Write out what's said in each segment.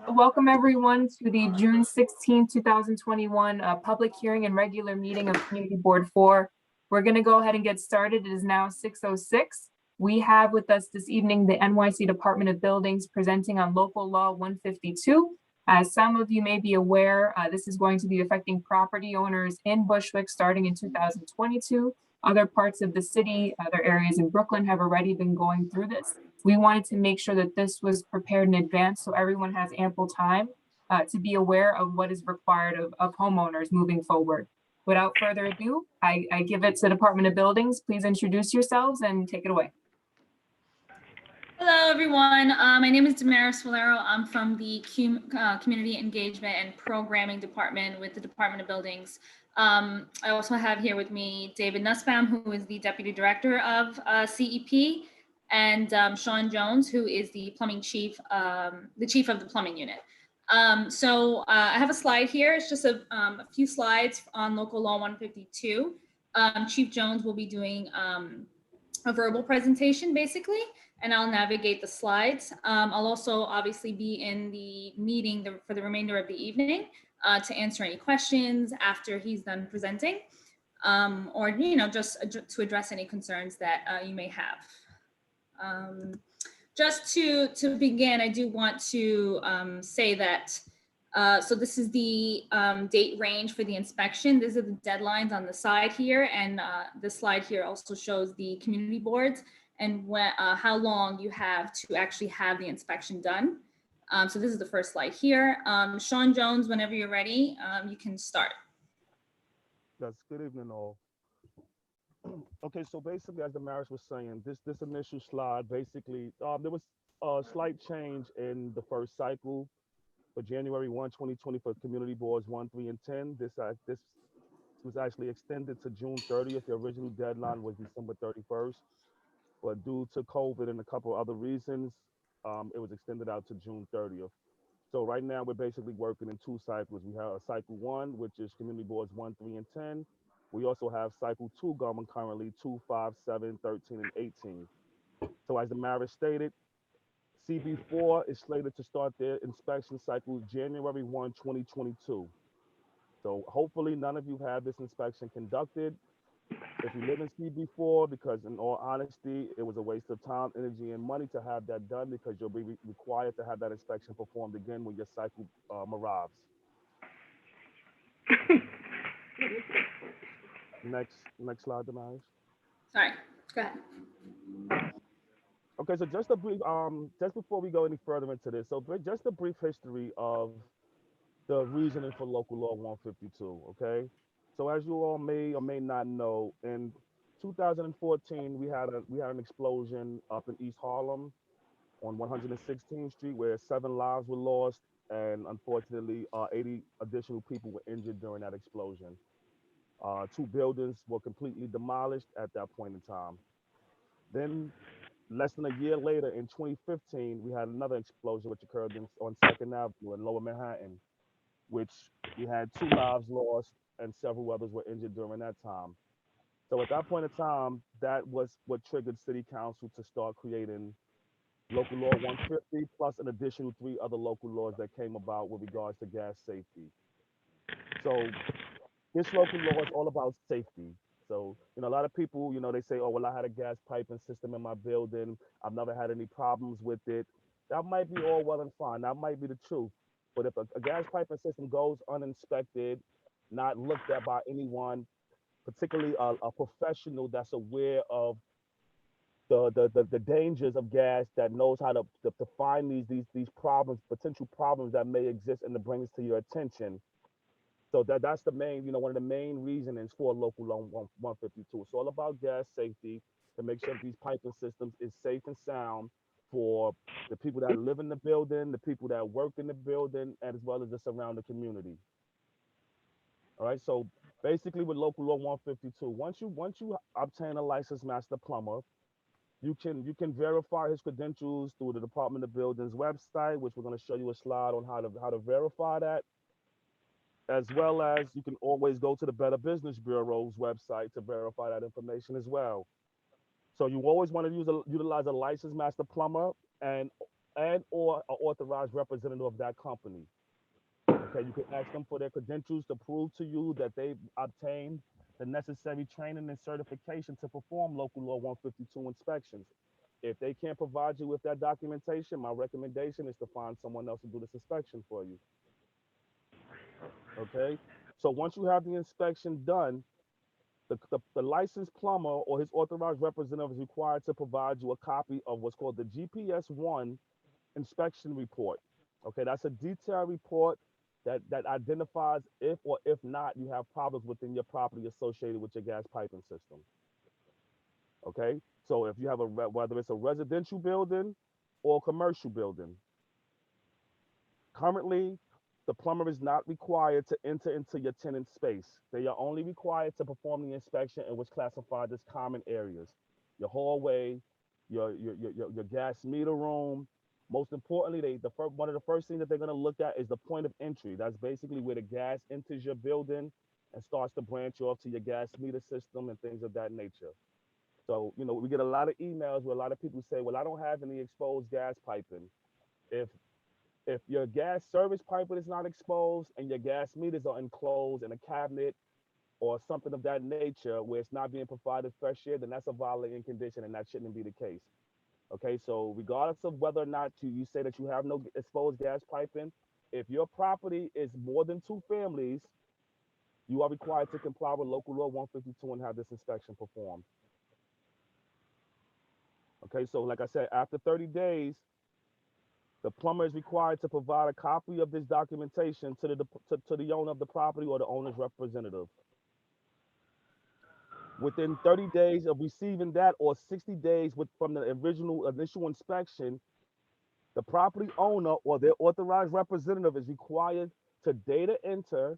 Welcome everyone to the June 16, 2021 public hearing and regular meeting of Community Board 4. We're going to go ahead and get started. It is now 6:06. We have with us this evening the NYC Department of Buildings presenting on Local Law 152. As some of you may be aware, this is going to be affecting property owners in Bushwick starting in 2022. Other parts of the city, other areas in Brooklyn have already been going through this. We wanted to make sure that this was prepared in advance so everyone has ample time to be aware of what is required of homeowners moving forward. Without further ado, I give it to the Department of Buildings. Please introduce yourselves and take it away. Hello, everyone. My name is Damaris Valero. I'm from the Community Engagement and Programming Department with the Department of Buildings. I also have here with me David Nussbaum, who is the Deputy Director of CEP, and Sean Jones, who is the Plumbing Chief, the Chief of the Plumbing Unit. I have a slide here. It's just a few slides on Local Law 152. Chief Jones will be doing a verbal presentation, basically, and I'll navigate the slides. I'll also obviously be in the meeting for the remainder of the evening to answer any questions after he's done presenting, or just to address any concerns that you may have. Just to begin, I do want to say that, so this is the date range for the inspection. These are the deadlines on the side here, and the slide here also shows the community boards and how long you have to actually have the inspection done. So this is the first slide here. Sean Jones, whenever you're ready, you can start. Yes, good evening all. Okay, so basically, as Damaris was saying, this initial slide, basically, there was a slight change in the first cycle for January 1, 2020 for community boards 1, 3, and 10. This was actually extended to June 30th. The original deadline was December 31st, but due to COVID and a couple other reasons, it was extended out to June 30th. So right now we're basically working in two cycles. We have a cycle 1, which is community boards 1, 3, and 10. We also have cycle 2 going currently 2, 5, 7, 13, and 18. So as Damaris stated, CB4 is slated to start their inspection cycle January 1, 2022. So hopefully none of you have this inspection conducted. If you live in CB4, because in all honesty, it was a waste of time, energy, and money to have that done because you'll be required to have that inspection performed again when your cycle arrives. Next slide, Damaris. Sorry, go ahead. Okay, so just a brief, just before we go any further into this, so just a brief history of the reasoning for Local Law 152, okay? So as you all may or may not know, in 2014, we had an explosion up in East Harlem on 116th Street where 7 lives were lost, and unfortunately, 80 additional people were injured during that explosion. 2 buildings were completely demolished at that point in time. Then, less than a year later, in 2015, we had another explosion which occurred on 2nd Avenue in Lower Manhattan, which we had 2 lives lost and several others were injured during that time. So at that point in time, that was what triggered City Council to start creating Local Law 150, plus an additional 3 other local laws that came about with regards to gas safety. So this local law is all about safety. So, a lot of people, they say, oh, well, I had a gas piping system in my building. I've never had any problems with it. That might be all well and fine. That might be the truth. But if a gas piping system goes uninspected, not looked at by anyone, particularly a professional that's aware of the dangers of gas, that knows how to find these problems, potential problems that may exist, and to bring it to your attention. So that's the main, one of the main reasonings for Local Law 152. It's all about gas safety, to make sure that these piping systems is safe and sound for the people that live in the building, the people that work in the building, and as well as the surrounding community. All right, so basically with Local Law 152, once you obtain a licensed master plumber, you can verify his credentials through the Department of Buildings website, which we're going to show you a slide on how to verify that. As well as you can always go to the Better Business Bureau's website to verify that information as well. So you always want to utilize a licensed master plumber, and or an authorized representative of that company. Okay, you can ask them for their credentials to prove to you that they've obtained the necessary training and certification to perform local law 152 inspections. If they can't provide you with that documentation, my recommendation is to find someone else to do this inspection for you. Okay, so once you have the inspection done, the licensed plumber or his authorized representative is required to provide you a copy of what's called the GPS-1 inspection report. Okay, that's a detailed report that identifies if or if not you have problems within your property associated with your gas piping system. Okay, so if you have whether it's a residential building or a commercial building, currently the plumber is not required to enter into your tenant's space. They are only required to perform the inspection in what's classified as common areas, your hallway, your gas meter room. Most importantly, one of the first things that they're going to look at is the point of entry. That's basically where the gas enters your building and starts to branch off to your gas meter system and things of that nature. So, we get a lot of emails where a lot of people say, well, I don't have any exposed gas piping. If if your gas service piping is not exposed and your gas meters are enclosed in a cabinet or something of that nature where it's not being provided fresh air, then that's a violating condition and that shouldn't be the case. Okay, so regardless of whether or not you say that you have no exposed gas piping, if your property is more than 2 families, you are required to comply with local law 152 and have this inspection performed. Okay, so like I said, after 30 days, the plumber is required to provide a copy of this documentation to the owner of the property or the owner's representative. Within 30 days of receiving that or 60 days from the initial inspection, the property owner or their authorized representative is required to data enter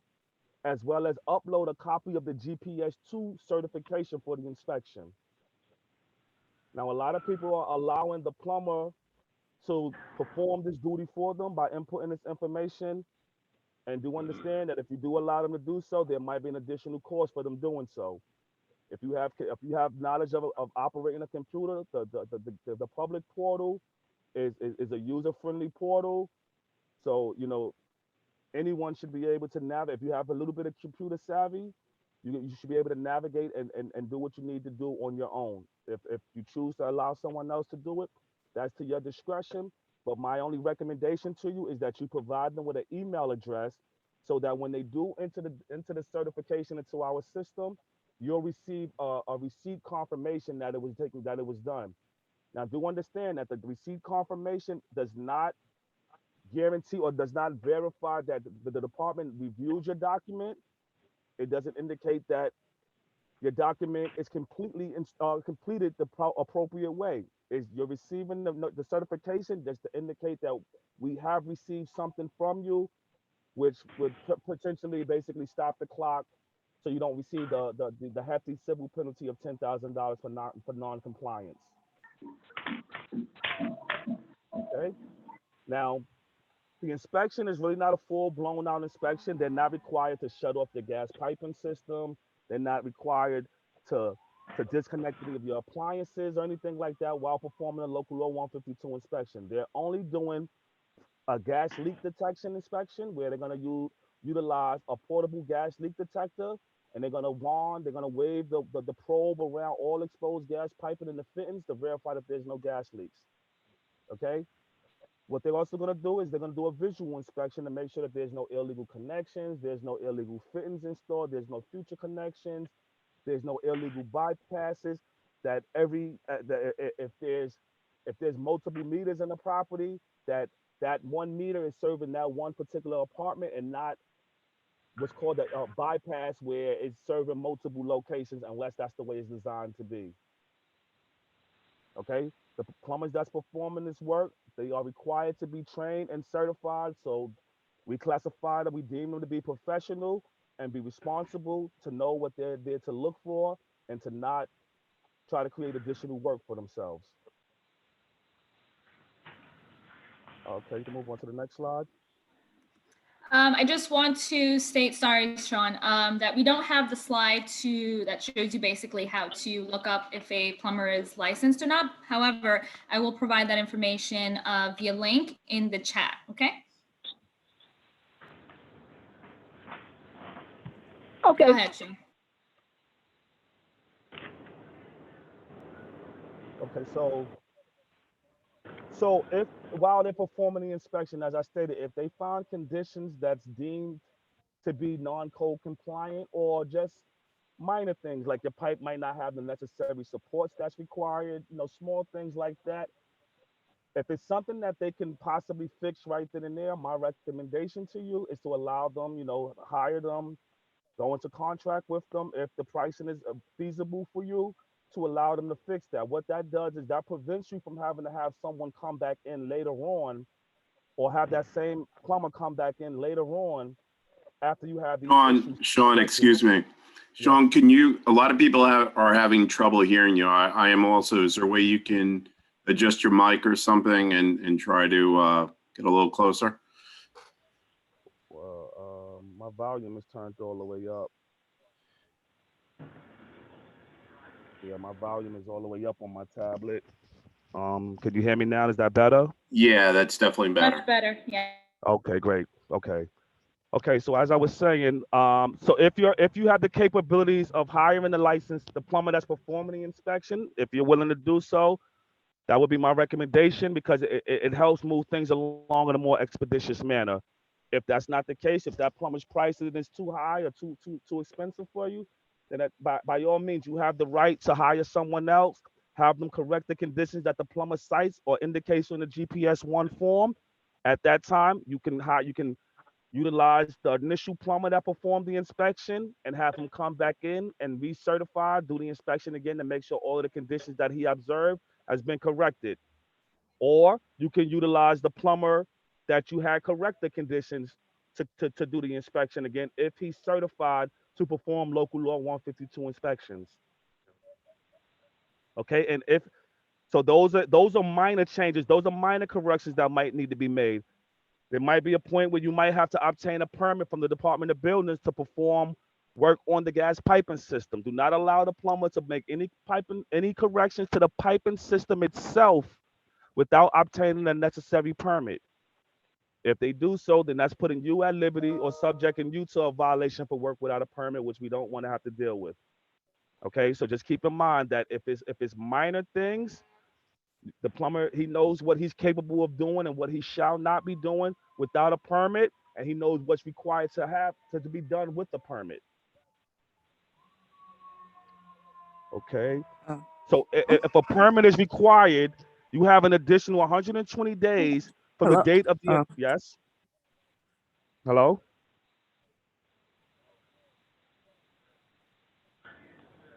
as well as upload a copy of the GPS-2 certification for the inspection. Now, a lot of people are allowing the plumber to perform this duty for them by inputting this information, and do understand that if you do allow them to do so, there might be an additional cost for them doing so. If you have knowledge of operating a computer, the public portal is a user-friendly portal. So, anyone should be able to navigate. If you have a little bit of computer savvy, you should be able to navigate and do what you need to do on your own. If you choose to allow someone else to do it, that's to your discretion. But my only recommendation to you is that you provide them with an email address so that when they do enter the certification into our system, you'll receive a receipt confirmation that it was done. Now, do understand that the receipt confirmation does not guarantee or does not verify that the department reviewed your document. It doesn't indicate that your document is completed the appropriate way. Is you're receiving the certification just to indicate that we have received something from you, which would potentially basically stop the clock, so you don't receive the hefty civil penalty of $10,000 for non-compliance. Okay. Now, the inspection is really not a full blown out inspection. They're not required to shut off the gas piping system. They're not required to disconnect any of your appliances or anything like that while performing a local law 152 inspection. They're only doing a gas leak detection inspection where they're going to utilize a portable gas leak detector, and they're going to wave the probe around all exposed gas piping and the fittings to verify that there's no gas leaks. Okay. What they're also going to do is they're going to do a visual inspection to make sure that there's no illegal connections, there's no illegal fittings installed, there's no future connections, there's no illegal bypasses. That if there's multiple meters in the property, that one meter is serving that one particular apartment and not what's called a bypass where it's serving multiple locations unless that's the way it's designed to be. Okay, the plumbers that's performing this work, they are required to be trained and certified. So we classify them, we deem them to be professional and be responsible to know what they're there to look for and to not try to create additional work for themselves. Okay, you can move on to the next slide. I just want to state, sorry, Sean, that we don't have the slide that shows you basically how to look up if a plumber is licensed or not. However, I will provide that information via link in the chat, okay? Okay. Go ahead, Sean. Okay, so if while they're performing the inspection, as I stated, if they find conditions that's deemed to be non-code compliant or just minor things like your pipe might not have the necessary supports that's required, small things like that. If it's something that they can possibly fix right then and there, my recommendation to you is to allow them, hire them, go into contract with them if the pricing is feasible for you to allow them to fix that. What that does is that prevents you from having to have someone come back in later on or have that same plumber come back in later on after you have these issues. Sean, excuse me. Sean, a lot of people are having trouble hearing you. I am also. Is there a way you can adjust your mic or something and try to get a little closer? Well, my volume is turned all the way up. Yeah, my volume is all the way up on my tablet. Could you hear me now? Is that better? Yeah, that's definitely better. Much better, yeah. Okay, great. Okay, so as I was saying, so if you have the capabilities of hiring the plumber that's performing the inspection, if you're willing to do so, that would be my recommendation because it helps move things along in a more expeditious manner. If that's not the case, if that plumber's price is too high or too expensive for you, then by all means, you have the right to hire someone else, have them correct the conditions that the plumber cites or indicates on the GPS-1 form. At that time, you can utilize the initial plumber that performed the inspection and have him come back in and recertify, do the inspection again to make sure all of the conditions that he observed has been corrected. Or you can utilize the plumber that you had correct the conditions to do the inspection again if he's certified to perform local law 152 inspections. Okay, and those are minor changes, those are minor corrections that might need to be made. There might be a point where you might have to obtain a permit from the Department of Buildings to perform work on the gas piping system. Do not allow the plumber to make any corrections to the piping system itself without obtaining a necessary permit. If they do so, then that's putting you at liberty or subjecting you to a violation for work without a permit, which we don't want to have to deal with. Okay, so just keep in mind that if it's minor things, the plumber, he knows what he's capable of doing and what he shall not be doing without a permit, and he knows what's required to be done with the permit. Okay. So if a permit is required, you have an additional 120 days from the date of the yes. Hello.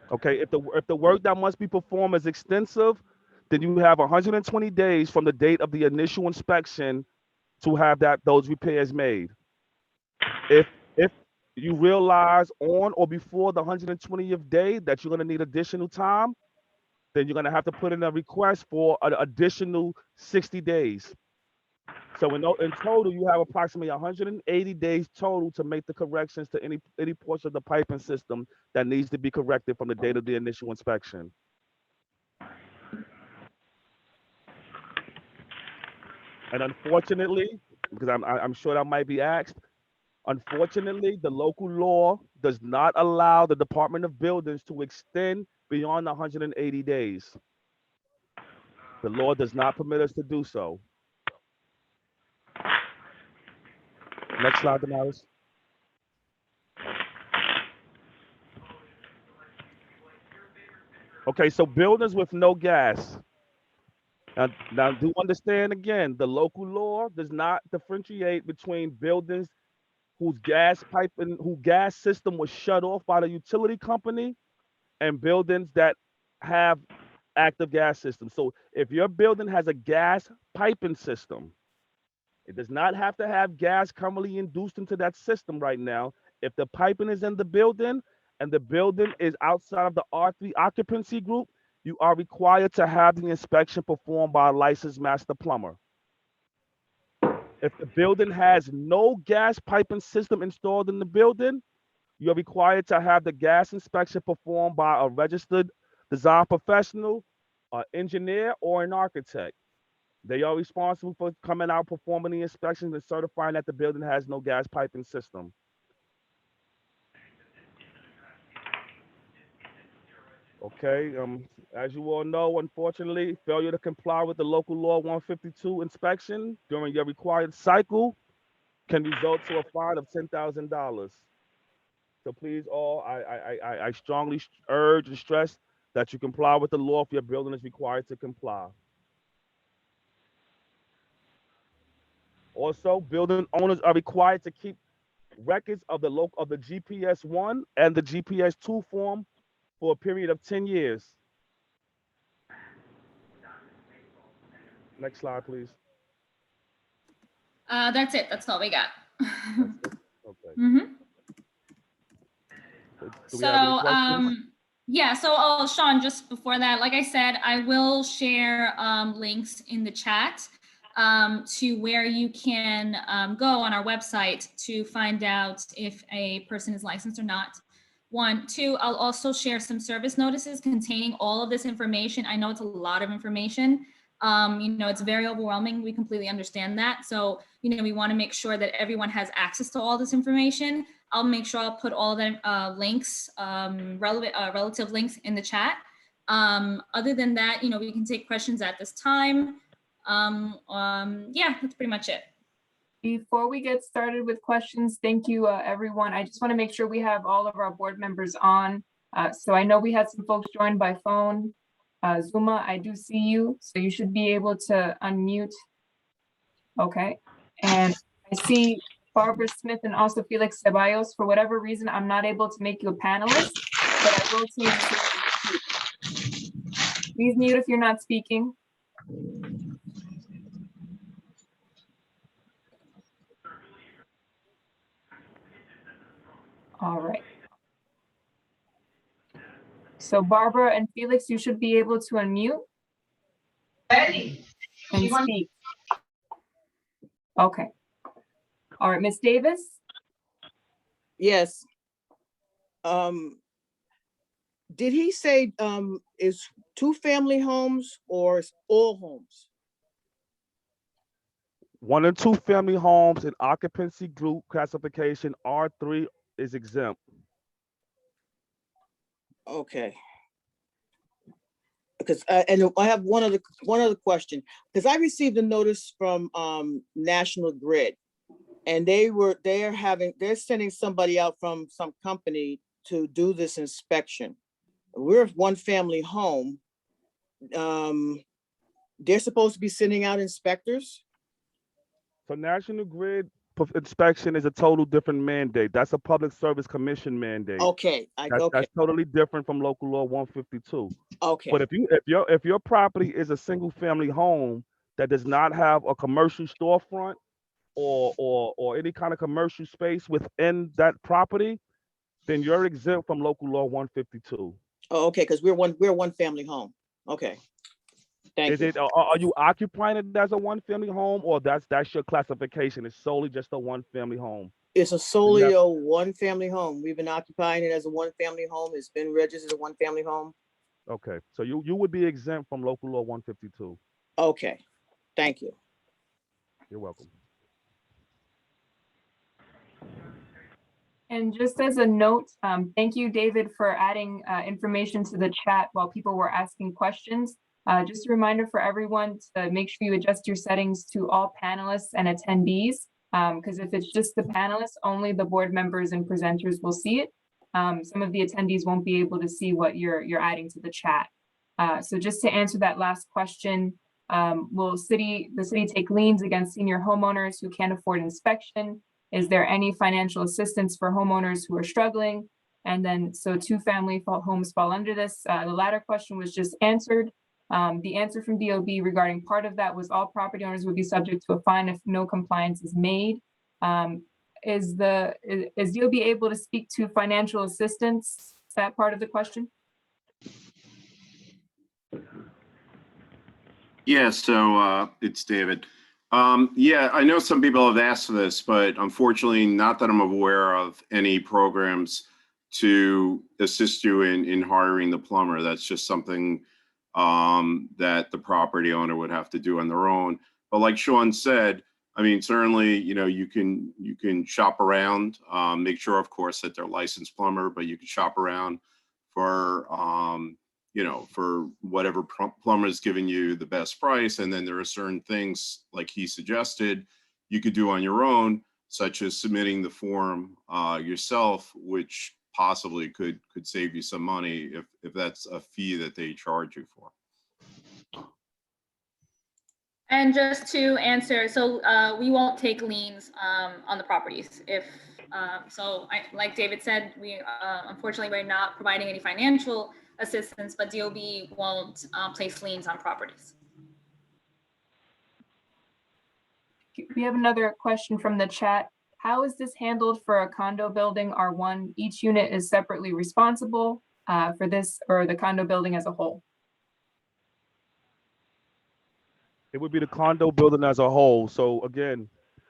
Okay. If the work that must be performed is extensive, then you have 120 days from the date of the initial inspection to have those repairs made. If you realize on or before the 120th day that you're going to need additional time, then you're going to have to put in a request for an additional 60 days. So in total, you have approximately 180 days total to make the corrections to any portion of the piping system that needs to be corrected from the date of the initial inspection. And unfortunately, because I'm sure that might be asked, unfortunately, the local law does not allow the Department of Buildings to extend beyond 180 days. The law does not permit us to do so. Next slide, Damaris. Okay, so buildings with no gas. Now do understand again, the local law does not differentiate between buildings whose gas system was shut off by the utility company and buildings that have active gas systems. So if your building has a gas piping system, it does not have to have gas currently induced into that system right now. If the piping is in the building and the building is outside of the R3 occupancy group, you are required to have the inspection performed by a licensed master plumber. If the building has no gas piping system installed in the building, you're required to have the gas inspection performed by a registered design professional, an engineer, or an architect. They are responsible for coming out, performing the inspections, and certifying that the building has no gas piping system. Okay, as you all know, unfortunately, failure to comply with the local law 152 inspection during your required cycle can result to a fine of $10,000. So please all, I strongly urge and stress that you comply with the law if your building is required to comply. Also, building owners are required to keep records of the GPS 1 and the GPS 2 form for a period of 10 years. Next slide, please. That's it. That's all we got. Okay. Mhm. Do we have any So, questions? yeah, so Sean, just before that, like I said, I will share links in the chat to where you can go on our website to find out if a person is licensed or not. One, two, I'll also share some service notices containing all of this information. I know it's a lot of information. It's very overwhelming. We completely understand that. So, we want to make sure that everyone has access to all this information. I'll make sure I'll put all the links, relative links in the chat. Other than that, we can take questions at this time. Yeah, that's pretty much it. Before we get started with questions, thank you, everyone. I just want to make sure we have all of our board members on. So I know we had some folks join by phone. Zuma, I do see you, so you should be able to unmute. Okay, and I see Barbara Smith and also Felix Ceballos. For whatever reason, I'm not able to make you a panelist, but I will see you. Please mute if you're not speaking. All right. So Barbara and Felix, you should be able to unmute and speak. Okay. All right, Ms. Davis? Yes. Did he say is 2-family homes or is all homes? 1 and 2 family homes in occupancy group classification R3 is exempt. Okay. Because and I have one other question, because I received a notice from National Grid, and they're sending somebody out from some company to do this inspection. We're a 1-family home. They're supposed to be sending out inspectors. So National Grid inspection is a total different mandate. That's a Public Service Commission mandate. Okay, That's totally different from local law 152. Okay. But if your property is a single family home that does not have a commercial storefront or any kind of commercial space within that property, then you're exempt from local law 152. Oh, okay, because we're one family home. Okay. Thank you. Are you occupying it as a 1-family home, or that's your classification? It's solely just a 1-family home. It's solely a 1-family home. We've been occupying it as a 1-family home. It's been registered as a 1-family home. Okay, so you would be exempt from local law 152. Okay, thank you. You're welcome. And just as a note, thank you, David, for adding information to the chat while people were asking questions. Just a reminder for everyone to make sure you adjust your settings to all panelists and attendees, because if it's just the panelists, only the board members and presenters will see it. Some of the attendees won't be able to see what you're adding to the chat. So just to answer that last question, will the city take liens against senior homeowners who can't afford inspection? Is there any financial assistance for homeowners who are struggling? And then, so 2-family homes fall under this. The latter question was just answered. The answer from DOB regarding part of that was all property owners would be subject to a fine if no compliance is made. Is DOB able to speak to financial assistance, that part of the question? Yeah, so it's David. Yeah, I know some people have asked for this, but unfortunately, not that I'm aware of any programs to assist you in hiring the plumber. That's just something that the property owner would have to do on their own. But like Sean said, I mean, certainly, you can shop around, make sure, of course, that they're licensed plumber, but you can shop around for, for whatever plumber is giving you the best price. And then there are certain things, like he suggested, you could do on your own, such as submitting the form yourself, which possibly could save you some money if that's a fee that they charge you for. And just to answer, so we won't take liens on the properties. Like David said, we unfortunately we're not providing any financial assistance, but DOB won't place liens on properties. We have another question from the chat. How is this handled for a condo building R1? Each unit is separately responsible for this, or the condo building as a whole? It would be the condo building as a whole. So again,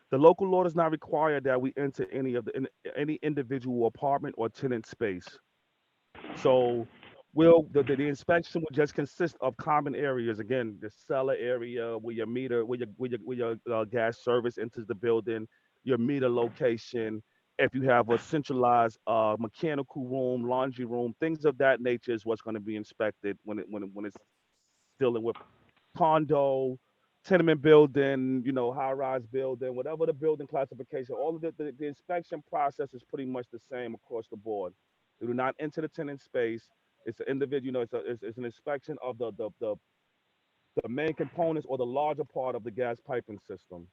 the local law does not require that we enter any individual apartment or tenant space. So the inspection will just consist of common areas. Again, the cellar area where your meter, where your gas service enters the building, your meter location. If you have a centralized mechanical room, laundry room, things of that nature is what's going to be inspected when it's dealing with condo, tenement building, high-rise building, whatever the building classification. All of the inspection process is pretty much the same across the board. They do not enter the tenant space. It's an individual, it's an inspection of the main components or the larger part of the gas piping system.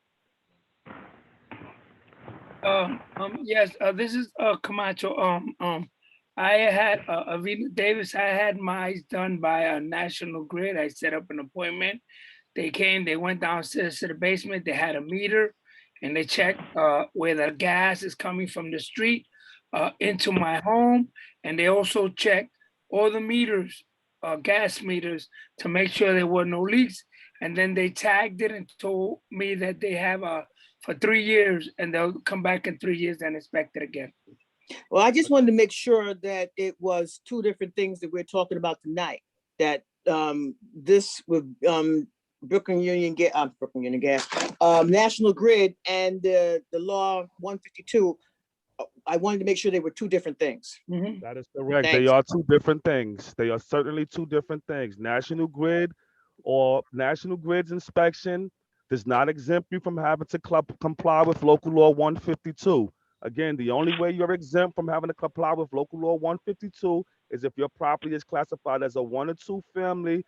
Yes, this is Camacho. I had Avina Davis. I had mine done by National Grid. I set up an appointment. They came. They went downstairs to the basement. They had a meter, and they checked where the gas is coming from the street into my home, and they also checked all the meters, gas meters, to make sure there were no leaks. And then they tagged it and told me that they have for 3 years, and they'll come back in 3 years and inspect it again. Well, I just wanted to make sure that it was two different things that we're talking about tonight, that this would Brooklyn Union Gas, National Grid, and the law 152. I wanted to make sure they were two different things. Mhm. That is correct. Thanks. They are two different things. They are certainly two different things. National Grid or National Grid's inspection does not exempt you from having to comply with local law 152. Again, the only way you're exempt from having to comply with local law 152 is if your property is classified as a 1 or 2 family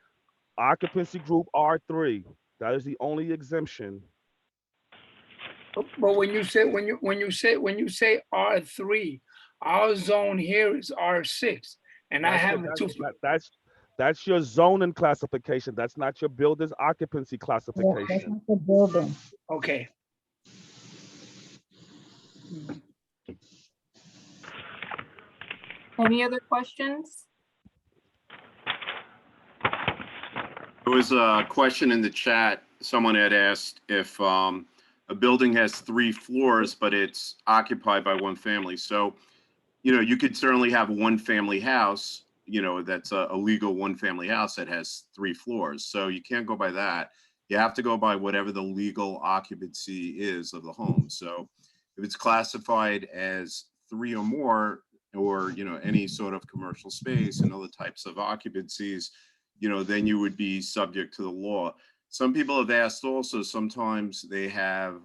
occupancy group R3. That is the only exemption. But when you say R3, our zone here is R6, and I have the two. That's your zoning classification. That's not your builder's occupancy classification. The building. Okay. Any other questions? There was a question in the chat. Someone had asked if a building has 3 floors, but it's occupied by 1 family. So, you could certainly have 1 family house, that's a legal 1 family house that has 3 floors. So you can't go by that. You have to go by whatever the legal occupancy is of the home. So if it's classified as 3 or more, or, any sort of commercial space and other types of occupancies, then you would be subject to the law. Some people have asked also, sometimes they have,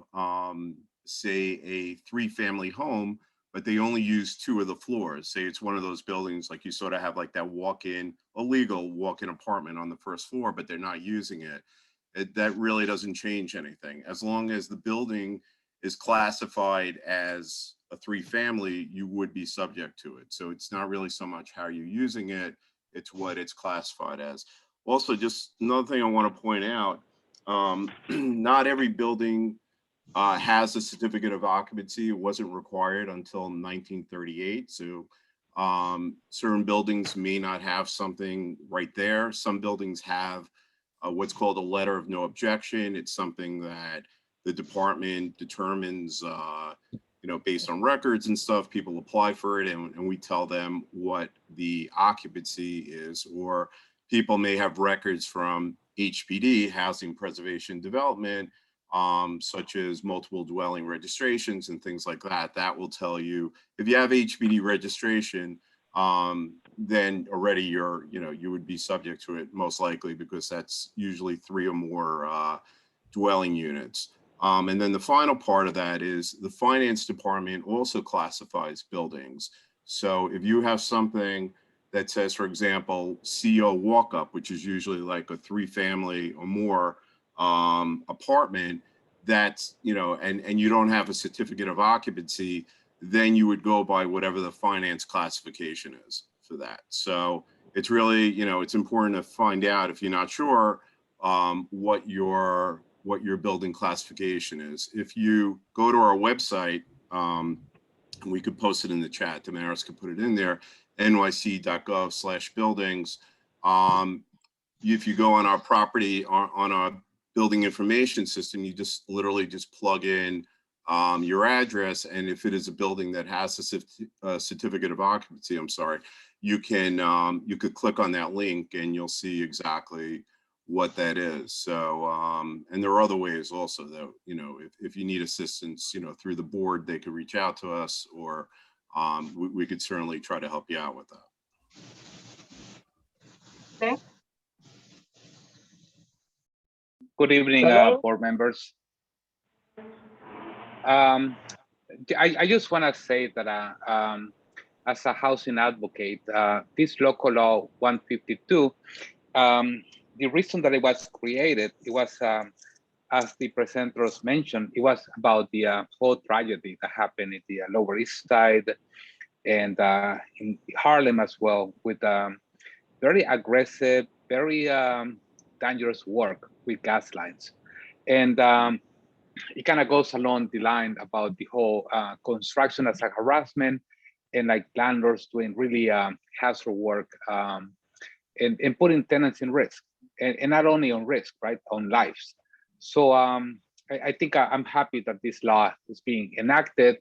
say, a 3-family home, but they only use 2 of the floors. Say it's one of those buildings, like you sort of have like that illegal walk-in apartment on the first floor, but they're not using it. That really doesn't change anything. As long as the building is classified as a 3-family, you would be subject to it. So it's not really so much how you're using it, it's what it's classified as. Also, just another thing I want to point out, not every building has a certificate of occupancy. It wasn't required until 1938. So certain buildings may not have something right there. Some buildings have what's called a letter of no objection. It's something that the department determines, based on records and stuff, people apply for it, and we tell them what the occupancy is, or people may have records from HPD, Housing Preservation Development, such as multiple dwelling registrations and things like that. That will tell you if you have HPD registration, then already you would be subject to it most likely, because that's usually 3 or more dwelling units. And then the final part of that is the finance department also classifies buildings. So if you have something that says, for example, CO walk-up, which is usually like a 3-family or more apartment, that's, and you don't have a certificate of occupancy, then you would go by whatever the finance classification is for that. So it's really, it's important to find out, if you're not sure, what your building classification is. If you go to our website, and we could post it in the chat, Damaris could put it in there, nyc.gov/buildings. If you go on our property, on our building information system, you just literally just plug in your address, and if it is a building that has a certificate of occupancy, you could click on that link and you'll see exactly what that is. So, and there are other ways also, though, if you need assistance, through the board, they could reach out to us, or we could certainly try to help you out with that. Okay. Good evening, board members. I just want to say that as a housing advocate, this local law 152, the reason that it was created, it was, as the presenters mentioned, it was about the whole tragedy that happened in the Lower East Side and in Harlem as well, with very aggressive, very dangerous work with gas lines. And it kind of goes along the line about the whole construction as a harassment, and like landlords doing really hazard work, and putting tenants in risk, and not only on risk, right, on lives. So I think I'm happy that this law is being enacted.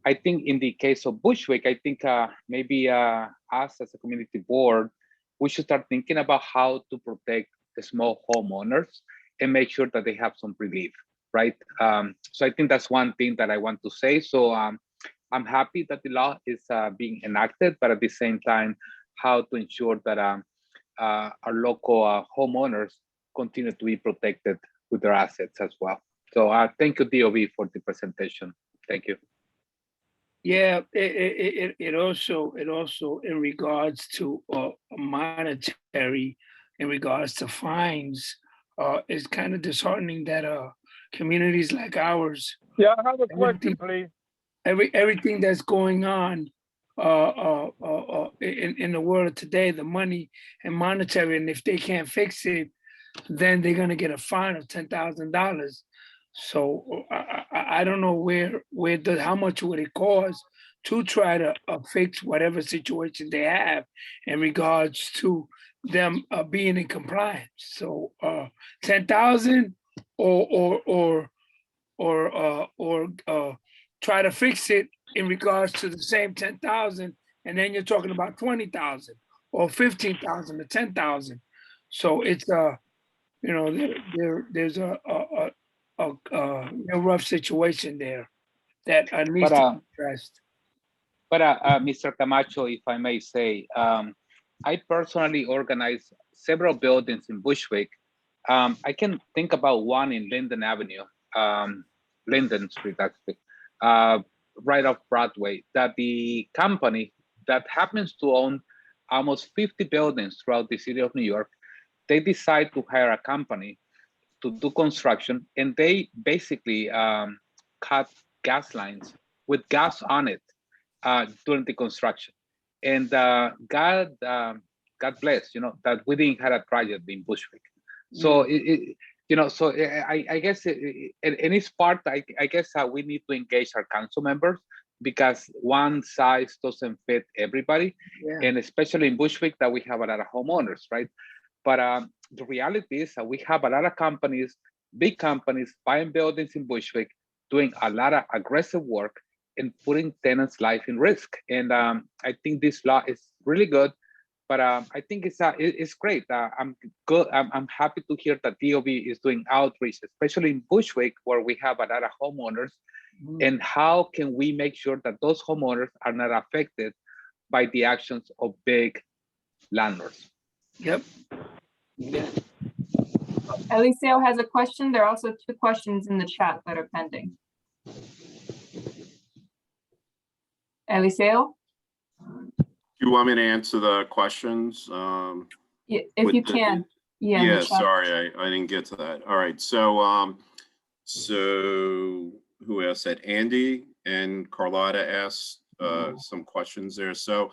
I think in the case of Bushwick, I think maybe us as a community board, we should start thinking about how to protect the small homeowners and make sure that they have some relief, right? So I think that's one thing that I want to say. So I'm happy that the law is being enacted, but at the same time, how to ensure that our local homeowners continue to be protected with their assets as well. So thank you, DOB, for the presentation. Thank you. Yeah, it also in regards to monetary, in regards to fines, it's kind of disheartening that communities like ours. Yeah, I have a question, please. Everything that's going on in the world today, the money and monetary, and if they can't fix it, then they're gonna get a fine of $10,000. So I don't know how much would it cost to try to fix whatever situation they have in regards to them being in compliance. So 10,000 or try to fix it in regards to the same 10,000, and then you're talking about 20,000 or 15,000 or 10,000. So it's there's a rough situation there that needs to be addressed. But Mr. Camacho, if I may say, I personally organized several buildings in Bushwick. I can think about one in Linden Avenue, Linden Street, actually, right off Broadway, that the company that happens to own almost 50 buildings throughout the city of New York, they decide to hire a company to do construction, and they basically cut gas lines with gas on it during the construction. And God bless, that we didn't have a tragedy in Bushwick. So so I guess in its part, I guess we need to engage our council members, because one size doesn't fit everybody, and especially in Bushwick that we have a lot of homeowners, right? But the reality is that we have a lot of companies big companies buying buildings in Bushwick, doing a lot of aggressive work and putting tenants' life in risk. And I think this law is really good, but I think it's great. I'm good. I'm happy to hear that DOB is doing outreach, especially in Bushwick, where we have a lot of homeowners. And how can we make sure that those homeowners are not affected by the actions of big landlords? Yep. Yeah. Eliseo has a question. There are also 2 questions in the chat that are pending. Eliseo? You want me to answer the questions? Yeah, if With you the- can. Yeah. in the Yeah, chat. sorry, I didn't get to that. All right, so who asked that? Andy and Carlotta asked some questions there. So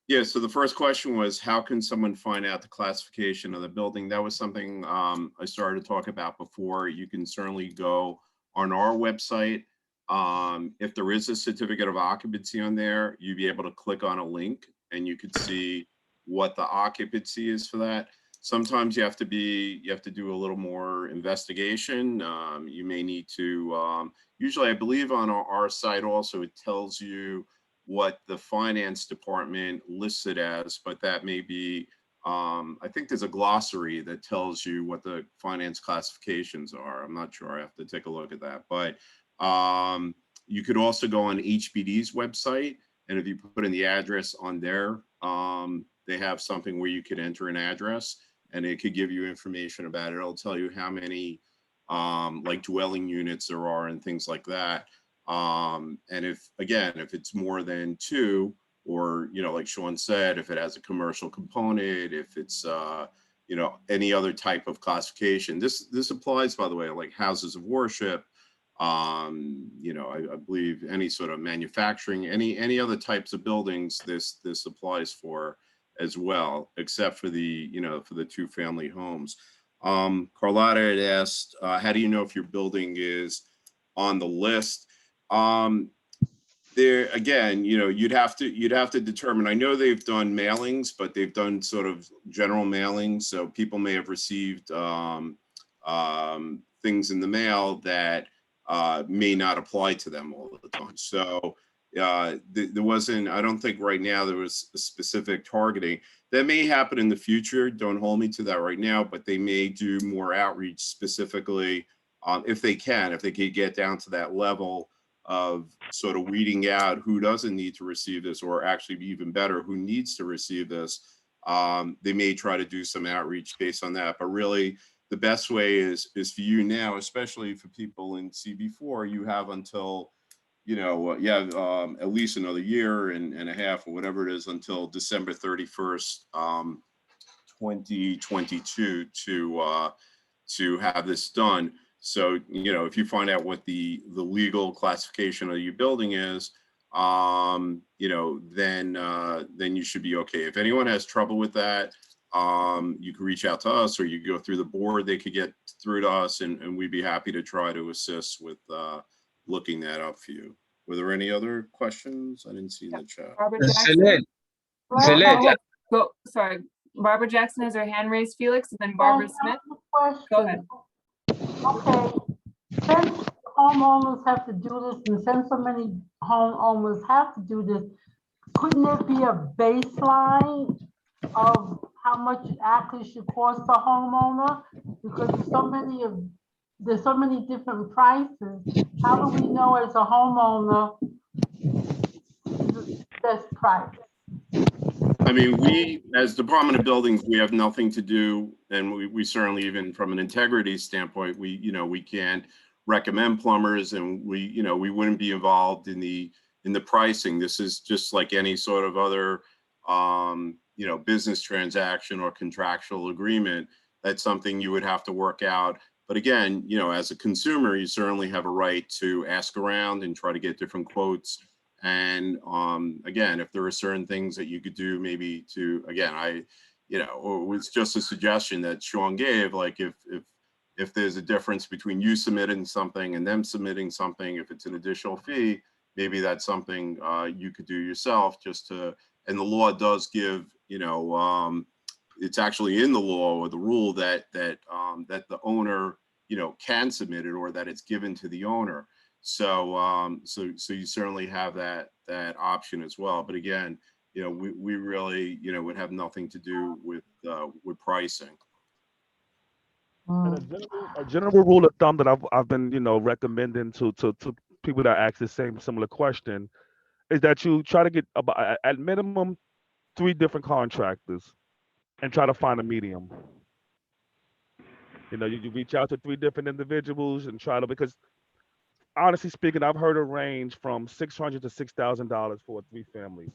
yeah, so the first question was, how can someone find out the classification of the building? That was something I started to talk about before. You can certainly go on our website. If there is a certificate of occupancy on there, you'd be able to click on a link and you could see what the occupancy is for that. Sometimes you have to do a little more investigation. You may need to, usually I believe on our site also, it tells you what the finance department lists it as, but that may be, I think there's a glossary that tells you what the finance classifications are. I'm not sure, I have to take a look at that. But you could also go on HPD's website, and if you put in the address on there, they have something where you could enter an address and it could give you information about it. It'll tell you how many like dwelling units there are and things like that. And if it's more than 2, or, like Sean said, if it has a commercial component, if it's, any other type of classification, this applies, by the way, like houses of worship, I believe any sort of manufacturing, any other types of buildings, this applies for as well, except for the, for the 2-family homes. Carlotta had asked, how do you know if your building is on the list? There again, you'd have to determine. I know they've done mailings, but they've done sort of general mailings, so people may have received things in the mail that may not apply to them all the time. So there wasn't, I don't think right now there was a specific targeting. That may happen in the future. Don't hold me to that right now, but they may do more outreach specifically if they could get down to that level of sort of weeding out who doesn't need to receive this, or actually even better, who needs to receive this. They may try to do some outreach based on that, but really the best way is for you now, especially for people in CB4, you have until, at least another year and a half or whatever it is until December 31st, 2022 to have this done. So, if you find out what the legal classification of your building is, then you should be okay. If anyone has trouble with that, you can reach out to us, or you can go through the board. They could get through to us, and we'd be happy to try to assist with looking that up for you. Were there any other questions? I didn't see in the chat. Barbara Jackson. Sorry, Barbara Jackson has her hand raised, Felix, and then Barbara Smith. Go ahead. Okay, since homeowners have to do this, and since so many homeowners have to do this, couldn't there be a baseline of how much it actually should cost the homeowner? Because there's so many different prices. How do we know as a homeowner the best price? I mean, we, as Department of Buildings, we have nothing to do, and we certainly, even from an integrity standpoint, we can't recommend plumbers, and we wouldn't be involved in the pricing. This is just like any sort of other, business transaction or contractual agreement. That's something you would have to work out. But again, as a consumer, you certainly have a right to ask around and try to get different quotes. And again, if there are certain things that you could do, maybe to, again, it was just a suggestion that Sean gave, like if there's a difference between you submitting something and them submitting something, if it's an additional fee, maybe that's something you could do yourself, just to, and the law does give, it's actually in the law or the rule that the owner can submit it or that it's given to the owner. So so you certainly have that option as well. But again, we really would have nothing to do with pricing. And a general rule of thumb that I've been recommending to people that ask the same similar question is that you try to get about at minimum 3 different contractors and try to find a medium. You reach out to 3 different individuals and try to, because honestly speaking, I've heard a range from $600 to $6,000 for a 3-family.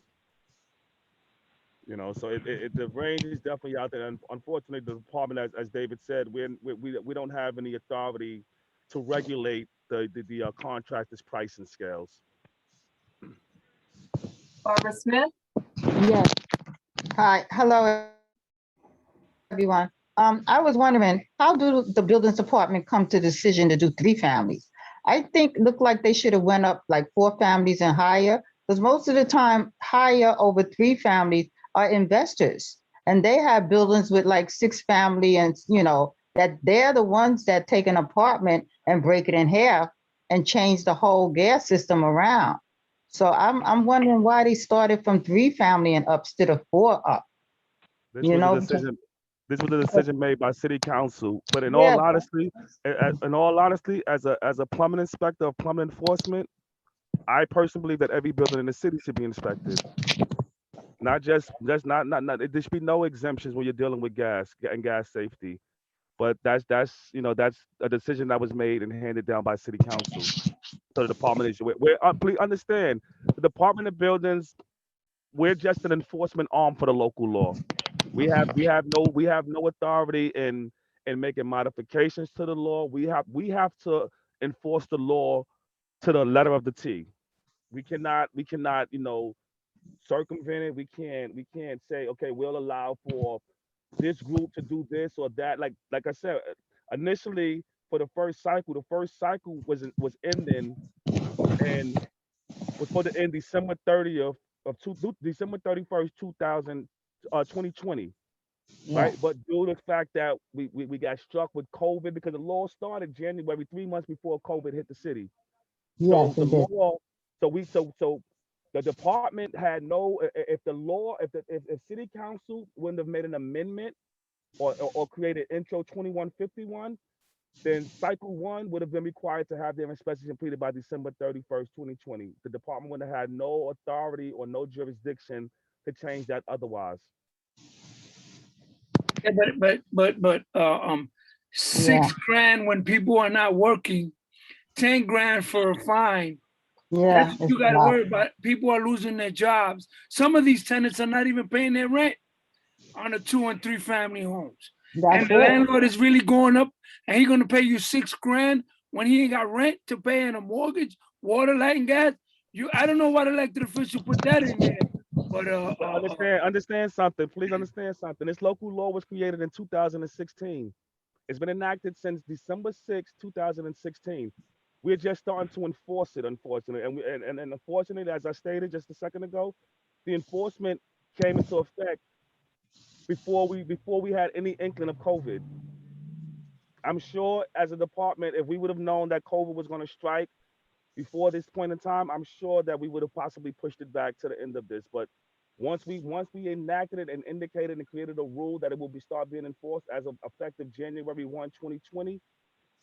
So the range is definitely out there. And unfortunately, the department, as David said, we don't have any authority to regulate the contractors' pricing scales. Barbara Smith? Yes. Hi, hello, everyone. I was wondering, how do the buildings department come to the decision to do 3 families? I think looked like they should have went up like 4 families and higher, because most of the time higher over 3 families are investors, and they have buildings with like 6 family, and that they're the ones that take an apartment and break it in half and change the whole gas system around. So I'm wondering why they started from 3 family and up instead of 4 up. This was a decision made by city council. But in Yeah. all honesty, as a plumbing inspector of plumbing enforcement, I personally believe that every building in the city should be inspected. Not just not there should be no exemptions when you're dealing with gas and gas safety. But that's a decision that was made and handed down by city council. So the department is please understand, the Department of Buildings, we're just an enforcement arm for the local law. We have no authority in making modifications to the law. We have to enforce the law to the letter of the T. We cannot circumvent it. We can't say, okay, we'll allow for this group to do this or that. Like I said, initially for the first cycle was ending and was supposed to end December 30th December 31st, 2020. Yeah. Right? But due to the fact that we got struck with COVID, because the law started January, 3 months before COVID hit the city. So Yes, the it did. law, so the department had no, if city council wouldn't have made an amendment or created intro 2151, then cycle 1 would have been required to have their inspection completed by December 31st, 2020. The department would have had no authority or no jurisdiction to change that otherwise. Yeah, but 6 grand when people are not working, 10 grand for a fine. Yeah. That's what you got to worry about. People are losing their jobs. Some of these tenants are not even paying their rent on the 2 and 3 family homes. And the landlord is really going up, and he's going to pay you 6 grand when he ain't got rent to pay and a mortgage, water, light, and gas. I don't know why the elected official put that in there. But understand something. Please understand something. This local law was created in 2016. It's been enacted since December 6, 2016. We're just starting to enforce it, unfortunately. And unfortunately, as I stated just a second ago, the enforcement came into effect before we had any inkling of COVID. I'm sure as a department, if we would have known that COVID was going to strike before this point in time, I'm sure that we would have possibly pushed it back to the end of this. But once we enacted it and indicated and created a rule that it will start being enforced as of effective January 1, 2020,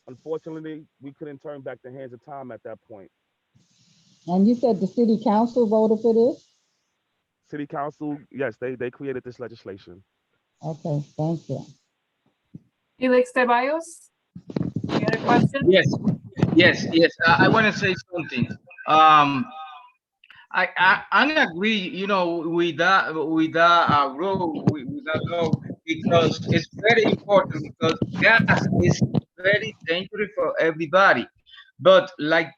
unfortunately, we couldn't turn back the hands of time at that point. And you said the city council voted for this? City council, yes, they created this legislation. Okay, thank you. Felix Ceballos? You had a question? Yes. I want to say something. I agree, with that rule, with that law, because it's very important, because gas is very dangerous for everybody. But like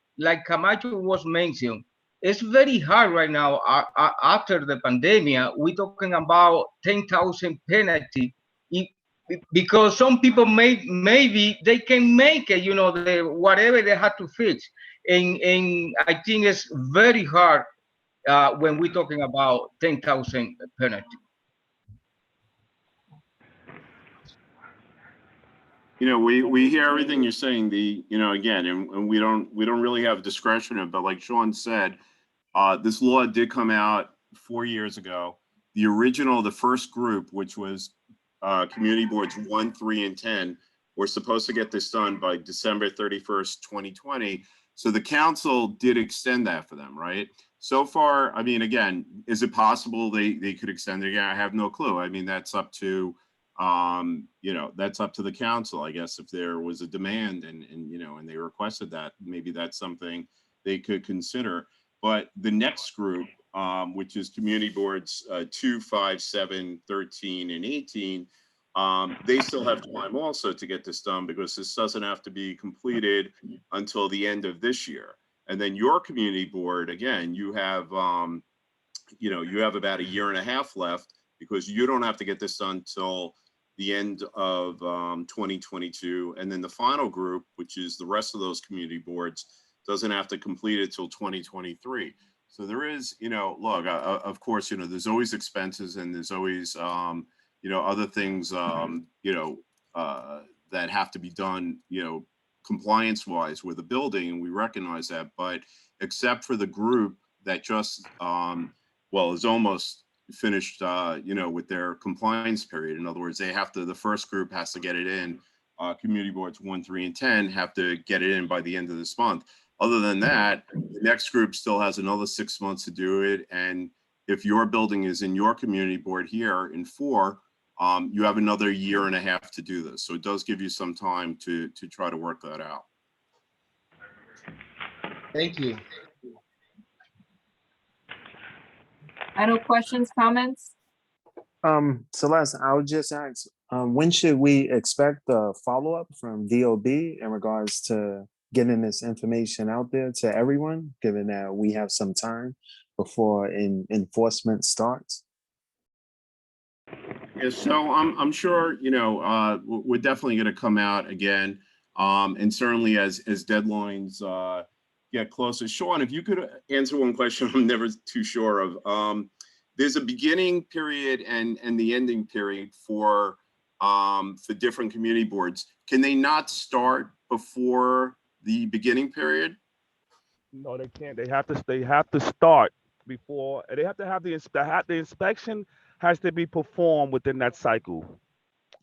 Camacho was mentioned, it's very hard right now after the pandemic. We're talking about 10,000 penalty. Because some people maybe they can make it, whatever they have to fix, and I think it's very hard when we're talking about 10,000 penalty. You know, we hear everything you're saying, again, and we don't really have discretion of, but like Sean said, this law did come out 4 years ago. The first group, which was community boards 1, 3, and 10, were supposed to get this done by December 31st, 2020. So the council did extend that for them, right? So far, I mean, again, is it possible they could extend it again? I have no clue. I mean, that's up to, that's up to the council, I guess, if there was a demand and they requested that, maybe that's something they could consider. But the next group, which is community boards 2, 5, 7, 13, and 18, they still have time also to get this done because this doesn't have to be completed until the end of this year. And then your community board, again, you have about a year and a half left because you don't have to get this done till the end of 2022. And then the final group, which is the rest of those community boards, doesn't have to complete it till 2023. So there is, look, of course, there's always expenses and there's always, other things, that have to be done, compliance wise with the building. And we recognize that, but except for the group that just, is almost finished, with their compliance period. In other words, the first group has to get it in, community boards 1, 3, and 10 have to get it in by the end of this month. Other than that, the next group still has another 6 months to do it. And if your building is in your community board here in 4, you have another year and a half to do this. So it does give you some time to try to work that out. Thank you. Any questions, comments? Celeste, I would just ask, when should we expect the follow-up from DOB in regards to getting this information out there to everyone, given that we have some time before enforcement starts? Yeah, so I'm sure, we're definitely going to come out again. And certainly as deadlines get closer. Sean, if you could answer one question I'm never too sure of. There's a beginning period and the ending period for different community boards. Can they not start before the beginning period? No, they can't. They have to start before, and they have to have the inspection has to be performed within that cycle.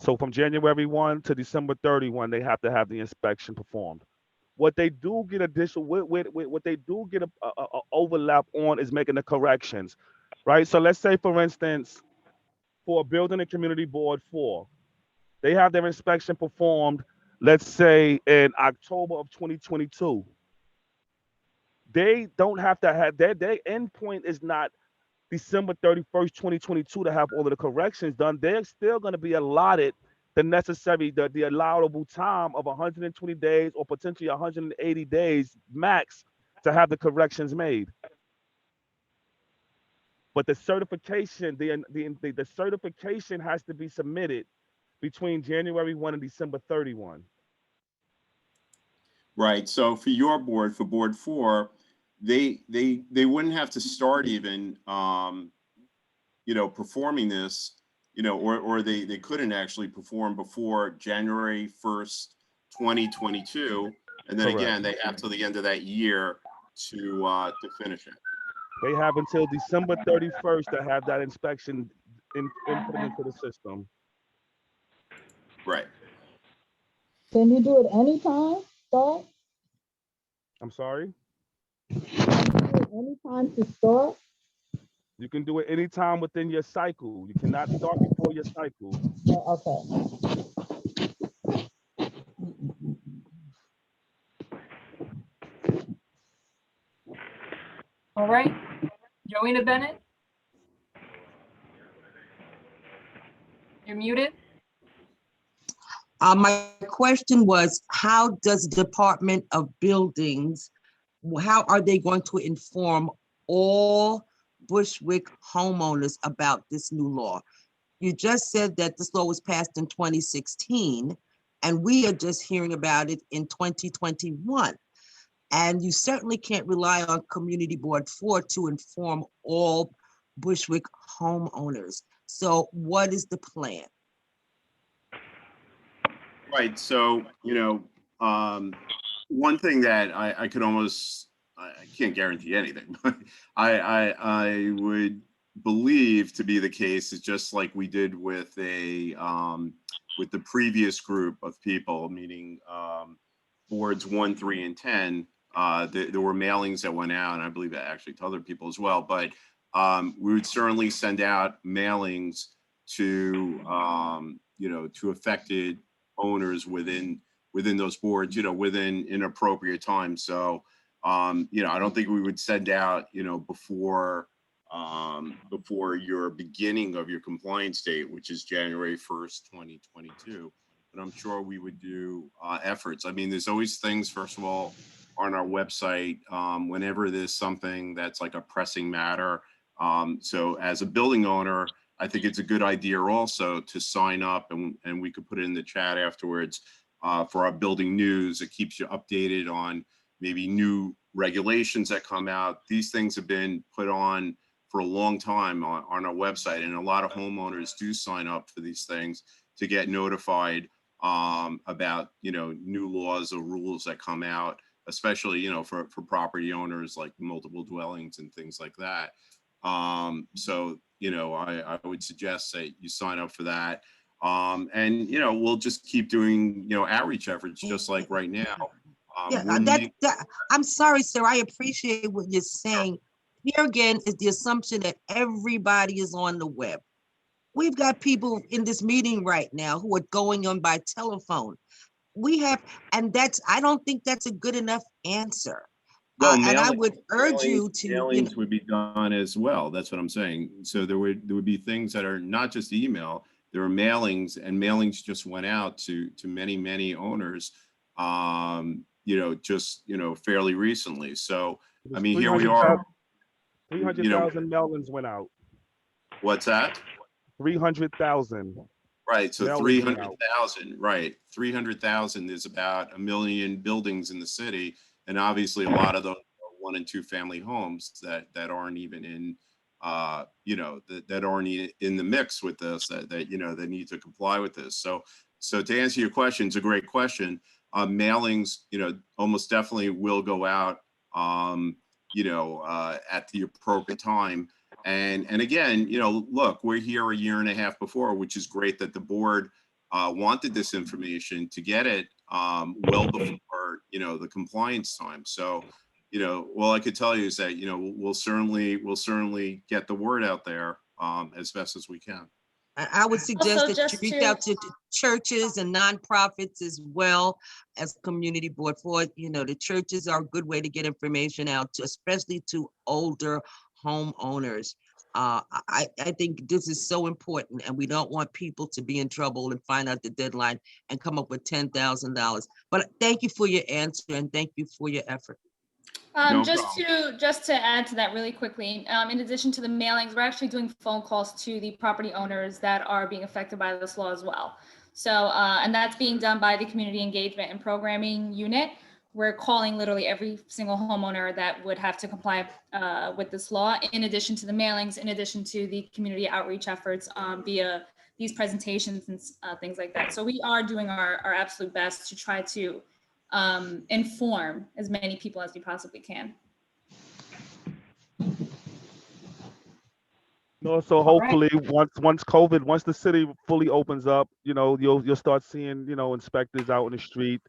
So from January 1 to December 31, they have to have the inspection performed. What they do get additional, what they do get a overlap on is making the corrections, right? So let's say, for instance, for a building and community board 4, they have their inspection performed, let's say in October of 2022. They don't have to have their endpoint is not December 31st, 2022 to have all of the corrections done. They're still going to be allotted the necessary, the allowable time of 120 days or potentially 180 days max to have the corrections made. But the certification, the certification has to be submitted between January 1 and December 31. Right. So for your board, for board 4, they wouldn't have to start even, performing this, or they couldn't actually perform before January 1st, 2022. And then Correct. again, they have till the end of that year to finish it. They have until December 31st to have that inspection input into the system. Right. Can you do it anytime, start? I'm sorry? Can you do it anytime to start? You can do it anytime within your cycle. You cannot start before your cycle. Okay. All right, Joanna Bennett? You're muted. My question was, how does the Department of Buildings, how are they going to inform all Bushwick homeowners about this new law? You just said that this law was passed in 2016, and we are just hearing about it in 2021. And you certainly can't rely on Community Board 4 to inform all Bushwick homeowners. So what is the plan? Right, so, one thing that I could almost, I can't guarantee anything, but I would believe to be the case is just like we did with with the previous group of people, meaning boards 1, 3, and 10. There were mailings that went out, and I believe that actually to other people as well, but we would certainly send out mailings to, to affected owners within those boards, within an appropriate time. So, I don't think we would send out, before your beginning of your compliance date, which is January 1st, 2022. But I'm sure we would do efforts. I mean, there's always things, first of all, on our website, whenever there's something that's like a pressing matter. So as a building owner, I think it's a good idea also to sign up, and we could put it in the chat afterwards, for our building news. It keeps you updated on maybe new regulations that come out. These things have been put on for a long time on our website, and a lot of homeowners do sign up for these things to get notified about, new laws or rules that come out, especially, for property owners like multiple dwellings and things like that. So, I would suggest that you sign up for that. And, we'll just keep doing, outreach efforts just like right now. I'm sorry, sir. I appreciate what you're saying. Here again is the assumption that everybody is on the web. We've got people in this meeting right now who are going on by telephone. I don't think that's a good enough answer. Well, and I would urge you to, mailings would be done as well. That's what I'm saying. So there would be things that are not just email. There are mailings, and mailings just went out to many owners, fairly recently. So I mean, here we are. 300,000 mailings went out. What's that? 300,000. Right. So mailings 300,000. Right. 300,000 is about 1 million buildings in the city. And obviously a lot of those are 1 and 2 family homes that aren't even in, that aren't in the mix with this, that need to comply with this. So to answer your question, it's a great question. Mailings, almost definitely will go out, at the appropriate time. And again, look, we're here 1.5 years before, which is great that the board wanted this information to get it well before, the compliance time. So, all I could tell you is that, we'll certainly get the word out there as best as we can. I would suggest Also, that you reach out to churches and nonprofits as well as community board for, the churches are a good way to get information out, especially to older homeowners. I think this is so important, and we don't want people to be in trouble and find out the deadline and come up with $10,000. But thank you for your answer, and thank you for your effort. Just to add to that really quickly, in addition to the mailings, we're actually doing phone calls to the property owners that are being affected by this law as well. So, and that's being done by the Community Engagement and Programming Unit. We're calling literally every single homeowner that would have to comply with this law, in addition to the mailings, in addition to the community outreach efforts via these presentations and things like that. So we are doing our absolute best to try to inform as many people as we possibly can. No, so hopefully once the city fully opens up, you'll start seeing, inspectors out in the street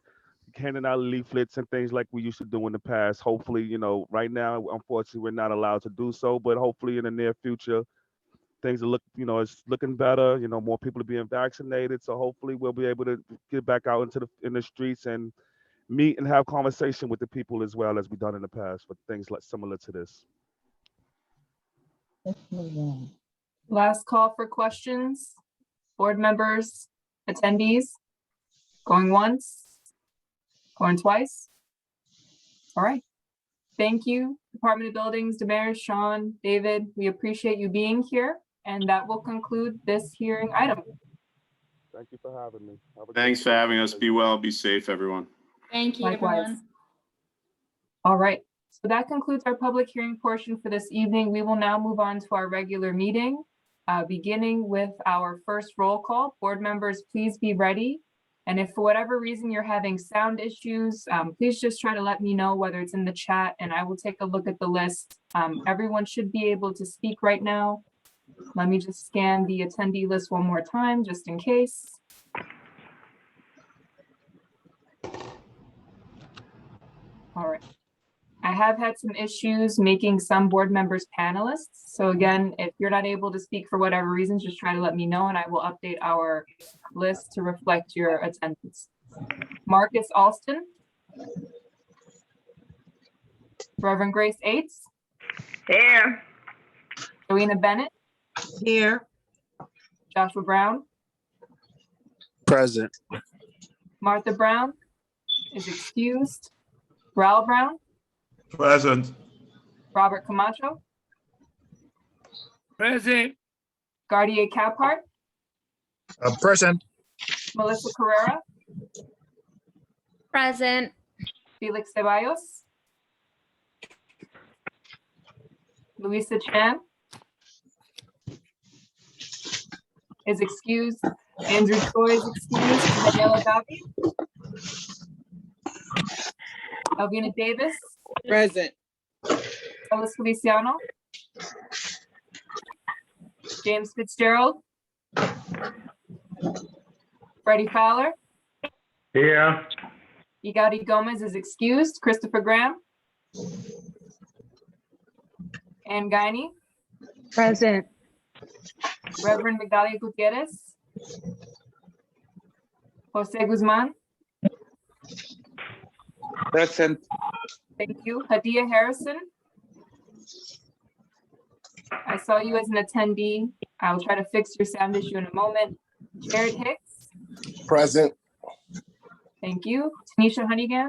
handing out leaflets and things like we used to do in the past. Hopefully, right now, unfortunately, we're not allowed to do so, but hopefully in the near future, things are it's looking better. More people are being vaccinated, so hopefully we'll be able to get back out in the streets and meet and have conversation with the people as well as we've done in the past for things like similar to this. Let's move on. Last call for questions. Board members, attendees, going once, going twice. All right. Thank you, Department of Buildings, Damaris, Sean, David. We appreciate you being here, and that will conclude this hearing item. Thank you for having me. Thanks for having us. Be well, be safe, everyone. Thank you, Likewise. everyone. All right. So that concludes our public hearing portion for this evening. We will now move on to our regular meeting, beginning with our first roll call. Board members, please be ready And if for whatever reason you're having sound issues, please just try to let me know, whether it's in the chat, and I will take a look at the list. Everyone should be able to speak right now. Let me just scan the attendee list one more time, just in case. All right. I have had some issues making some board members panelists. So again, if you're not able to speak for whatever reason, just try to let me know and I will update our list to reflect your attendance. Marcus Alston. Reverend Grace Aites. Here. Joanna Bennett. Here. Joshua Brown. Present. Martha Brown is excused. Raul Brown. Present. Robert Camacho. Present. Gardier Caphart. Present. Melissa Carrera. Present. Felix Ceballos. Louisa Chan is excused. Andrew Choi is excused. Daniela Gavi. Elvina Davis. Present. Ellis Feliciano. James Fitzgerald. Freddie Fowler. Here. Igati Gomez is excused. Christopher Graham. Ann Guiney. Present. Reverend Migdalia Gutierrez. Jose Guzman. Present. Thank you. Hadia Harrison. I saw you as an attendee. I'll try to fix your sound issue in a moment. Jared Hicks. Present. Thank you. Tanisha Honeygan.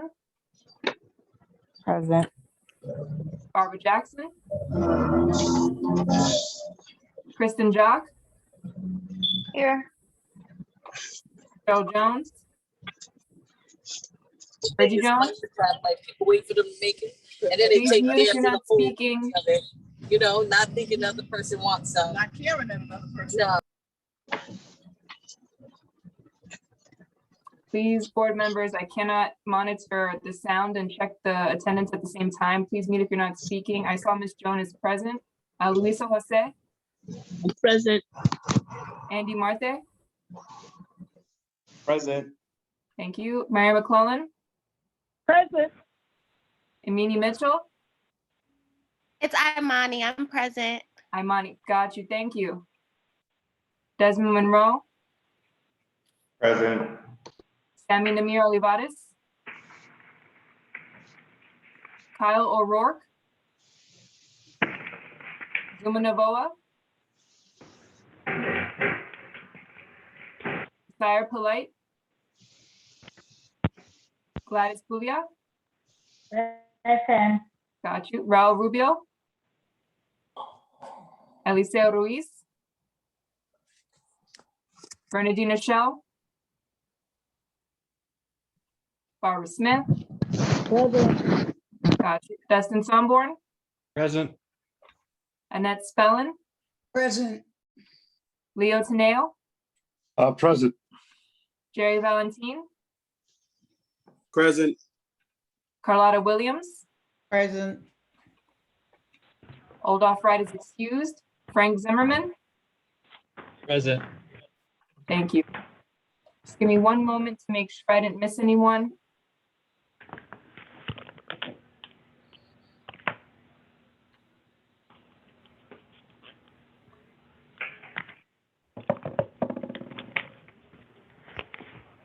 Present. Barbara Jackson. Kristen Jock. Here. Joe Jones. Reggie Jones. People wait for them to make it, and then they Please take mute if theirs you're to the not pool speaking. of it. You know, not thinking another person wants some. Not caring that another person. No. Please, board members, I cannot monitor the sound and check the attendance at the same time. Please mute if you're not speaking. I saw Ms. Jones is present. Luisa Jose. Present. Andy Marte. Present. Thank you. Mary McClellan. Present. Emini Mitchell. It's Imani. I'm present. Imani, got you. Thank you. Desmond Monroe. Present. Sammy Namir Olivares. Kyle O'Rourke. Zuma Navoa. Sire Polite. Gladys Pulia. FM. Got you. Raul Rubio. Eliseo Ruiz. Bernardina Shell. Barbara Smith. Present. Got you. Dustin Somborn. Present. Annette Spellin. Present. Leo Teneo. Present. Jerry Valentine. Present. Carlotta Williams. Present. Oldoff Wright is excused. Frank Zimmerman. Present. Thank you. Just give me one moment to make sure I didn't miss anyone.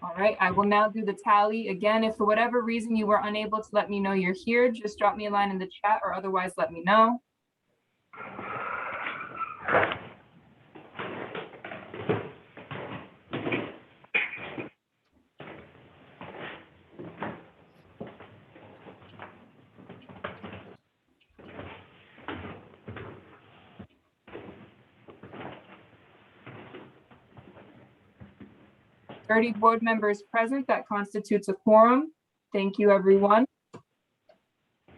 All right, I will now do the tally. Again, if for whatever reason you were unable to let me know you're here, just drop me a line in the chat or otherwise let me know. Thirty board members present, that constitutes a quorum. Thank you, everyone.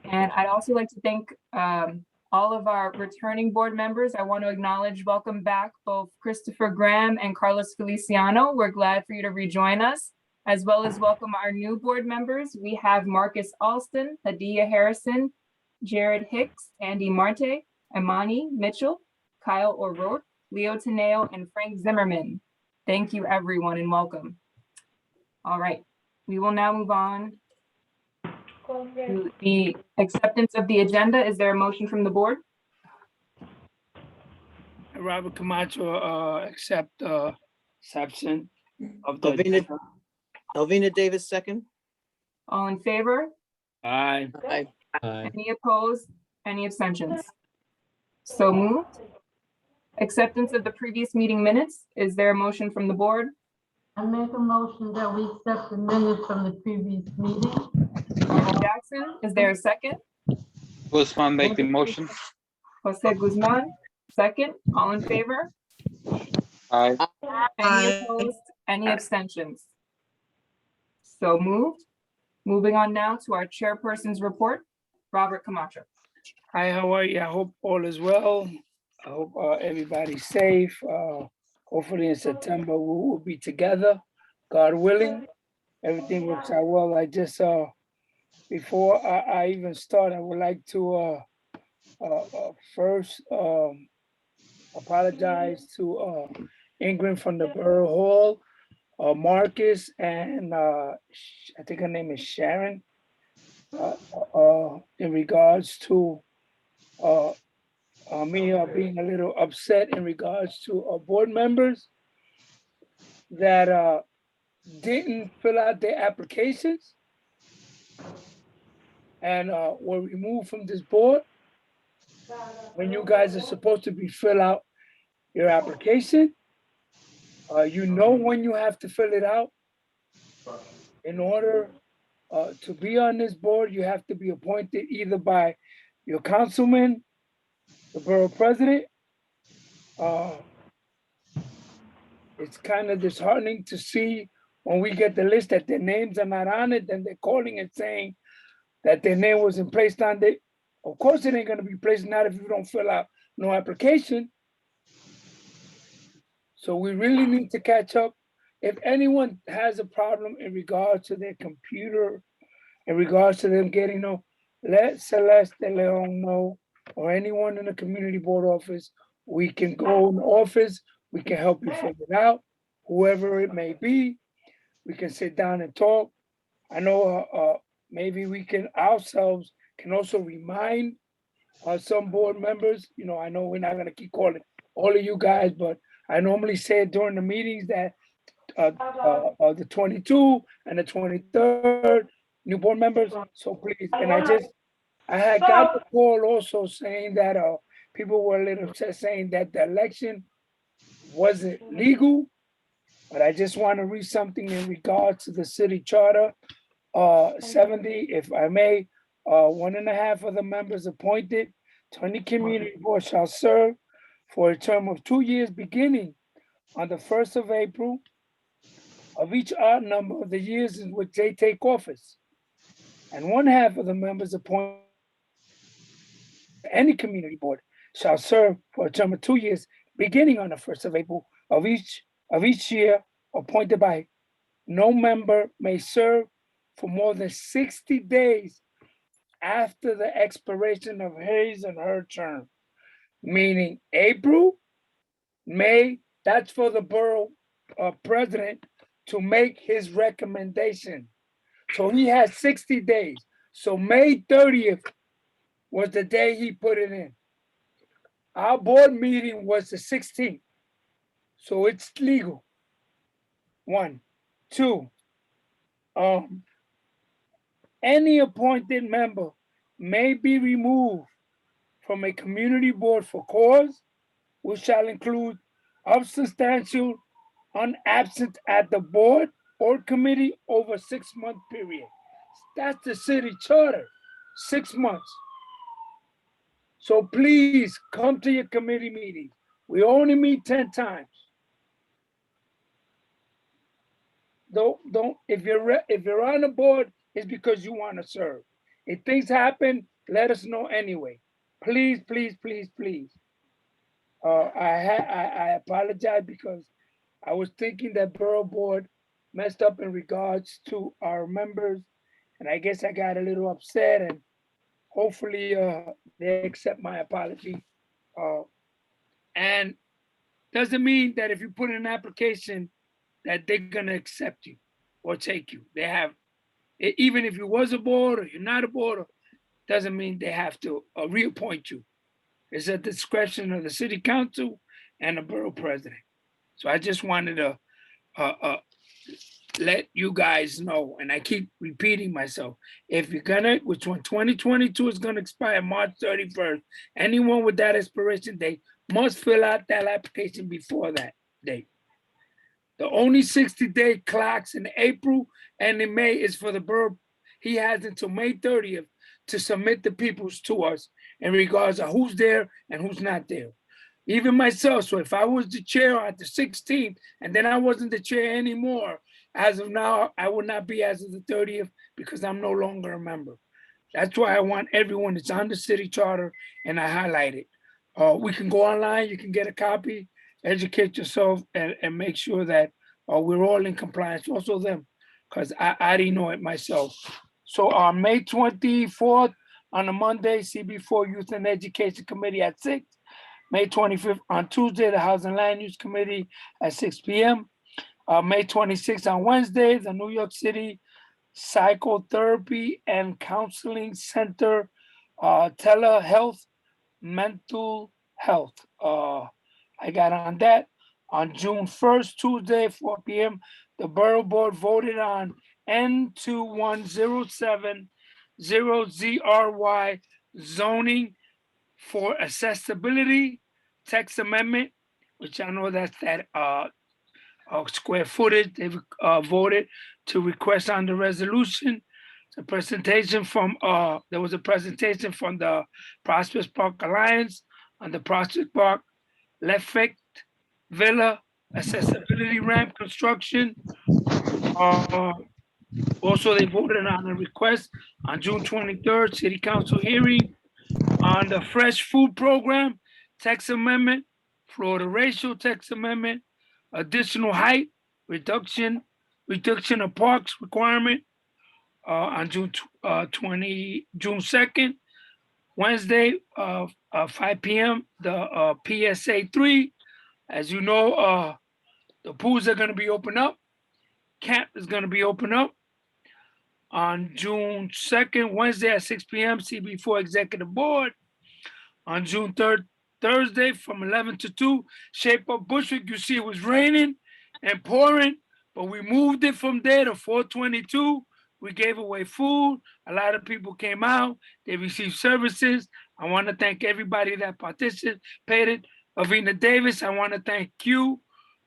And I'd also like to thank all of our returning board members. I want to acknowledge, welcome back, both Christopher Graham and Carlos Feliciano. We're glad for you to rejoin us. as well as welcome our new board members. We have Marcus Alston, Hadia Harrison, Jared Hicks, Andy Marte, Imani Mitchell, Kyle O'Rourke, Leo Teneo, and Frank Zimmerman. Thank you, everyone, and welcome. All right, we will now move on to the acceptance of the agenda. Is there a motion from the board? Robert Camacho, accept exception of the Alvina, agenda. Alvina Davis, second. All in favor? Aye. Aye. Any opposed? Any abstentions? So moved. Acceptance of the previous meeting minutes. Is there a motion from the board? I make a motion that we accept the minutes from the previous meeting. Jackson, is there a second? Guzman make the motion. Jose Guzman, second. All in favor? Aye. Any opposed? Any abstentions? So moved. Moving on now to our chairperson's report. Robert Camacho. Hi, how are you? I hope all is well. I hope everybody's safe. Hopefully in September we will be together, God willing. Everything works out well. I just, before I even start, I would like to first apologize to Ingrid from the Borough Hall, Marcus, and I think her name is Sharon, in regards to me being a little upset in regards to board members that didn't fill out their applications and were removed from this board when you guys are supposed to be fill out your application. You know when you have to fill it out. In order to be on this board, you have to be appointed either by your councilman, the borough president. It's kind of disheartening to see when we get the list that their names are not on it, then they're calling and saying that their name wasn't placed on it. Of course, it ain't gonna be placed on it if you don't fill out no application. So we really need to catch up. If anyone has a problem in regards to their computer, in regards to them getting let Celeste de Leon know, or anyone in the community board office. We can go in the office, we can help you figure it out, whoever it may be. We can sit down and talk. I know maybe we can ourselves can also remind some board members, I know we're not gonna keep calling all of you guys, but I normally say it during the meetings that the 22 and the 23rd new board members. So please, and I had got a call also saying that people were a little upset saying that the election wasn't legal. But I just want to read something in regards to the city charter 70, if I may. 1.5 of the members appointed to any community board shall serve for a term of 2 years beginning on the 1st of April of each odd number of the years in which they take office. And 1/2 of the members appointed to any community board shall serve for a term of 2 years beginning on the 1st of April of each year appointed by. No member may serve for more than 60 days after the expiration of his and her term, meaning April, May. That's for the borough president to make his recommendation. So he has 60 days. So May 30th was the day he put it in. Our board meeting was the 16th. So it's legal. 1, 2, any appointed member may be removed from a community board for cause, which shall include unsubstantial, unabsent at the board or committee over 6-month period. That's the city charter, 6 months. So please come to your committee meetings. We only meet 10 times. Don't if you're on the board, it's because you want to serve. If things happen, let us know anyway. Please, please, please, please. I apologize because I was thinking that borough board messed up in regards to our members. And I guess I got a little upset, and hopefully they accept my apology. And doesn't mean that if you put in an application that they're gonna accept you or take you. They have, even if you was a board or you're not a board, doesn't mean they have to reappoint you. It's at the discretion of the city council and the borough president. So I just wanted to let you guys know, and I keep repeating myself, if you're gonna, which one, 2022 is gonna expire March 31st, anyone with that expiration date must fill out that application before that date. The only 60-day clocks in April and in May is for the borough. He has until May 30th to submit the peoples to us in regards to who's there and who's not there. Even myself, so if I was the chair at the 16th and then I wasn't the chair anymore, as of now, I will not be as of the 30th because I'm no longer a member. That's why I want everyone, it's on the city charter and I highlight it. We can go online, you can get a copy, educate yourself and make sure that we're all in compliance, also them, because I didn't know it myself. So on May 24th, on a Monday, CB4 Youth and Education Committee at 6. May 25th on Tuesday, the Housing and Land Use Committee at 6 p.m. May 26th on Wednesday, the New York City Psychotherapy and Counseling Center, telehealth, mental health. I got on that. On June 1st, Tuesday, 4 p.m., the Borough Board voted on N21070ZRY zoning for accessibility text amendment, which I know that's that square footage. They've voted to request on the resolution. It's a presentation from there was a presentation from the Prospect Park Alliance on the Prospect Park Leffect Villa accessibility ramp construction. Also, they voted on a request on June 23rd, City Council hearing on the fresh food program, text amendment, Florida racial text amendment, additional height, reduction of parks requirement on June 2nd, Wednesday, 5 p.m., the PSA 3. As you know, the pools are gonna be open up. Camp is gonna be open up. On June 2nd, Wednesday at 6 p.m., CB4 Executive Board. On June 3rd, Thursday from 11 to 2, Shape Up Bushwick. You see it was raining and pouring, but we moved it from there to 422. We gave away food. A lot of people came out. They received services. I want to thank everybody that participated. Avina Davis, I want to thank you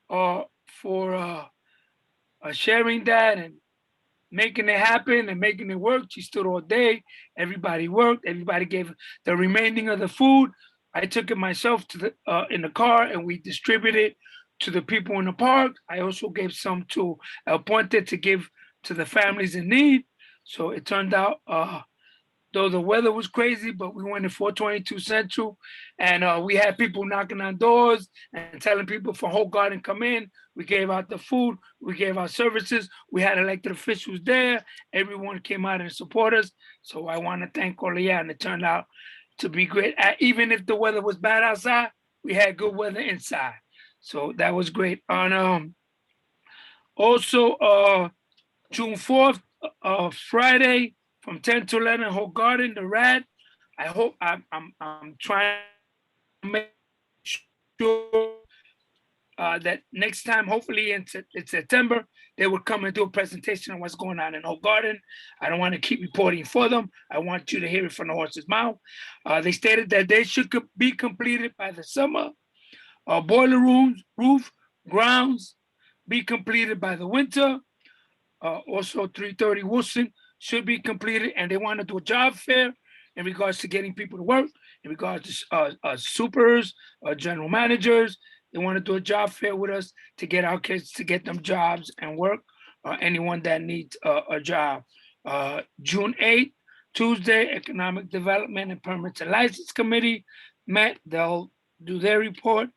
for sharing that and making it happen and making it work. She stood all day. Everybody worked. Everybody gave the remaining of the food. I took it myself to the in the car and we distributed to the people in the park. I also gave some to El Puente to give to the families in need. So it turned out, though the weather was crazy, but we went to 422 Central and we had people knocking on doors and telling people from Whole Garden come in. We gave out the food, we gave out services. We had elected officials there. Everyone came out and support us. So I want to thank all of you, and it turned out to be great. Even if the weather was bad outside, we had good weather inside. So that was great. On also June 4th, Friday, from 10 to 11, Whole Garden, the Rad. I hope I'm trying to make sure that next time, hopefully in September, they will come and do a presentation on what's going on in Whole Garden. I don't want to keep reporting for them. I want you to hear it from the horse's mouth. They stated that they should be completed by the summer. Boiler rooms, roof, grounds be completed by the winter. Also 330 Wilson should be completed, and they want to do a job fair in regards to getting people to work, in regards to supers, general managers. They want to do a job fair with us to get our kids, to get them jobs and work, anyone that needs a job. June 8th, Tuesday, Economic Development and Permits and License Committee met. They'll do their report.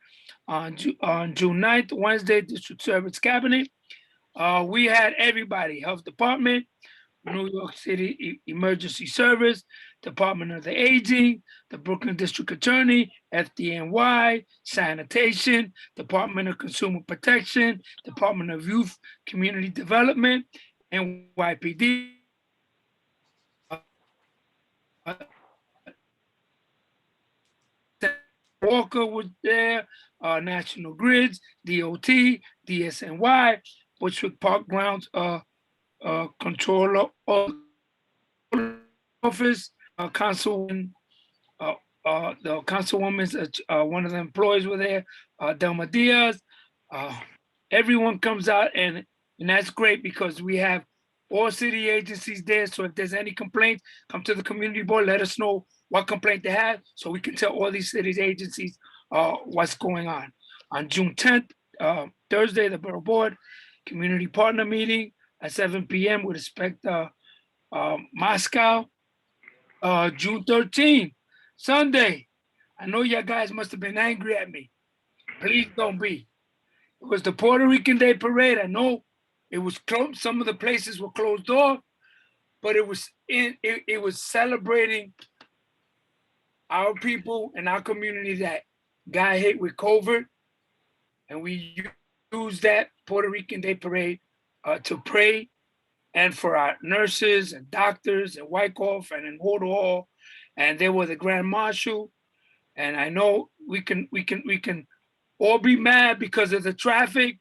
On June 9th, Wednesday, District Service Cabinet. We had everybody, health department, New York City Emergency Service, Department of the Aging, the Brooklyn District Attorney, FDNY, Sanitation, Department of Consumer Protection, Department of Youth Community Development, NYPD. Walker was there, National Grids, DOT, DSNY, Bushwick Park Grounds Controller Office, Councilwoman, the Councilwoman's, one of the employees were there, Delma Diaz. Everyone comes out and that's great because we have all city agencies there. So if there's any complaints, come to the community board, let us know what complaint they have so we can tell all these cities agencies what's going on. On June 10th, Thursday, the Borough Board Community Partner Meeting at 7 p.m. with respect Moscow. June 13th, Sunday. I know you guys must have been angry at me. Please don't be. It was the Puerto Rican Day Parade. I know it was closed. Some of the places were closed off, but it was celebrating our people and our community that got hit with COVID. And we used that Puerto Rican Day Parade to pray and for our nurses and doctors in Wyckoff and in Ward Hall. And they were the Grand Marshal. And I know we can all be mad because of the traffic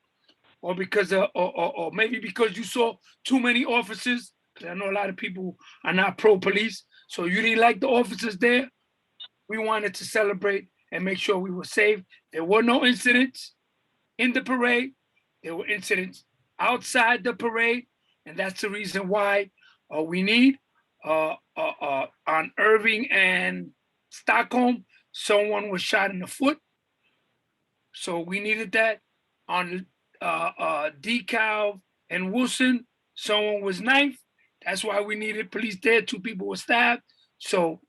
or because of, or maybe because you saw too many officers. Because I know a lot of people are not pro-police. So you didn't like the officers there. We wanted to celebrate and make sure we were safe. There were no incidents in the parade. There were incidents outside the parade. And that's the reason why we need on Irving and Stockholm, someone was shot in the foot. So we needed that. On DeKalb and Wilson, someone was knifed. That's why we needed police there. 2 people were stabbed. So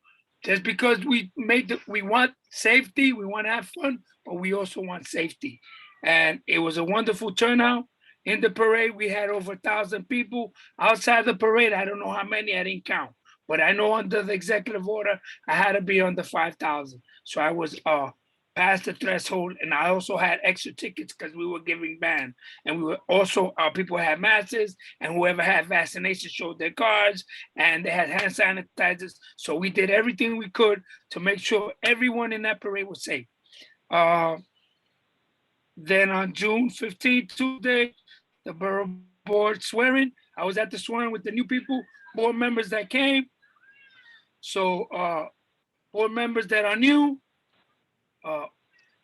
just because we want safety, we want to have fun, but we also want safety. And it was a wonderful turnout. In the parade, we had over 1,000 people. Outside the parade, I don't know how many, I didn't count. But I know under the executive order, I had to be under 5,000. So I was past the threshold. And I also had extra tickets because we were giving band. And we were also, people had masks, and whoever had vaccination showed their cards, and they had hand sanitizers. So we did everything we could to make sure everyone in that parade was safe. Then on June 15th, Tuesday, the Borough Board swearing. I was at the swearing with the new people, board members that came. So board members that are new,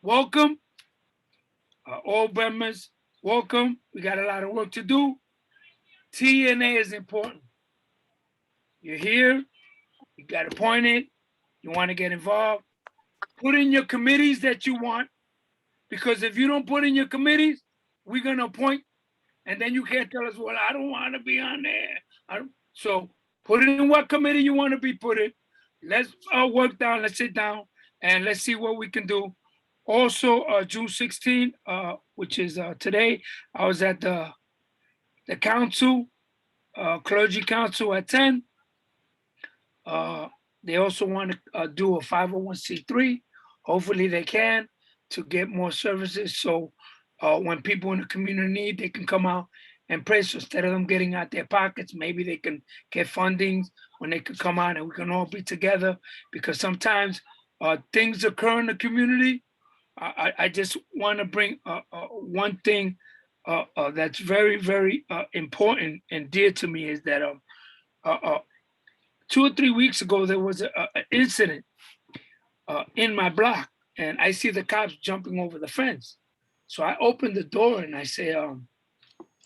welcome. All members, welcome. We got a lot of work to do. TNA is important. You're here, you got appointed, you want to get involved. Put in your committees that you want, because if you don't put in your committees, we're going to appoint. And then you can't tell us, well, I don't want to be on there. So put it in what committee you want to be put in. Let's work down, let's sit down, and let's see what we can do. Also, June 16th, which is today, I was at the council, clergy council at 10. They also want to do a 501c3. Hopefully they can, to get more services. So when people in the community need, they can come out and pray. So instead of them getting out their pockets, maybe they can get funding when they can come out and we can all be together. Because sometimes things occur in the community. I just want to bring one thing that's very, very important and dear to me, is that 2 or 3 weeks ago, there was an incident in my block, and I see the cops jumping over the fence. So I opened the door and I say,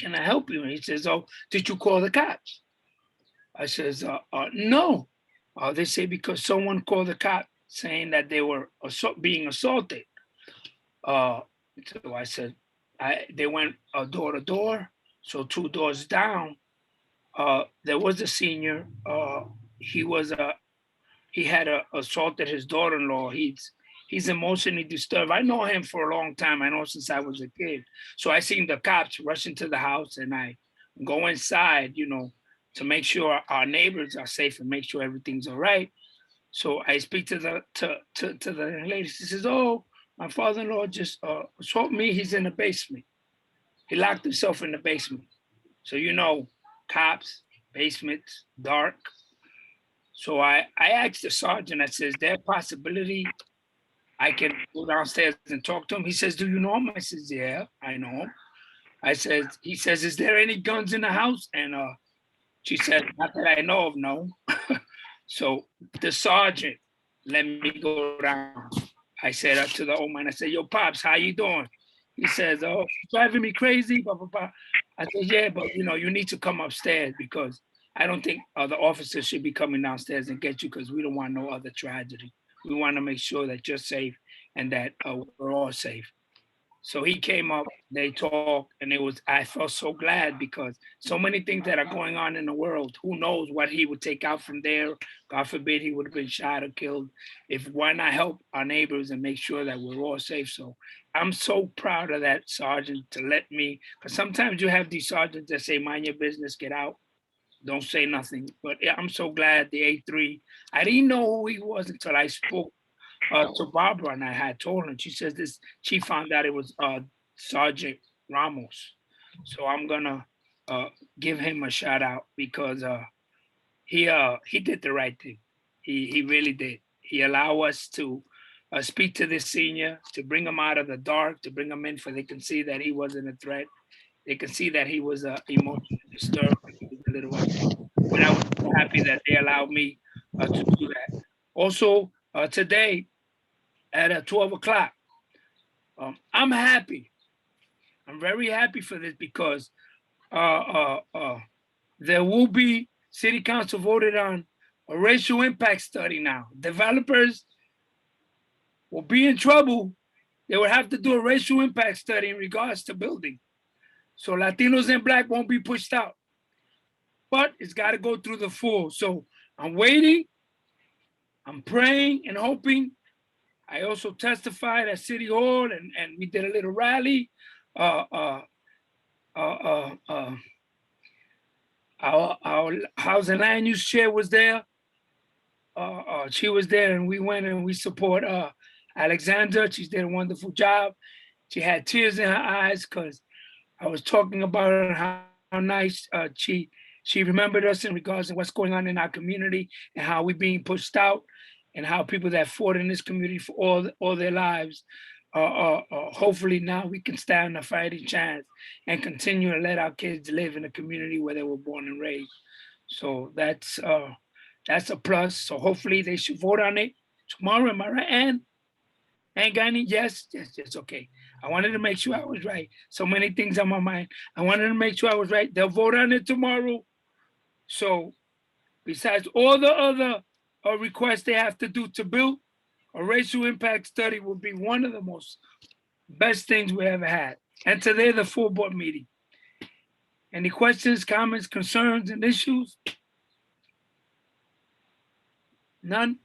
can I help you? And he says, oh, did you call the cops? I says, no. They say because someone called the cop saying that they were being assaulted. So I said, they went door to door. So 2 doors down, there was a senior. He had assaulted his daughter-in-law. he's emotionally disturbed. I know him for a long time. I know since I was a kid. So I seen the cops rush into the house, and I go inside, you know, to make sure our neighbors are safe and make sure everything's all right. So I speak to the young lady. She says, "Oh, my father-in-law just assaulted me. He's in the basement. He locked himself in the basement." So you know, cops, basements, dark. So I asked the sergeant. I says, "There a possibility I can go downstairs and talk to him?" He says, "Do you know him?" I says, "Yeah, I know him." He says, "Is there any guns in the house?" And she said, "Not that I know of, no." So the sergeant let me go down. I said to the old man, I said, "Yo, Pops, how you doing?" He says, "Oh, driving me crazy, blah, blah, blah." I said, "Yeah, but you know, you need to come upstairs because I don't think the officers should be coming downstairs and get you because we don't want no other tragedy. We want to make sure that you're safe and that we're all safe." So he came up, they talked, and I felt so glad because so many things that are going on in the world, who knows what he would take out from there. God forbid he would have been shot or killed. Why not help our neighbors and make sure that we're all safe? So I'm so proud of that sergeant to let me, because sometimes you have these sergeants that say, "Mind your business, get out. Don't say nothing." But yeah, I'm so glad the A3, I didn't know who he was until I spoke to Barbara, and I had told her. She says she found out it was Sergeant Ramos. So I'm gonna give him a shout out because he did the right thing. He really did. He allowed us to speak to this senior, to bring him out of the dark, to bring him in so they can see that he wasn't a threat. They can see that he was emotionally disturbed. And I was so happy that they allowed me to do that. Also, today at 12 o'clock, I'm happy. I'm very happy for this because there will be, City Council voted on a racial impact study now. Developers will be in trouble. They will have to do a racial impact study in regards to building. So Latinos and Black won't be pushed out. But it's got to go through the full. So I'm waiting, I'm praying and hoping. I also testified at City Hall and we did a little rally. Our House and Land Use Chair was there. She was there and we went and we support Alexandra. She's did a wonderful job. She had tears in her eyes because I was talking about her and how nice she remembered us in regards to what's going on in our community and how we're being pushed out and how people that fought in this community for all their lives, hopefully now we can stand a fighting chance and continue to let our kids live in a community where they were born and raised. So that's a plus. So hopefully they should vote on it tomorrow. Am I right? And ain't got any? Yes, okay. I wanted to make sure I was right. So many things on my mind. I wanted to make sure I was right. They'll vote on it tomorrow. So besides all the other requests they have to do to build, a racial impact study will be one of the most best things we ever had. And today, the full board meeting. Any questions, comments, concerns, and issues? None?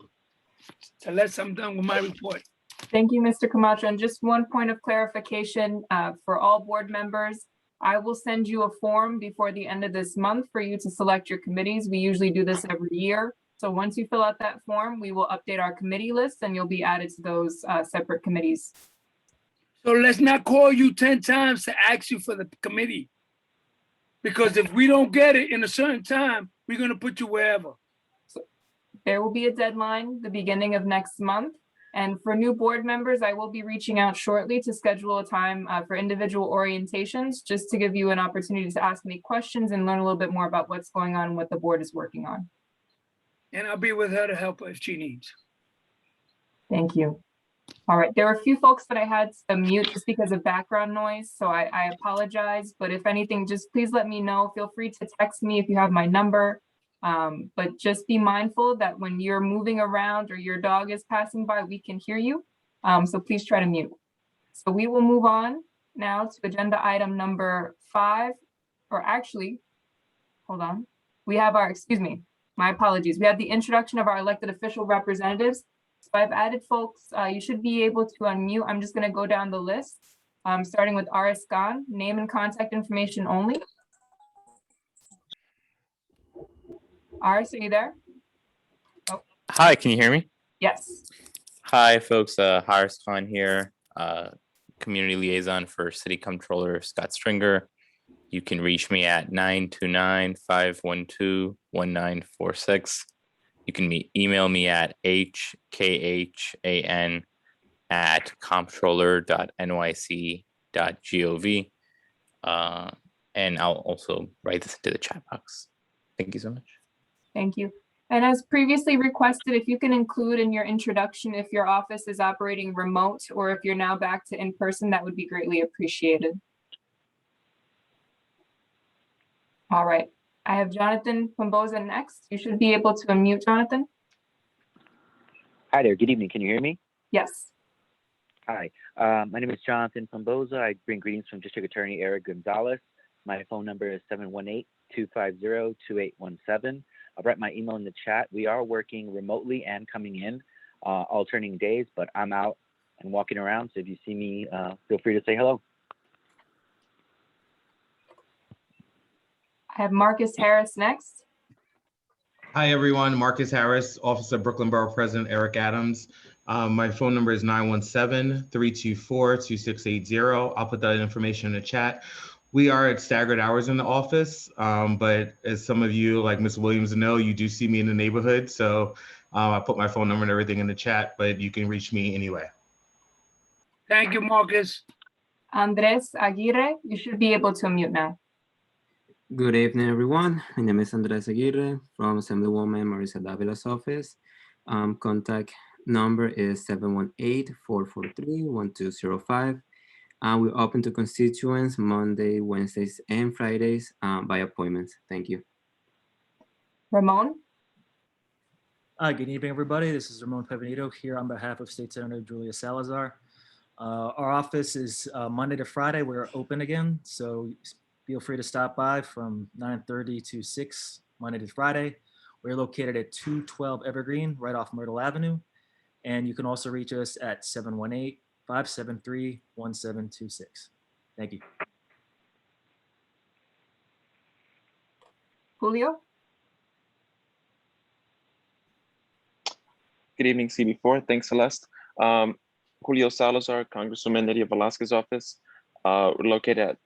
Unless I'm done with my report. Thank you, Mr. Camacho. And just one point of clarification for all board members. I will send you a form before the end of this month for you to select your committees. We usually do this every year. So once you fill out that form, we will update our committee list and you'll be added to those separate committees. So let's not call you 10 times to ask you for the committee. Because if we don't get it in a certain time, we're going to put you wherever. So there will be a deadline, the beginning of next month. And for new board members, I will be reaching out shortly to schedule a time for individual orientations, just to give you an opportunity to ask me questions and learn a little bit more about what's going on and what the board is working on. And I'll be with her to help her if she needs. Thank you. All right, there were a few folks that I had to mute just because of background noise, so I apologize. But if anything, just please let me know. Feel free to text me if you have my number. But just be mindful that when you're moving around or your dog is passing by, we can hear you. So please try to mute. So we will move on now to agenda item number 5, or actually, hold on. We have our, excuse me, my apologies. We have the introduction of our elected official representatives. So I've added folks, you should be able to unmute. I'm just gonna go down the list. Starting with Aris Khan, name and contact information only. Aris, are you there? Hi, can you hear me? Yes. Hi, folks. Haris Khan here, Community Liaison for City Comptroller Scott Stringer. You can reach me at 929-512-1946. You can email me at hkhan@comptroller.nyc.gov. And I'll also write this into the chat box. Thank you so much. Thank you. And as previously requested, if you can include in your introduction if your office is operating remote or if you're now back to in-person, that would be greatly appreciated. All right, I have Jonathan Pamboza next. You should be able to unmute, Jonathan. Hi there, good evening. Can you hear me? Yes. Hi, my name is Jonathan Pamboza. I bring greetings from District Attorney Eric Gonzalez. My phone number is 718-250-2817. I'll write my email in the chat. We are working remotely and coming in alternating days, but I'm out and walking around. So if you see me, feel free to say hello. I have Marcus Harris next. Hi, everyone. Marcus Harris, Officer Brooklyn Borough President Eric Adams. My phone number is 917-324-2680. I'll put that information in the chat. We are at staggered hours in the office, but as some of you, like Ms. Williams, know, you do see me in the neighborhood. So I put my phone number and everything in the chat, but you can reach me anyway. Thank you, Marcus. Andres Aguirre, you should be able to unmute now. Good evening, everyone. My name is Andres Aguirre from Assemblywoman Marisa Davila's office. Contact number is 718-443-1205. We're open to constituents Monday, Wednesdays, and Fridays by appointments. Thank you. Ramon? Good evening, everybody. This is Ramon Pevenito here on behalf of State Senator Julia Salazar. Our office is Monday to Friday. We're open again, so feel free to stop by from 9:30 to 6 Monday to Friday. We're located at 212 Evergreen, right off Myrtle Avenue. And you can also reach us at 718-573-1726. Thank you. Julio? Good evening, CB4. Thanks, Celeste. Julio Salazar, Congresswoman Nydia Velasquez's office. We're located at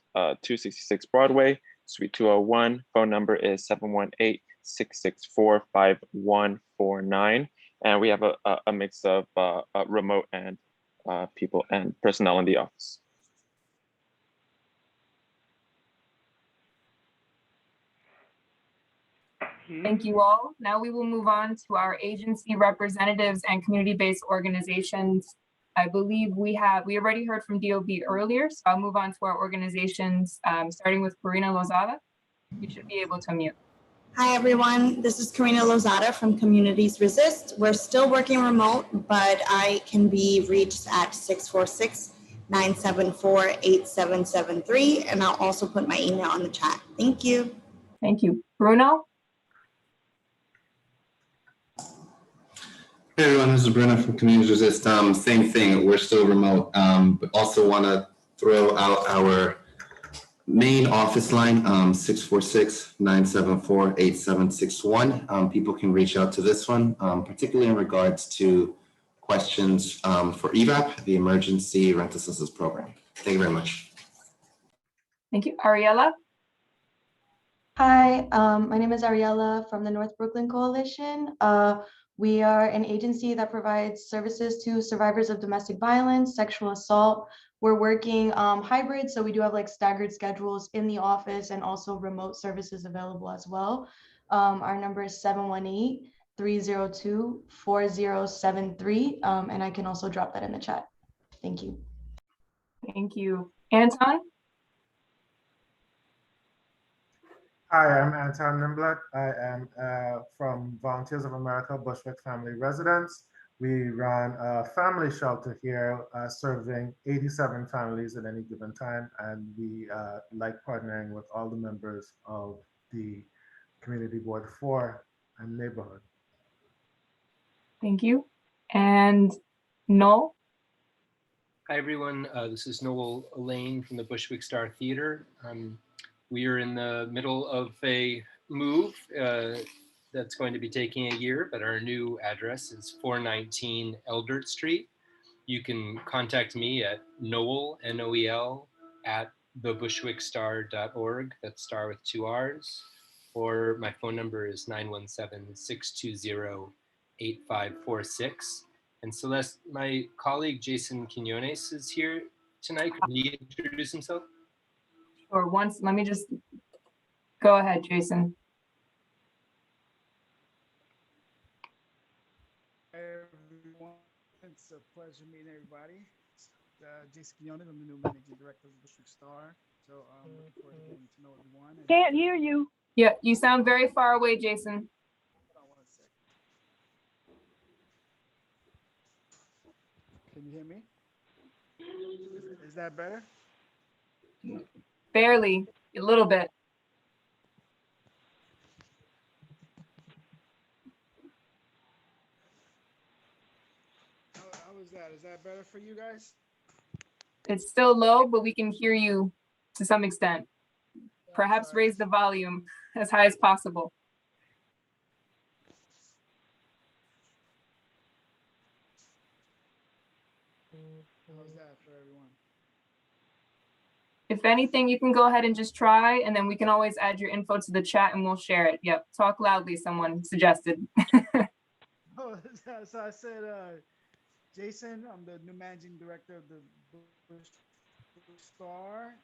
266 Broadway, Suite 201. Phone number is 718-664-5149. And we have a mix of remote and people and personnel in the office. Thank you all. Now we will move on to our agency representatives and community-based organizations. I believe we already heard from DOB earlier, so I'll move on to our organizations, starting with Karina Lozada. You should be able to unmute. Hi, everyone. This is Karina Lozada from Communities Resist. We're still working remote, but I can be reached at 646-974-8773, and I'll also put my email in the chat. Thank you. Thank you. Bruno? Hey everyone, this is Bruno from Communities Resist. Same thing, we're still remote, but also want to throw out our main office line, 646-974-8761. People can reach out to this one, particularly in regards to questions for ERAP, the Emergency Rent Assistance Program. Thank you very much. Thank you. Ariella? Hi, my name is Ariella from the North Brooklyn Coalition. We are an agency that provides services to survivors of domestic violence, sexual assault. We're working hybrid, so we do have like staggered schedules in the office and also remote services available as well. Our number is 718-302-4073, and I can also drop that in the chat. Thank you. Thank you. Anton? Hi, I'm Anton Nimblatt. I am from Volunteers of America Bushwick Family Residence. We run a family shelter here serving 87 families at any given time, and we like partnering with all the members of the Community Board 4 and neighborhood. Thank you. And Noel? Hi, everyone. This is Noel Lane from the Bushwick Star Theater. We are in the middle of a move that's going to be taking a year, but our new address is 419 Eldert Street. You can contact me at Noel, N-O-E-L, at thebushwickstar.org. That's star with 2 R's. Or my phone number is 917-620-8546. And Celeste, my colleague Jason Quinones is here tonight. Can he introduce himself? Or once, let me just go ahead, Jason. Hey everyone, it's a pleasure meeting everybody. Jason Quinones, I'm the new managing director of the Bushwick Star. So I'm looking forward to getting to know everyone. Can't hear you. Yeah, you sound very far away, Jason. Hold on 1 second. Can you hear me? Is that better? Barely, a little bit. How is that? Is that better for you guys? It's still low, but we can hear you to some extent. Perhaps raise the volume as high as possible. How's that for everyone? If anything, you can go ahead and just try, and then we can always add your info to the chat and we'll share it. Yep, talk loudly, someone suggested. Oh, so I said, Jason, I'm the new managing director of the Bushwick Star.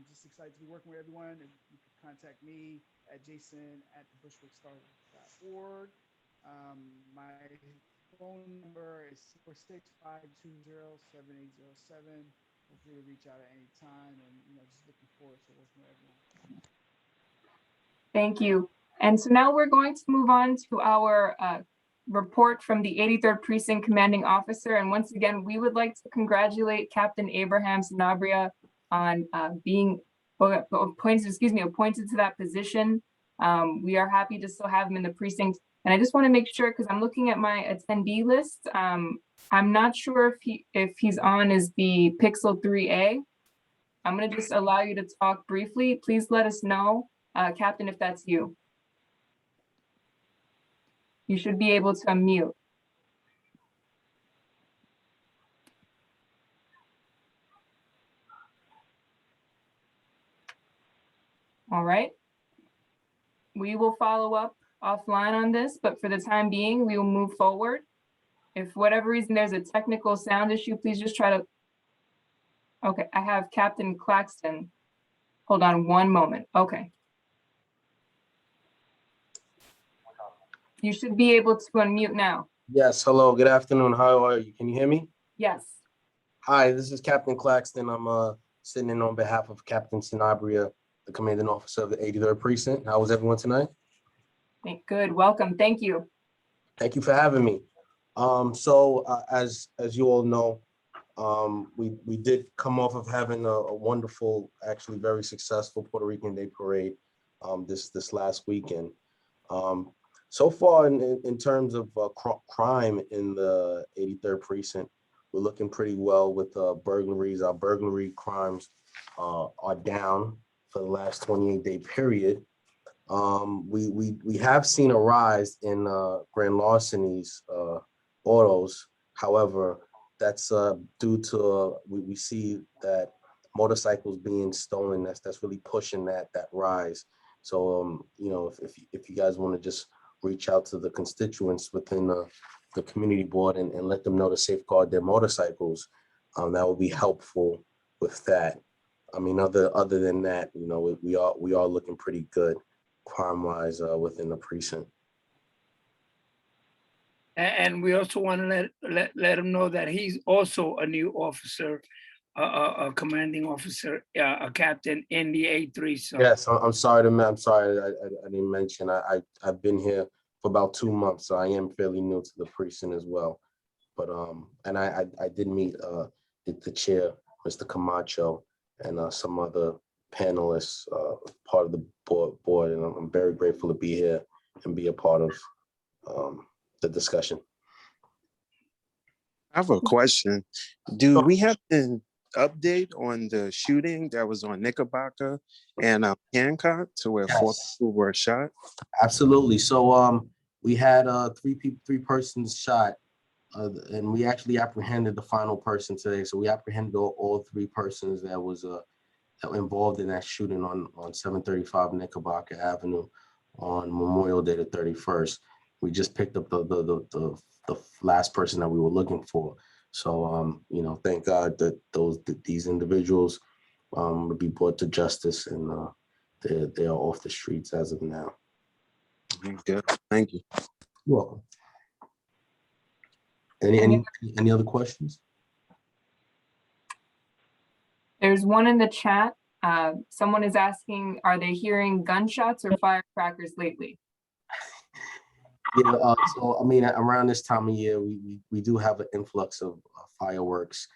Just excited to be working with everyone. If you can contact me at jason@thebushwickstar.org. My phone number is 465207807. Feel free to reach out at any time, and just looking forward to working with everyone. Thank you. And so now we're going to move on to our report from the 83rd Precinct Commanding Officer. And once again, we would like to congratulate Captain Abraham Sanabria on being appointed to that position. We are happy to still have him in the precinct. And I just want to make sure, because I'm looking at my attendee list. I'm not sure if he's on as the Pixel 3A. I'm going to just allow you to talk briefly. Please let us know, Captain, if that's you. You should be able to unmute. All right. We will follow up offline on this, but for the time being, we will move forward. If for whatever reason there's a technical sound issue, please just try to. Okay, I have Captain Claxton. Hold on one moment. Okay. You should be able to unmute now. Yes, hello, good afternoon. How are you? Can you hear me? Yes. Hi, this is Captain Claxton. I'm sitting in on behalf of Captain Sanabria, the commanding officer of the 83rd Precinct. How was everyone tonight? Good, welcome, thank you. Thank you for having me. As you all know, we did come off of having a wonderful, actually very successful Puerto Rican Day Parade this last weekend. So far in terms of crime in the 83rd Precinct, we're looking pretty well with burglaries. Our burglary crimes are down for the last 28-day period. We have seen a rise in grand larcenies, autos. However, that's due to we see that motorcycles being stolen. That's really pushing that rise. So if you guys want to just reach out to the constituents within the community board and let them know to safeguard their motorcycles, that will be helpful with that. I mean, other than that, we are looking pretty good crime-wise within the precinct. And we also want to let him know that he's also a new officer, a commanding officer, a captain in the A3. So yes, I'm sorry I'm sorry I didn't mention. I've been here for about 2 months, so I am fairly new to the precinct as well. But and I did meet the chair, Mr. Camacho, and some other panelists, part of the board, and I'm very grateful to be here and be a part of the discussion. I have a question. Do we have an update on the shooting that was on Knickerbocker and Hancock to where 4 Yes. people were shot? Absolutely. So we had three persons shot, and we actually apprehended the final person today. So we apprehended all three persons that was that were involved in that shooting on 735 Knickerbocker Avenue on Memorial Day the 31st. We just picked up the last person that we were looking for. So you know, thank God that these individuals would be brought to justice, and they are off the streets as of now. Good. Thank you. You're welcome. Any other questions? There's one in the chat. Someone is asking, are they hearing gunshots or firecrackers lately? Yeah, so I mean, around this time of year, we do have an influx of fireworks.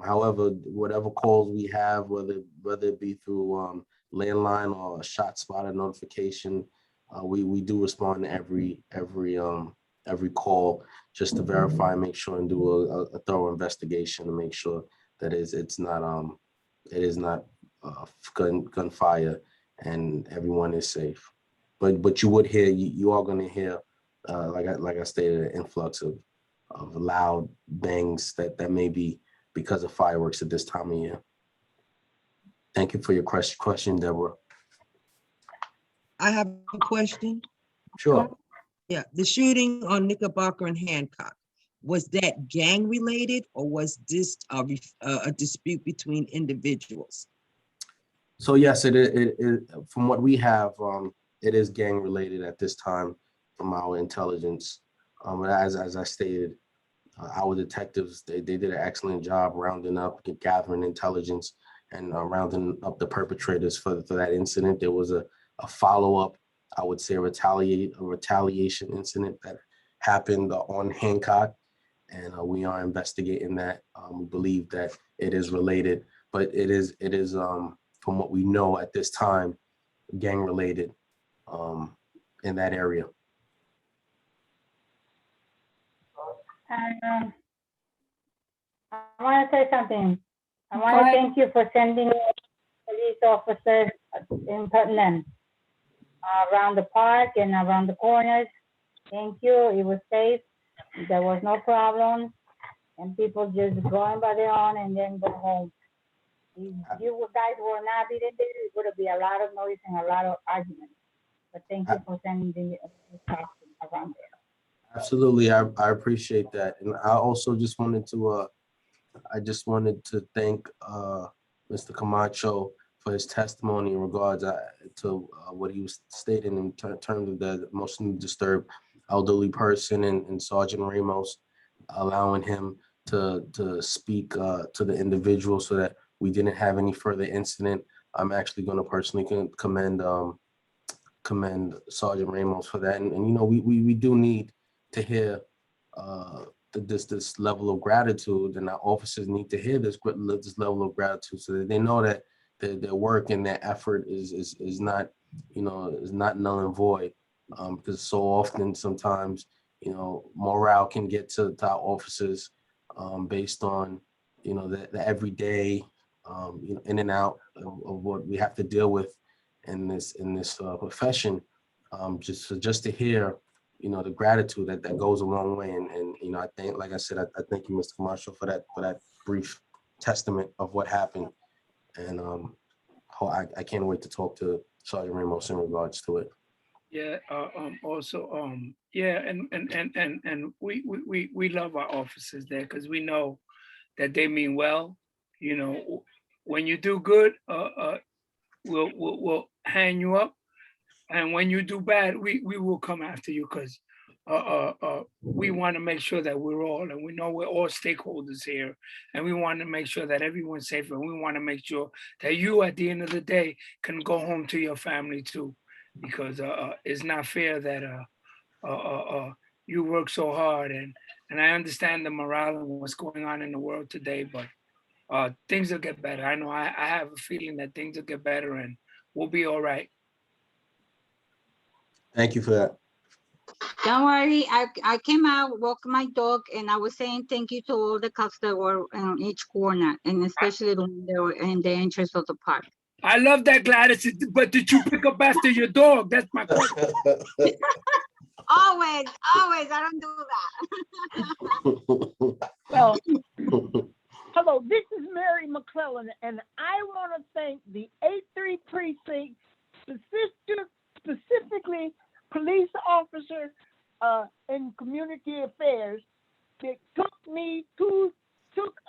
However, whatever calls we have, whether it be through landline or a shot spotter notification, we do respond to every call just to verify and make sure and do a thorough investigation to make sure that it is not gunfire and everyone is safe. But you would hear, you are going to hear, like I stated, an influx of loud bangs that may be because of fireworks at this time of year. Thank you for your question, Deborah. I have a question. Sure. Yeah, the shooting on Knickerbocker and Hancock, was that gang related or was this a dispute between individuals? So yes, it from what we have, it is gang related at this time from our intelligence. As I stated, our detectives, they did an excellent job rounding up, gathering intelligence, and rounding up the perpetrators for that incident. There was a follow-up, I would say a retaliation incident that happened on Hancock, and we are investigating that. We believe that it is related, but it is from what we know at this time, gang related in that area. And I want to say something. I want to thank you for sending police officers in Putnam around the park and around the corners. Thank you. It was safe. There was no problem, and people just going by their own and then go home. If you guys were not in there, it would be a lot of noise and a lot of arguments. But thank you for sending the stuff around there. Absolutely, I appreciate that, and I also just wanted to thank Mr. Camacho for his testimony in regards to what he was stating in terms of the emotionally disturbed elderly person and Sergeant Ramos, allowing him to speak to the individual so that we didn't have any further incident. I'm actually going to personally commend Sergeant Ramos for that, and you know, we do need to hear this level of gratitude, and our officers need to hear this level of gratitude so that they know that their work and their effort is not, you know, is not null and void, because so often sometimes, you know, morale can get to our officers based on, you know, the everyday you know, in and out of what we have to deal with in this profession. Just to hear, you know, the gratitude that goes a long way, and you know, I think, like I said, I thank you, Mr. Marshall, for that brief testament of what happened, and I can't wait to talk to Sergeant Ramos in regards to it. Yeah. Also, yeah, and we love our officers there because we know that they mean well. You know, when you do good, we'll hang you up, and when you do bad, we will come after you because we want to make sure that we're all, and we know we're all stakeholders here, and we want to make sure that everyone's safe, and we want to make sure that you, at the end of the day, can go home to your family too, because it's not fair that you work so hard, and I understand the morale and what's going on in the world today, but things will get better. I know I have a feeling that things will get better, and we'll be all right. Thank you for that. Don't worry, I came out, walked my dog, and I was saying thank you to all the cops that were in each corner, and especially the one that were in the entrance of the park. I love that, Gladys, but did you pick up after your dog? That's my question. Always, I don't do that. Well, hello, this is Mary McClellan, and I want to thank the 8-3 precinct, specifically police officer in community affairs that took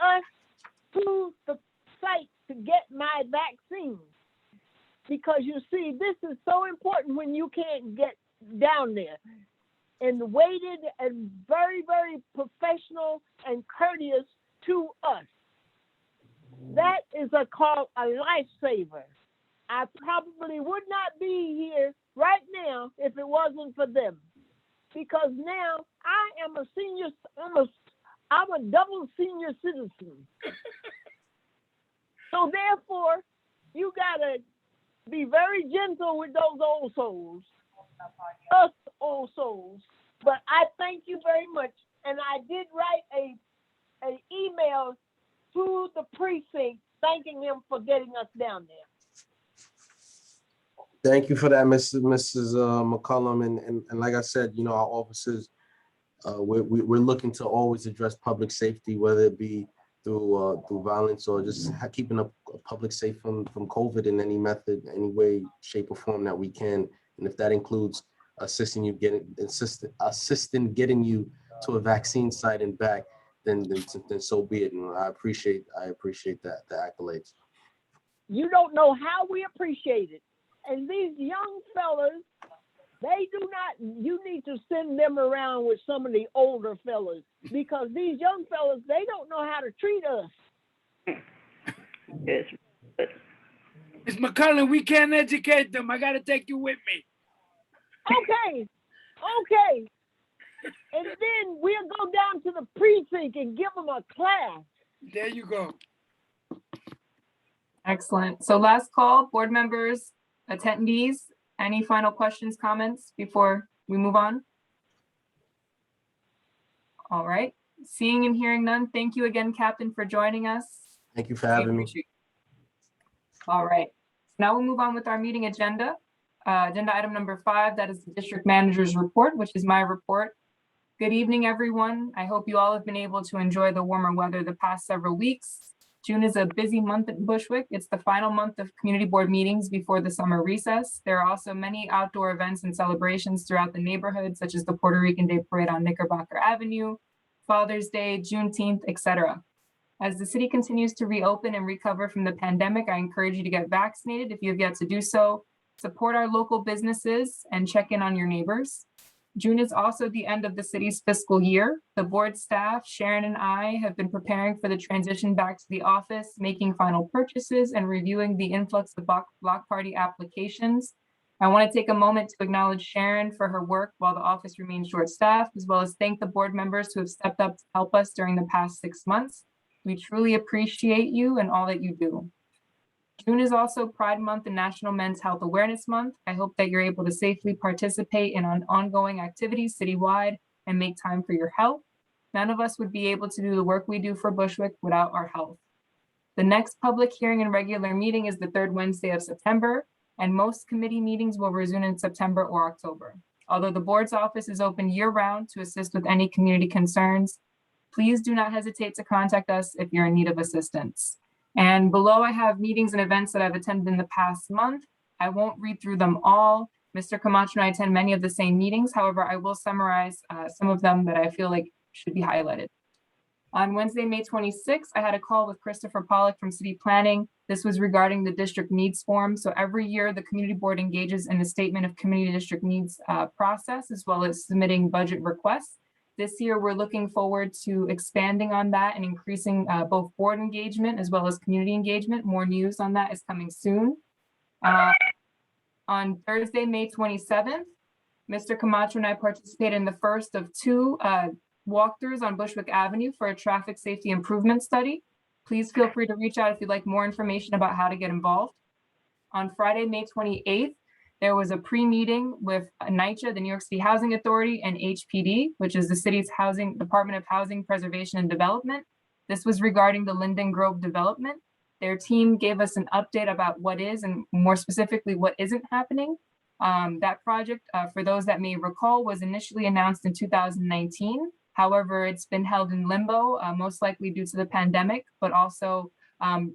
us to the site to get my vaccine. Because you see, this is so important when you can't get down there. And waited and very, very professional and courteous to us. That is a lifesaver. I probably would not be here right now if it wasn't for them. Because now I am I'm a double senior citizen. So therefore, you gotta be very gentle with those old souls. Us old souls. But I thank you very much. And I did write an email to the precinct thanking them for getting us down there. Thank you for that, Mrs. McCollum. And like I said, you know, our officers, we're looking to always address public safety, whether it be through violence or just keeping a public safe from COVID in any method, any way, shape, or form that we can. And if that includes assisting getting you to a vaccine site and back, then so be it. And I appreciate that, the accolades. You don't know how we appreciate it. And these young fellas, you need to send them around with some of the older fellas, because these young fellas, they don't know how to treat us. Yes. Ms. McCullen, we can't educate them. I got to take you with me. Okay. And then we'll go down to the precinct and give them a class. There you go. Excellent. So last call, board members, attendees, any final questions, comments before we move on? All right. Seeing and hearing none, thank you again, Captain, for joining us. Thank you for having me. All right. Now we'll move on with our meeting agenda. Agenda item number 5, that is the district manager's report, which is my report. Good evening, everyone. I hope you all have been able to enjoy the warmer weather the past several weeks. June is a busy month at Bushwick. It's the final month of community board meetings before the summer recess. There are also many outdoor events and celebrations throughout the neighborhood, such as the Puerto Rican Day Parade on Knickerbocker Avenue, Father's Day, Juneteenth, etc. As the city continues to reopen and recover from the pandemic, I encourage you to get vaccinated if you have yet to do so. Support our local businesses and check in on your neighbors. June is also the end of the city's fiscal year. The board staff, Sharon and I, have been preparing for the transition back to the office, making final purchases and reviewing the influx of block party applications. I want to take a moment to acknowledge Sharon for her work while the office remains short-staffed, as well as thank the board members who have stepped up to help us during the past 6 months. We truly appreciate you and all that you do. June is also Pride Month and National Men's Health Awareness Month. I hope that you're able to safely participate in ongoing activities citywide and make time for your health. None of us would be able to do the work we do for Bushwick without our health. The next public hearing and regular meeting is the 3rd Wednesday of September, and most committee meetings will resume in September or October. Although the board's office is open year-round to assist with any community concerns, please do not hesitate to contact us if you're in need of assistance. And below I have meetings and events that I've attended in the past month. I won't read through them all. Mr. Camacho and I attend many of the same meetings. However, I will summarize some of them that I feel like should be highlighted. On Wednesday, May 26th, I had a call with Christopher Pollack from City Planning. This was regarding the district needs form. So every year, the community board engages in the statement of community district needs process, as well as submitting budget requests. This year, we're looking forward to expanding on that and increasing both board engagement as well as community engagement. More news on that is coming soon. On Thursday, May 27th, Mr. Camacho and I participated in the first of 2 walkthroughs on Bushwick Avenue for a traffic safety improvement study. Please feel free to reach out if you'd like more information about how to get involved. On Friday, May 28th, There was a pre-meeting with NYCHA, the New York City Housing Authority, and HPD, which is the city's Department of Housing Preservation and Development. This was regarding the Linden Grove development. Their team gave us an update about what is, and more specifically, what isn't happening. That project, for those that may recall, was initially announced in 2019. However, it's been held in limbo, most likely due to the pandemic, but also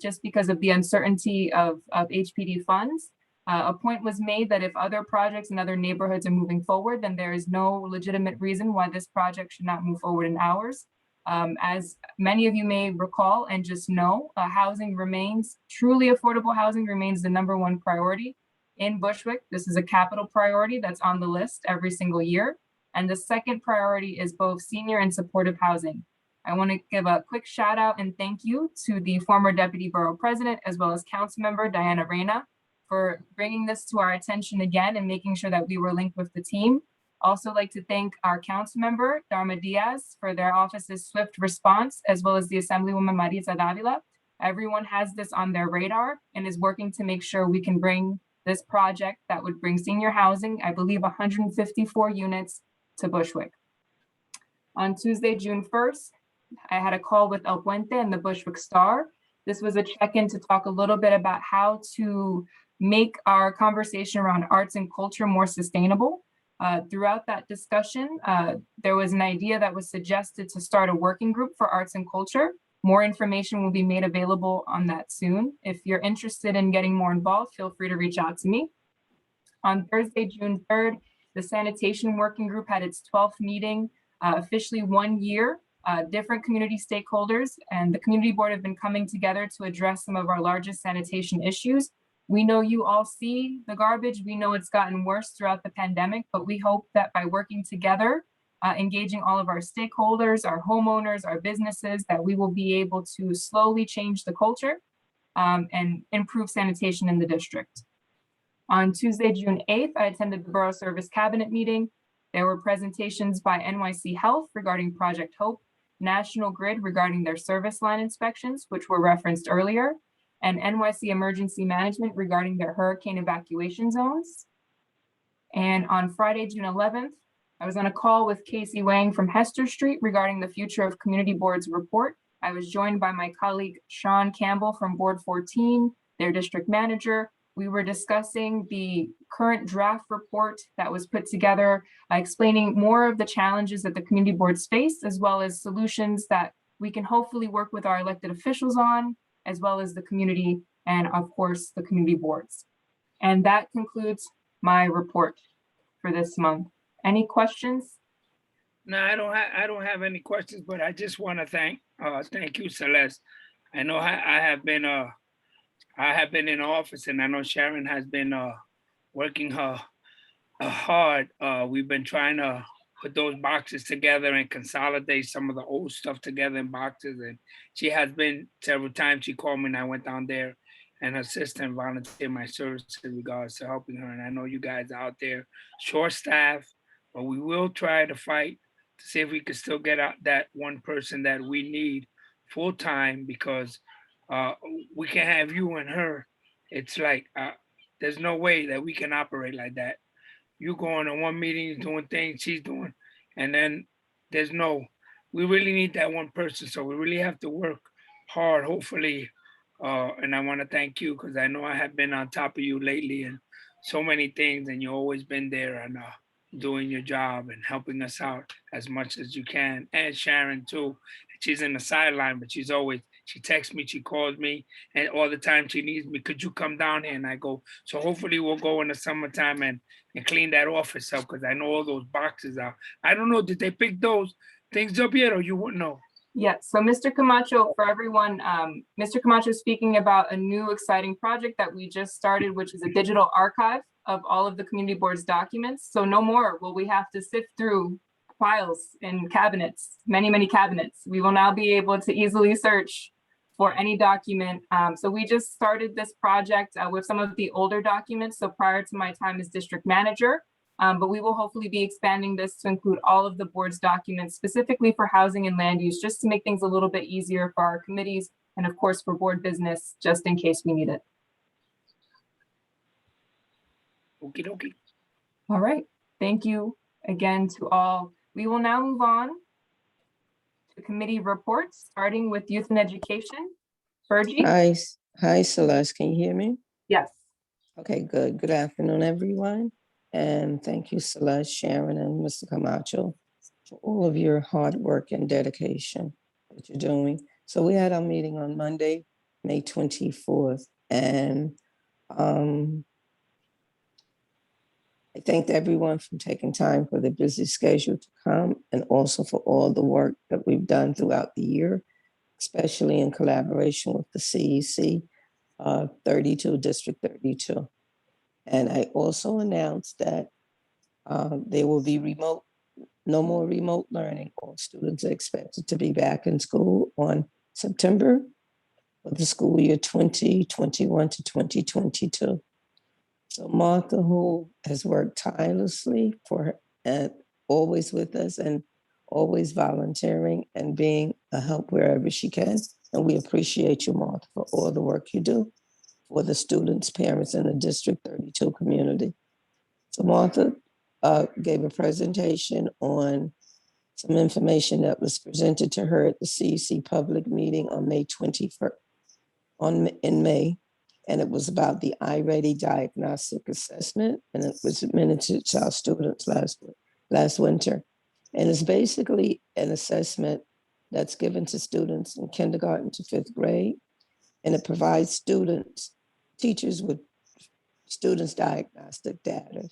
just because of the uncertainty of HPD funds. A point was made that if other projects in other neighborhoods are moving forward, then there is no legitimate reason why this project should not move forward in ours. As many of you may recall and just know, housing remains, truly affordable housing remains the #1 priority in Bushwick. This is a capital priority that's on the list every single year. And the second priority is both senior and supportive housing. I want to give a quick shout out and thank you to the former Deputy Borough President, as well as Council Member Diana Reyna, for bringing this to our attention again and making sure that we were linked with the team. Also like to thank our Council Member, Dharma Diaz, for their office's swift response, as well as the Assemblywoman Marisa Davila. Everyone has this on their radar and is working to make sure we can bring this project that would bring senior housing, I believe 154 units, to Bushwick. On Tuesday, June 1st, I had a call with El Puente and the Bushwick Star. This was a check-in to talk a little bit about how to make our conversation around arts and culture more sustainable. Throughout that discussion, there was an idea that was suggested to start a working group for arts and culture. More information will be made available on that soon. If you're interested in getting more involved, feel free to reach out to me. On Thursday, June 3rd, the Sanitation Working Group had its 12th meeting, officially 1 year. Different community stakeholders and the community board have been coming together to address some of our largest sanitation issues. We know you all see the garbage. We know it's gotten worse throughout the pandemic, but we hope that by working together, engaging all of our stakeholders, our homeowners, our businesses, that we will be able to slowly change the culture and improve sanitation in the district. On Tuesday, June 8th, I attended the Borough Service Cabinet meeting. There were presentations by NYC Health regarding Project Hope, National Grid regarding their service line inspections, which were referenced earlier, and NYC Emergency Management regarding their hurricane evacuation zones. And on Friday, June 11th, I was on a call with Casey Wang from Hester Street regarding the future of Community Board's report. I was joined by my colleague, Sean Campbell from Board 14, their district manager. We were discussing the current draft report that was put together, explaining more of the challenges that the community boards face, as well as solutions that we can hopefully work with our elected officials on, as well as the community and of course the community boards. And that concludes my report for this month. Any questions? No, I don't have any questions, but I just want to thank you, Celeste. I know I have been in office, and I know Sharon has been working hard. We've been trying to put those boxes together and consolidate some of the old stuff together in boxes. And she has been several times. She called me and I went down there and assist and volunteer my service in regards to helping her. And I know you guys out there, short staff, but we will try to fight to see if we can still get out that one person that we need full time, because we can have you and her. It's like, there's no way that we can operate like that. You going to one meeting, doing things she's doing, and then we really need that one person. So we really have to work hard, hopefully. And I want to thank you, because I know I have been on top of you lately and so many things, and you've always been there and doing your job and helping us out as much as you can. And Sharon too, she's in the sideline, but she texts me, she calls me, and all the time she needs me, could you come down here? And I go, so hopefully we'll go in the summertime and clean that office up, because I know all those boxes are. I don't know, did they pick those things up yet, or you wouldn't know? Yeah, so Mr. Camacho, for everyone, Mr. Camacho is speaking about a new exciting project that we just started, which is a digital archive of all of the community board's documents. So no more will we have to sift through files and cabinets, many, many cabinets. We will now be able to easily search for any document. So we just started this project with some of the older documents, so prior to my time as district manager, but we will hopefully be expanding this to include all of the board's documents, specifically for housing and land use, just to make things a little bit easier for our committees and of course for board business, just in case we need it. Okie dokie. All right, thank you again to all. We will now move on to committee reports, starting with youth and education. Fergie? Hi, Celeste. Can you hear me? Yes. Okay, good. Good afternoon, everyone. And thank you, Celeste, Sharon, and Mr. Camacho for all of your hard work and dedication that you're doing. So we had our meeting on Monday, May 24th, and I thanked everyone for taking time for their busy schedule to come and also for all the work that we've done throughout the year, especially in collaboration with the CEC 32, District 32. And I also announced that there will be no more remote learning. All students are expected to be back in school on September of the school year 2021 to 2022. So Martha, who has worked tirelessly and always with us and always volunteering and being a help wherever she can. And we appreciate you, Martha, for all the work you do for the students, parents, and the District 32 community. So Martha gave a presentation on some information that was presented to her at the CEC public meeting on May 21st, in May. And it was about the iReady Diagnostic Assessment, and it was administered to our students last winter. And it's basically an assessment that's given to students in kindergarten to 5th grade, and it provides teachers with students' diagnostic data.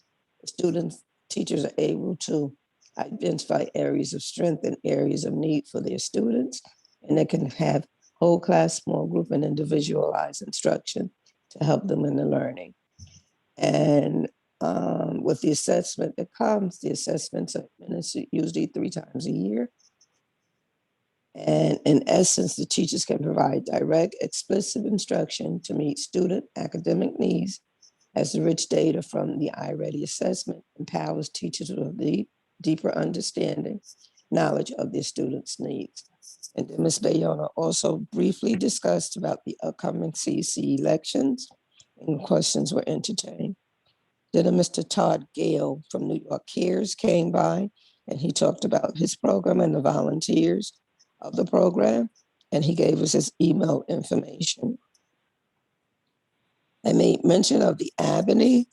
Teachers are able to identify areas of strength and areas of need for their students, and they can have whole class, small group, and individualized instruction to help them in the learning. And with the assessment that comes, the assessments are administered usually 3 times a year. And in essence, the teachers can provide direct, explicit instruction to meet student academic needs, as the rich data from the iReady assessment empowers teachers with a deeper understanding, knowledge of their students' needs. And then Ms. Bayona also briefly discussed about the upcoming CEC elections, and questions were entertained. Then Mr. Todd Gale from New York Cares came by, and he talked about his program and the volunteers of the program, and he gave us his email information. I made mention of the Albany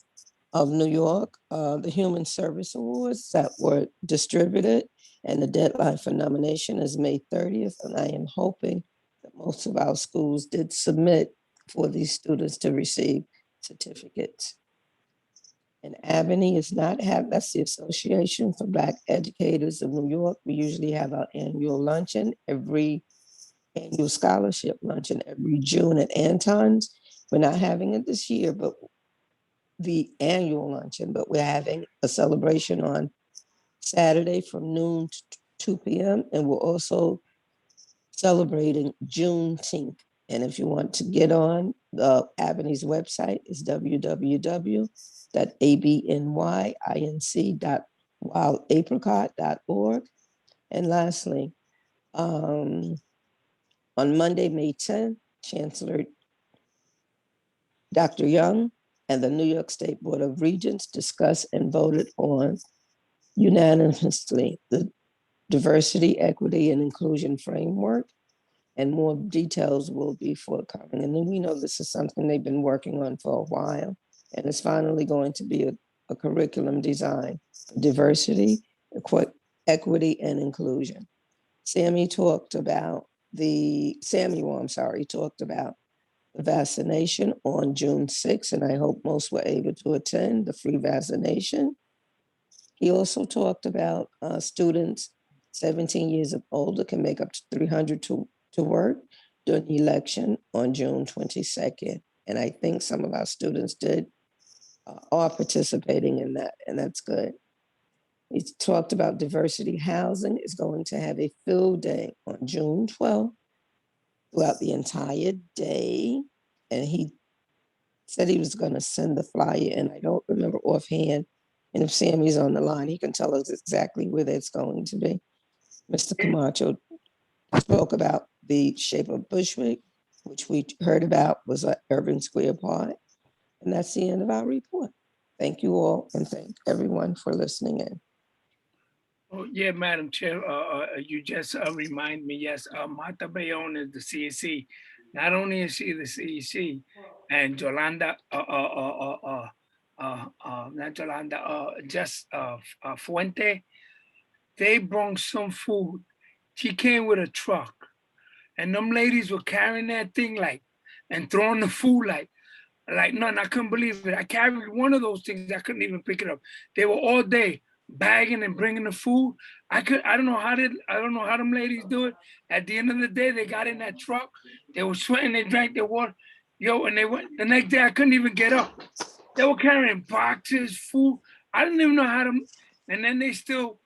of New York, the Human Service Awards that were distributed, and the deadline for nomination is May 30th. And I am hoping that most of our schools did submit for these students to receive certificates. And Albany is not that's the Association for Black Educators of New York. We usually have our annual scholarship luncheon every June at Anton's. We're not having it this year, but the annual luncheon, but we're having a celebration on Saturday from noon to 2 p.m. And we're also celebrating Juneteenth. And if you want to get on the Albany's website, is www.abnyinc.wildapricot.org. And lastly, on Monday, May 10th, Chancellor Dr. Young and the New York State Board of Regents discussed and voted on unanimously the diversity, equity, and inclusion framework, and more details will be forthcoming. And then we know this is something they've been working on for a while, and it's finally going to be a curriculum design for diversity, equity, and inclusion. Samuel talked about the vaccination on June 6th, and I hope most were able to attend the free vaccination. He also talked about students 17 years of older can make up to 300 to work during the election on June 22nd. And I think some of our students are participating in that, and that's good. He talked about diversity housing is going to have a field day on June 12th throughout the entire day. And he said he was going to send the flyer, and I don't remember offhand. And if Sammy's on the line, he can tell us exactly where that's going to be. Mr. Camacho spoke about the shape of Bushwick, which we heard about was an urban square park. And that's the end of our report. Thank you all and thank everyone for listening in. Oh, yeah, Madam Chair, you just remind me, yes, Martha Bayonne is the CEC. Not only is she the CEC, and Yolanda, not Yolanda, just Fuente, they brought some food. She came with a truck, and them ladies were carrying that thing like, and throwing the food like none. I couldn't believe it. I carried one of those things. I couldn't even pick it up. They were all day bagging and bringing the food. I don't know how them ladies do it. At the end of the day, they got in that truck. They were sweating. They drank their water. Yo, and they went the next day. I couldn't even get up. They were carrying boxes, food. I didn't even know how to. And then they still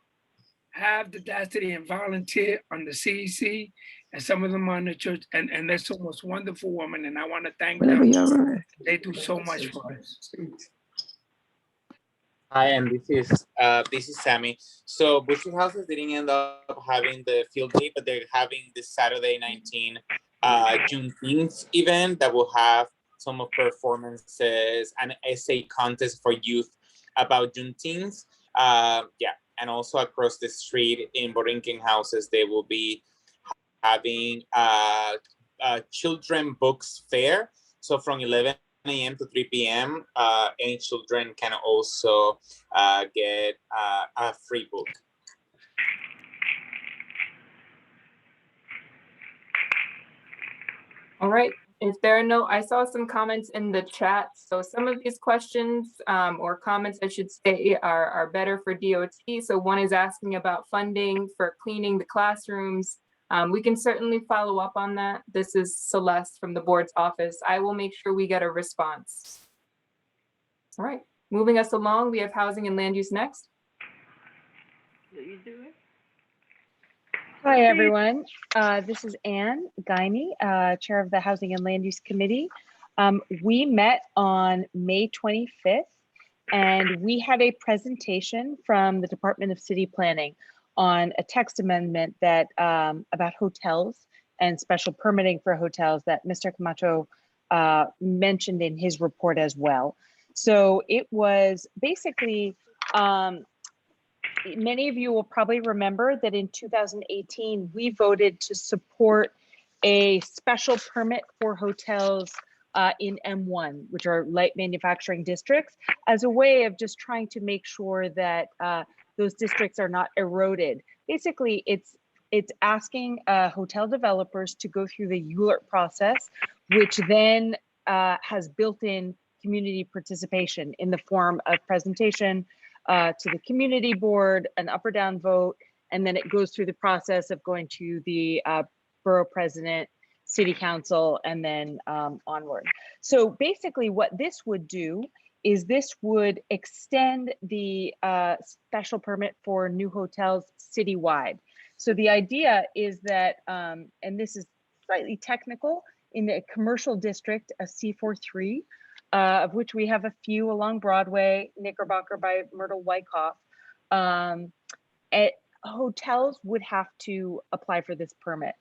have the audacity and volunteer on the CEC, and some of them on the church. And they're so most wonderful women. And I want to thank Whenever them. you're ready. They do so much for us. Hi, and this is Sammy. So Bushwick Houses didn't end up having the field day, but they're having this Saturday 19 Juneteenth event that will have some of performances, an essay contest for youth about Juneteenth. And also across the street in Borinquen Houses, they will be having a children books fair. So from 11 a.m. to 3 p.m., any children can also get a free book. All right. If there are no, I saw some comments in the chat. So some of these questions or comments, I should say, are better for DOT. So one is asking about funding for cleaning the classrooms. We can certainly follow up on that. This is Celeste from the board's office. I will make sure we get a response. All right, moving us along, we have housing and land use next. Hi, everyone. This is Ann Guiney, Chair of the Housing and Land Use Committee. We met on May 25th, and we had a presentation from the Department of City Planning on a text amendment that about hotels and special permitting for hotels that Mr. Camacho mentioned in his report as well. So it was basically, many of you will probably remember that in 2018, we voted to support a special permit for hotels in M1, which are light manufacturing districts, as a way of just trying to make sure that those districts are not eroded. Basically, it's asking hotel developers to go through the ULURP process, which then has built-in community participation in the form of presentation to the community board, an up or down vote, and then it goes through the process of going to the borough president, city council, and then onward. So basically what this would do is this would extend the special permit for new hotels citywide. So the idea is that, and this is slightly technical, in the commercial district, a C43, of which we have a few along Broadway, Knickerbocker by Myrtle Wyckoff, hotels would have to apply for this permit.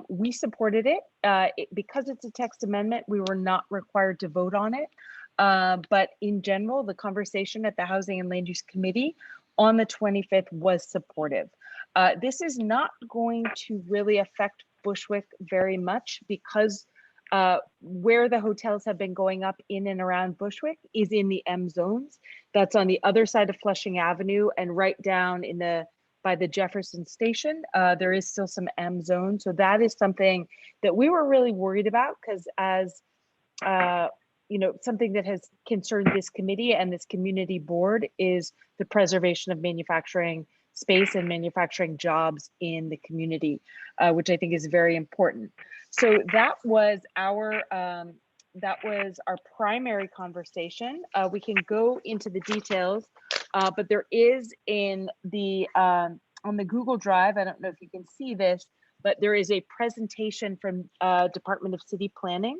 We supported it. Because it's a text amendment, we were not required to vote on it. But in general, the conversation at the Housing and Land Use Committee on the 25th was supportive. This is not going to really affect Bushwick very much because where the hotels have been going up in and around Bushwick is in the M zones. That's on the other side of Flushing Avenue and right down in by the Jefferson Station. There is still some M zone. So that is something that we were really worried about because as you know, something that has concerned this committee and this community board is the preservation of manufacturing space and manufacturing jobs in the community, which I think is very important. So that was our primary conversation. We can go into the details, but there is in the on the Google Drive, I don't know if you can see this, but there is a presentation from Department of City Planning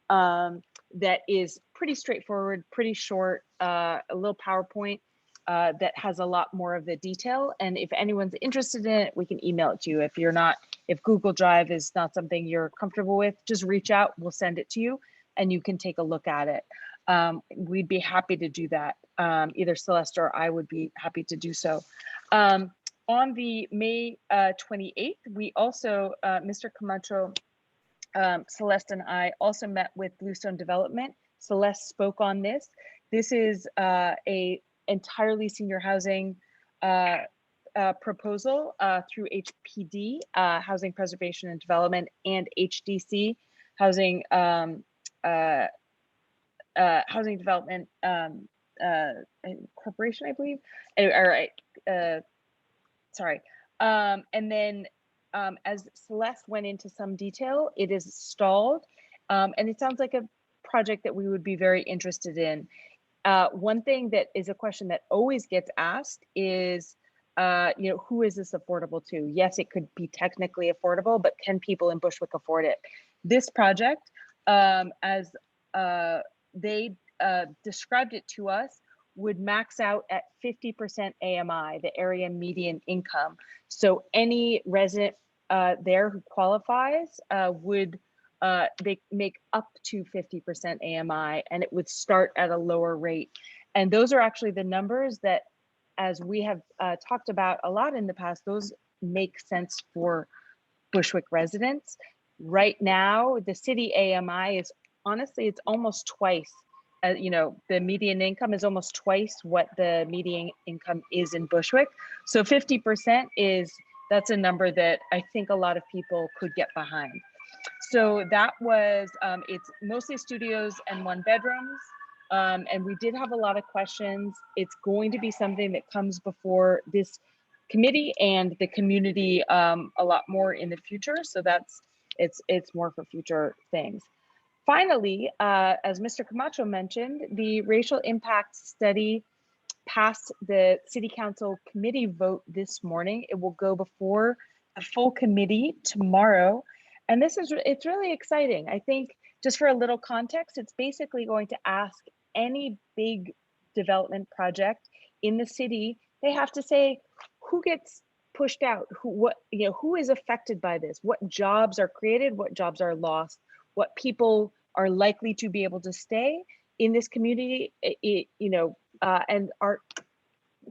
that is pretty straightforward, pretty short, a little PowerPoint that has a lot more of the detail. And if anyone's interested in it, we can email it to you. If you're not, if Google Drive is not something you're comfortable with, just reach out, we'll send it to you and you can take a look at it. we'd be happy to do that. Either Celeste or I would be happy to do so. On the May 28th, we also, Mr. Camacho, Celeste and I also met with Bluestone Development. Celeste spoke on this. This is a entirely senior housing proposal through HPD, Housing Preservation and Development, and HDC, Housing Housing Development Corporation, I believe. Anyway, sorry. And then as Celeste went into some detail, it is stalled, and it sounds like a project that we would be very interested in. One thing that is a question that always gets asked is, who is this affordable to? Yes, it could be technically affordable, but can people in Bushwick afford it? This project, as they described it to us, would max out at 50% AMI, the area median income. So any resident there who qualifies would they make up to 50% AMI, and it would start at a lower rate. And those are actually the numbers that, as we have talked about a lot in the past, those make sense for Bushwick residents. Right now, the city AMI is, honestly, it's almost twice. The median income is almost twice what the median income is in Bushwick. So 50% that's a number that I think a lot of people could get behind. So that was, it's mostly studios and 1 bedrooms. And we did have a lot of questions. It's going to be something that comes before this committee and the community a lot more in the future. So it's more for future things. Finally, as Mr. Camacho mentioned, the racial impact study passed the City Council committee vote this morning. It will go before the full committee tomorrow. And it's really exciting. I think, just for a little context, it's basically going to ask any big development project in the city, they have to say who gets pushed out, who is affected by this, what jobs are created, what jobs are lost, what people are likely to be able to stay in this community, and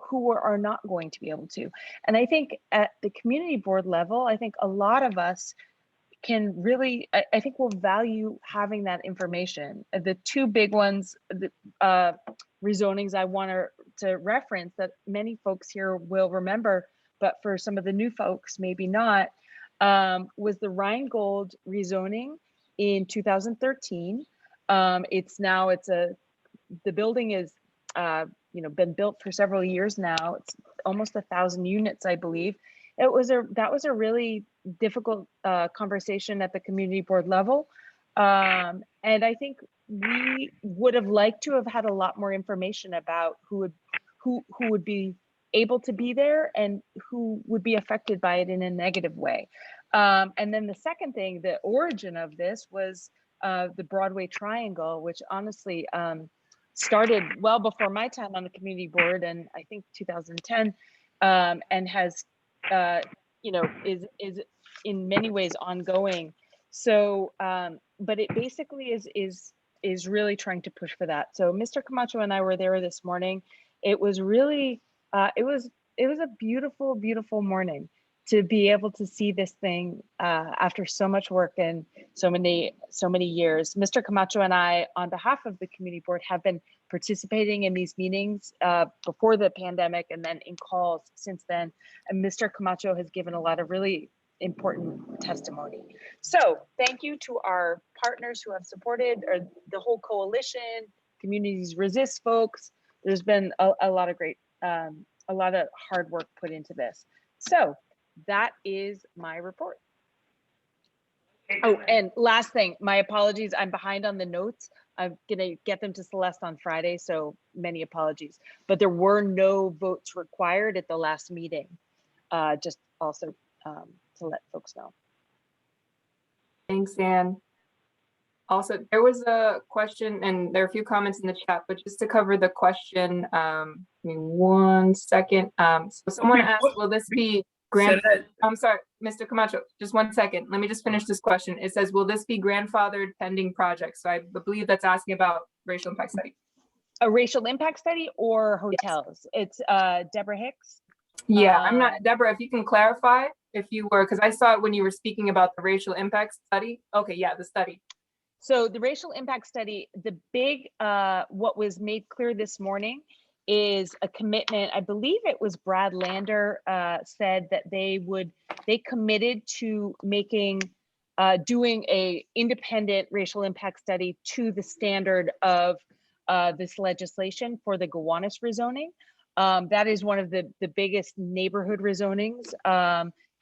who are not going to be able to. And I think at the community board level, I think a lot of us can really, I think we'll value having that information. The 2 big ones, the rezonings I want to reference that many folks here will remember, but for some of the new folks, maybe not, was the Rheingold rezoning in 2013. The building is, been built for several years now. It's almost 1,000 units, I believe. That was a really difficult conversation at the community board level. And I think we would have liked to have had a lot more information about who would be able to be there and who would be affected by it in a negative way. And then the second thing, the origin of this was the Broadway Triangle, which honestly started well before my time on the community board, and I think 2010, and has is in many ways ongoing. So, but it basically is really trying to push for that. So Mr. Camacho and I were there this morning. It was really, it was a beautiful, beautiful morning to be able to see this thing after so much work and so many years. Mr. Camacho and I, on behalf of the community board, have been participating in these meetings before the pandemic and then in calls since then. And Mr. Camacho has given a lot of really important testimony. So thank you to our partners who have supported, or the whole coalition, Communities Resist folks. There's been a lot of great, a lot of hard work put into this. So that is my report. Oh, and last thing, my apologies. I'm behind on the notes. I'm gonna get them to Celeste on Friday, so many apologies. But there were no votes required at the last meeting. Just also to let folks know. Thanks, Anne. Also, there was a question, and there are a few comments in the chat, but just to cover the question, give me 1 second. So someone asked, will this be, Grand, Select. I'm sorry, Mr. Camacho, just 1 second. Let me just finish this question. It says, will this be grandfathered pending projects? So I believe that's asking about racial impact study. A racial impact study or hotels? It's Deborah Hicks. Yeah, I'm not, Deborah, if you can clarify if you were, because I saw it when you were speaking about the racial impact study. Okay, yeah, the study. So the racial impact study, the big, what was made clear this morning is a commitment. I believe it was Brad Lander said that they committed to making, doing a independent racial impact study to the standard of this legislation for the Gowanus rezoning. That is one of the biggest neighborhood rezonings.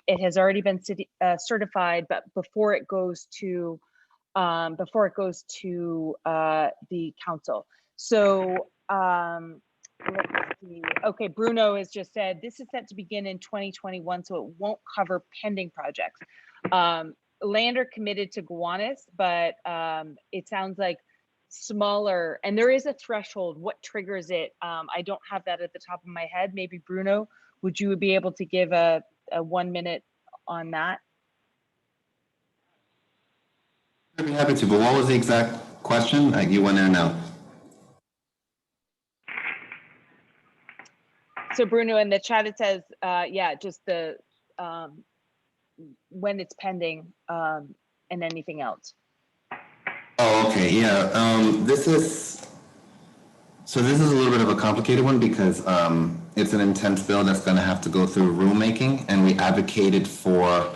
It has already been certified, but before it goes to the council. So let's see. Okay, Bruno has just said this is set to begin in 2021, so it won't cover pending projects. Lander committed to Gowanus, but it sounds like smaller, and there is a threshold. What triggers it? I don't have that at the top of my head. Maybe Bruno, would you be able to give a 1 minute on that? I'd be happy to, but what was the exact question? Like, you went in and out. So Bruno, in the chat, it says, yeah, just the when it's pending and anything else. Oh, okay, yeah. This is a little bit of a complicated one because it's an intense bill that's going to have to go through rulemaking, and we advocated for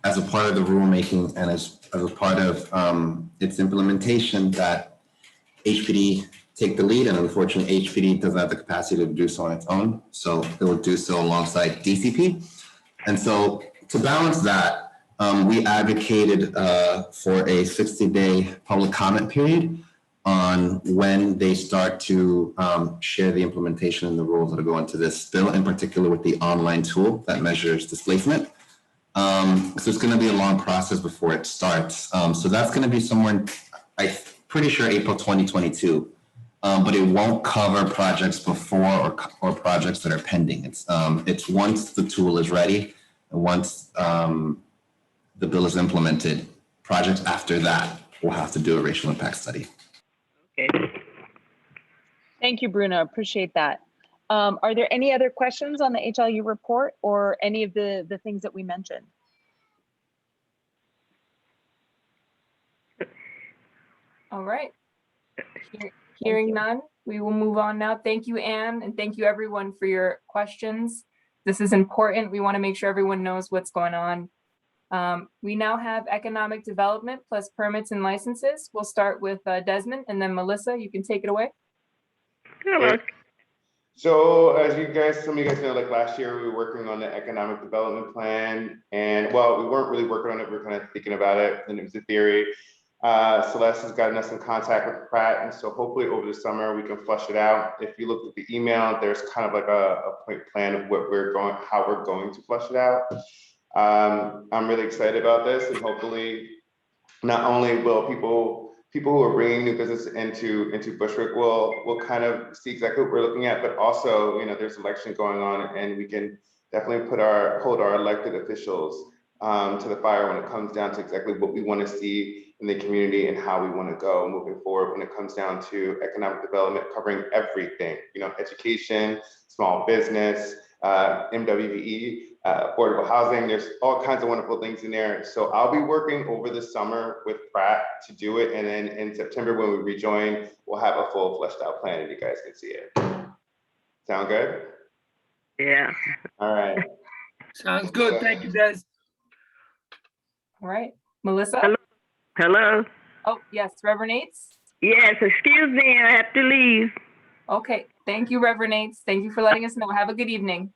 as a part of the rulemaking and as a part of its implementation that HPD take the lead, and unfortunately HPD doesn't have the capacity to do so on its own, so it will do so alongside DCP. And so to balance that, we advocated for a 60-day public comment period on when they start to share the implementation and the rules that go into this bill, in particular with the online tool that measures displacement. So it's going to be a long process before it starts. So that's going to be somewhere, I'm pretty sure April 2022, but it won't cover projects before or projects that are pending. It's once the tool is ready and once the bill is implemented, projects after that will have to do a racial impact study. Okay. Thank you, Bruno. Appreciate that. Are there any other questions on the HLU report or any of the things that we mentioned? All right. Hearing none, we will move on now. Thank you, Anne, and thank you everyone for your questions. This is important. We want to make sure everyone knows what's going on. We now have economic development plus permits and licenses. We'll start with Desmond, and then Melissa, you can take it away. Hello. So as some of you guys know, like last year, we were working on the economic development plan, and well, we weren't really working on it. We were kind of thinking about it, and it was a theory. Celeste has gotten us in contact with Pratt, and so hopefully over the summer we can flush it out. If you look at the email, there's kind of like a point plan of how we're going to flush it out. I'm really excited about this, and hopefully not only will people who are bringing new business into Bushwick will kind of see exactly what we're looking at, but also, there's election going on, and we can definitely hold our elected officials to the fire when it comes down to exactly what we want to see in the community and how we want to go moving forward when it comes down to economic development, covering everything, education, small business, MWBE, affordable housing. There's all kinds of wonderful things in there. So I'll be working over the summer with Pratt to do it. And then in September, when we rejoin, we'll have a full fleshed out plan and you guys can see it. Sound good? Yeah. All right. Sounds good. Thank you, Des. All right. Melissa? Hello. Hello. Oh, yes. Reverend Nates? Yes, excuse me. I have to leave. Okay. Thank you, Reverend Nates. Thank you for letting us know. Have a good evening.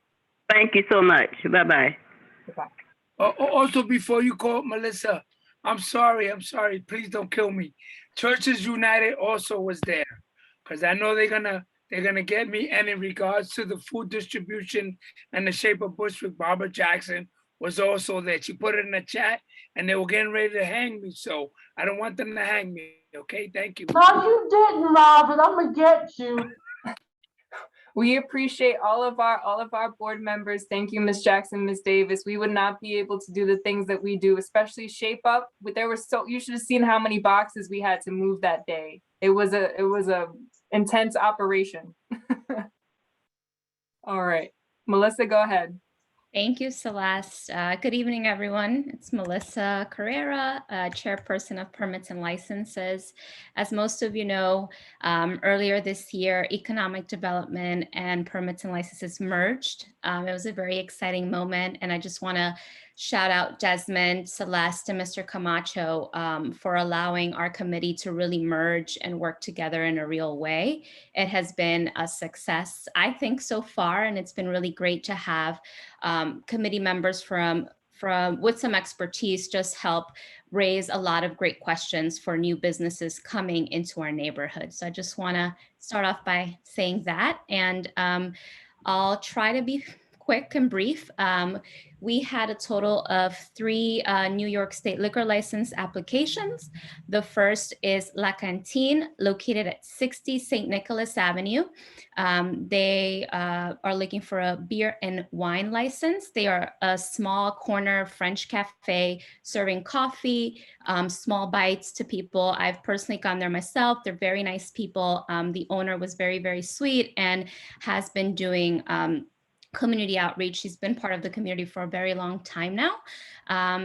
Thank you so much. Bye-bye. Goodbye. Also, before you call Melissa, I'm sorry. Please don't kill me. Churches United also was there, because I know they're gonna get me. And in regards to the food distribution and the shape of Bushwick, Barbara Jackson was also there. She put it in the chat, and they were getting ready to hang me. So I don't want them to hang me. Okay, thank you. No, you didn't, Robert. I'm gonna get you. We appreciate all of our board members. Thank you, Ms. Jackson, Ms. Davis. We would not be able to do the things that we do, especially Shape Up. But you should have seen how many boxes we had to move that day. It was a intense operation. All right, Melissa, go ahead. Thank you, Celeste. Good evening, everyone. It's Melissa Carrera, Chairperson of Permits and Licenses. As most of you know, earlier this year, Economic Development and Permits and Licenses merged. It was a very exciting moment, and I just want to shout out Desmond, Celeste, and Mr. Camacho for allowing our committee to really merge and work together in a real way. It has been a success, I think, so far, and it's been really great to have committee members from with some expertise just help raise a lot of great questions for new businesses coming into our neighborhood. So I just want to start off by saying that, and I'll try to be quick and brief. We had a total of 3 New York State liquor license applications. The first is La Canteen, located at 60 St. Nicholas Avenue. They are looking for a beer and wine license. They are a small corner French cafe serving coffee, small bites to people. I've personally gone there myself. They're very nice people. The owner was very, very sweet and has been doing community outreach. She's been part of the community for a very long time now.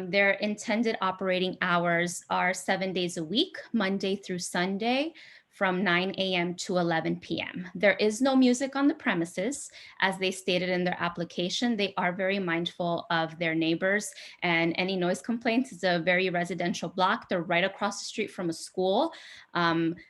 Their intended operating hours are 7 days a week, Monday through Sunday, from 9 a.m. to 11 p.m. There is no music on the premises. As they stated in their application, they are very mindful of their neighbors and any noise complaints. It's a very residential block. They're right across the street from a school.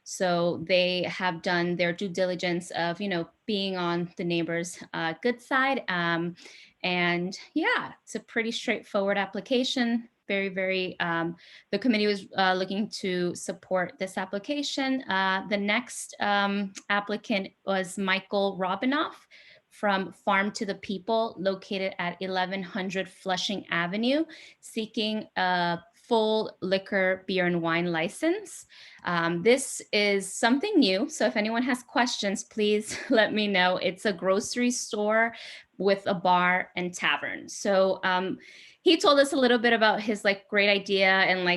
So they have done their due diligence of, being on the neighbors' good side. And yeah, it's a pretty straightforward application. Very, very, the committee was looking to support this application. The next applicant was Michael Robinoff from Farm to the People, located at 1100 Flushing Avenue, seeking a full liquor, beer and wine license. This is something new. So if anyone has questions, please let me know. It's a grocery store with a bar and tavern. So he told us a little bit about his great idea, and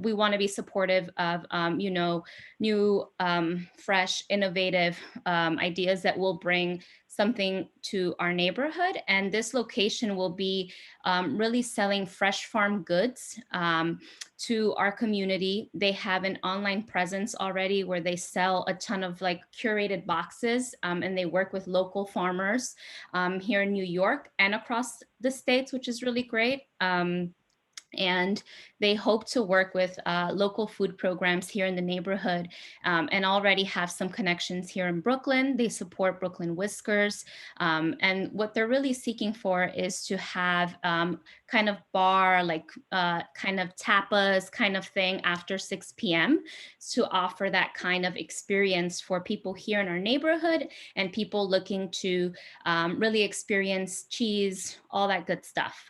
we want to be supportive of new, fresh, innovative ideas that will bring something to our neighborhood. And this location will be really selling fresh farm goods to our community. They have an online presence already where they sell a ton of curated boxes, and they work with local farmers here in New York and across the states, which is really great. And they hope to work with local food programs here in the neighborhood, and already have some connections here in Brooklyn. They support Brooklyn Whiskers. And what they're really seeking for is to have kind of bar, kind of tapas kind of thing after 6 p.m. to offer that kind of experience for people here in our neighborhood and people looking to really experience cheese, all that good stuff.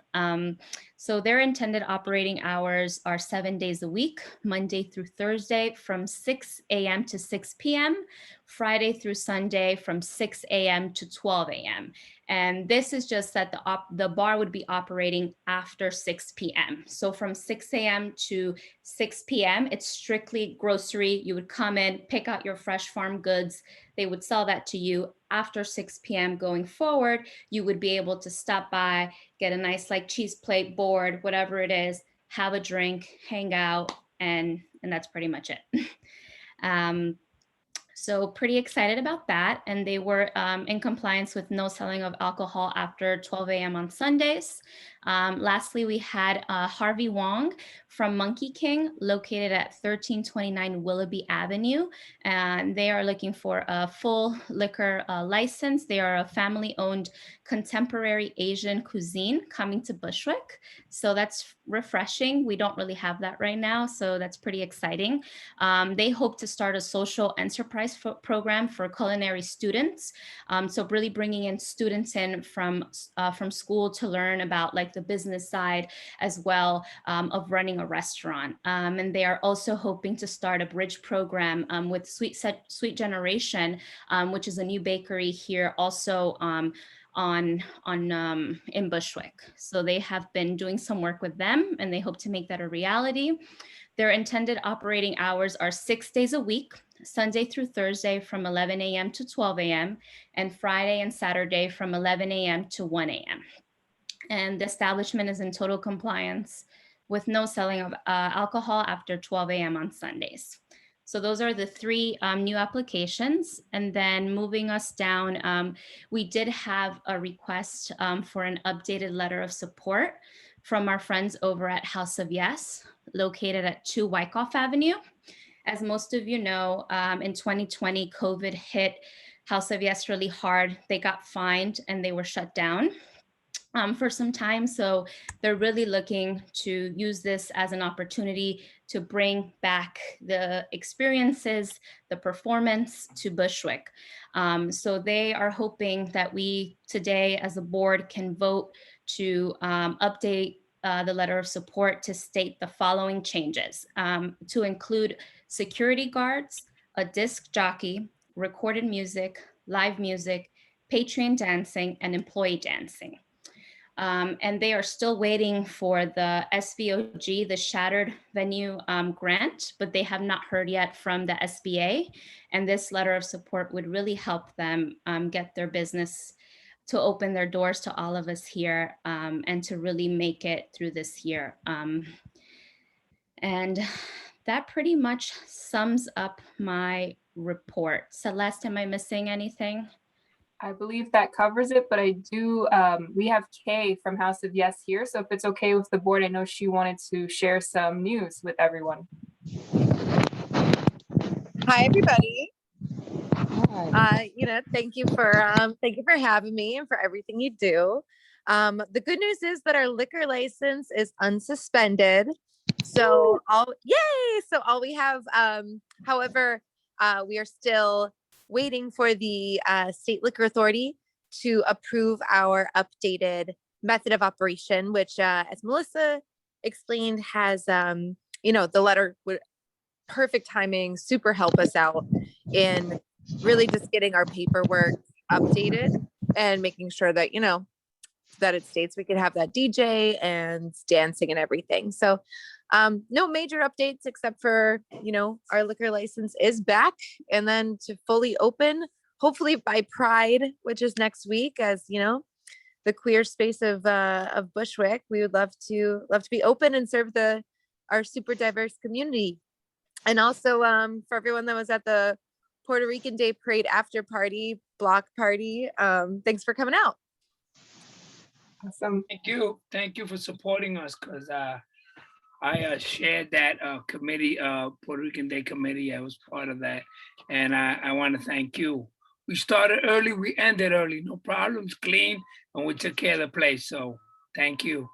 So their intended operating hours are 7 days a week, Monday through Thursday from 6 a.m. to 6 p.m., Friday through Sunday from 6 a.m. to 12 a.m. And this is just that the bar would be operating after 6 p.m. So from 6 a.m. to 6 p.m., it's strictly grocery. You would come in, pick out your fresh farm goods. They would sell that to you. After 6 p.m. going forward, you would be able to stop by, get a nice cheese plate, board, whatever it is, have a drink, hang out, and that's pretty much it. So pretty excited about that. And they were in compliance with no selling of alcohol after 12 a.m. on Sundays. Lastly, we had Harvey Wong from Monkey King, located at 1329 Willoughby Avenue. And they are looking for a full liquor license. They are a family-owned contemporary Asian cuisine coming to Bushwick. So that's refreshing. We don't really have that right now. So that's pretty exciting. They hope to start a social enterprise program for culinary students. So really bringing in students in from school to learn about like the business side as well of running a restaurant. And they are also hoping to start a bridge program with Sweet Generation, which is a new bakery here also in Bushwick. So they have been doing some work with them and they hope to make that a reality. Their intended operating hours are 6 days a week, Sunday through Thursday from 11 a.m. to 12 a.m. and Friday and Saturday from 11 a.m. to 1 a.m. And the establishment is in total compliance with no selling of alcohol after 12 a.m. on Sundays. So those are the three new applications. And then moving us down, we did have a request for an updated letter of support from our friends over at House of Yes, located at 2 Wyckoff Avenue. As most of you know, in 2020, COVID hit House of Yes really hard. They got fined and they were shut down for some time. So they're really looking to use this as an opportunity to bring back the experiences, the performance to Bushwick. So they are hoping that we today as a board can vote to update the letter of support to state the following changes, to include security guards, a disc jockey, recorded music, live music, Patreon dancing, and employee dancing. And they are still waiting for the SVOG, the Shattered Venue grant, but they have not heard yet from the SBA. And this letter of support would really help them get their business to open their doors to all of us here and to really make it through this year. And that pretty much sums up my report. Celeste, am I missing anything? I believe that covers it, but I do, we have Kay from House of Yes here. So if it's okay with the board, I know she wanted to share some news with everyone. Hi, everybody. Thank you for having me and for everything you do. The good news is that our liquor license is unsuspended. So all we have, however, we are still waiting for the State Liquor Authority to approve our updated method of operation, which, as Melissa explained, has, the letter would perfect timing, super help us out in really just getting our paperwork updated and making sure that, that it states we could have that DJ and dancing and everything. So no major updates except for, our liquor license is back and then to fully open, hopefully by Pride, which is next week, as the queer space of Bushwick. We would love to be open and serve our super diverse community. And also for everyone that was at the Puerto Rican Day Parade after party, block party, thanks for coming out. Awesome. Thank you for supporting us, because I shared that committee, Puerto Rican Day Committee. I was part of that. And I want to thank you. We started early, we ended early, no problems, clean, and we took care of the place. So thank you.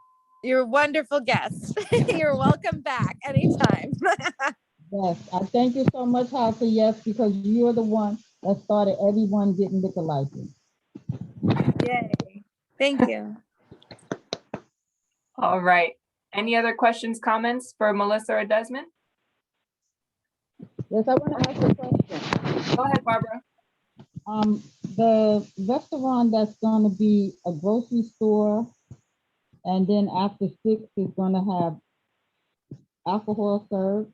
You're a wonderful guest. You're welcome back anytime. Yes, I thank you so much, House of Yes, because you're the one that started everyone getting liquor license. Yay. Thank you. All right. Any other questions, comments for Melissa or Desmond? Yes, I want to ask a question. Go ahead, Barbara. The restaurant that's going to be a grocery store, and then after 6 is going to have alcohol served.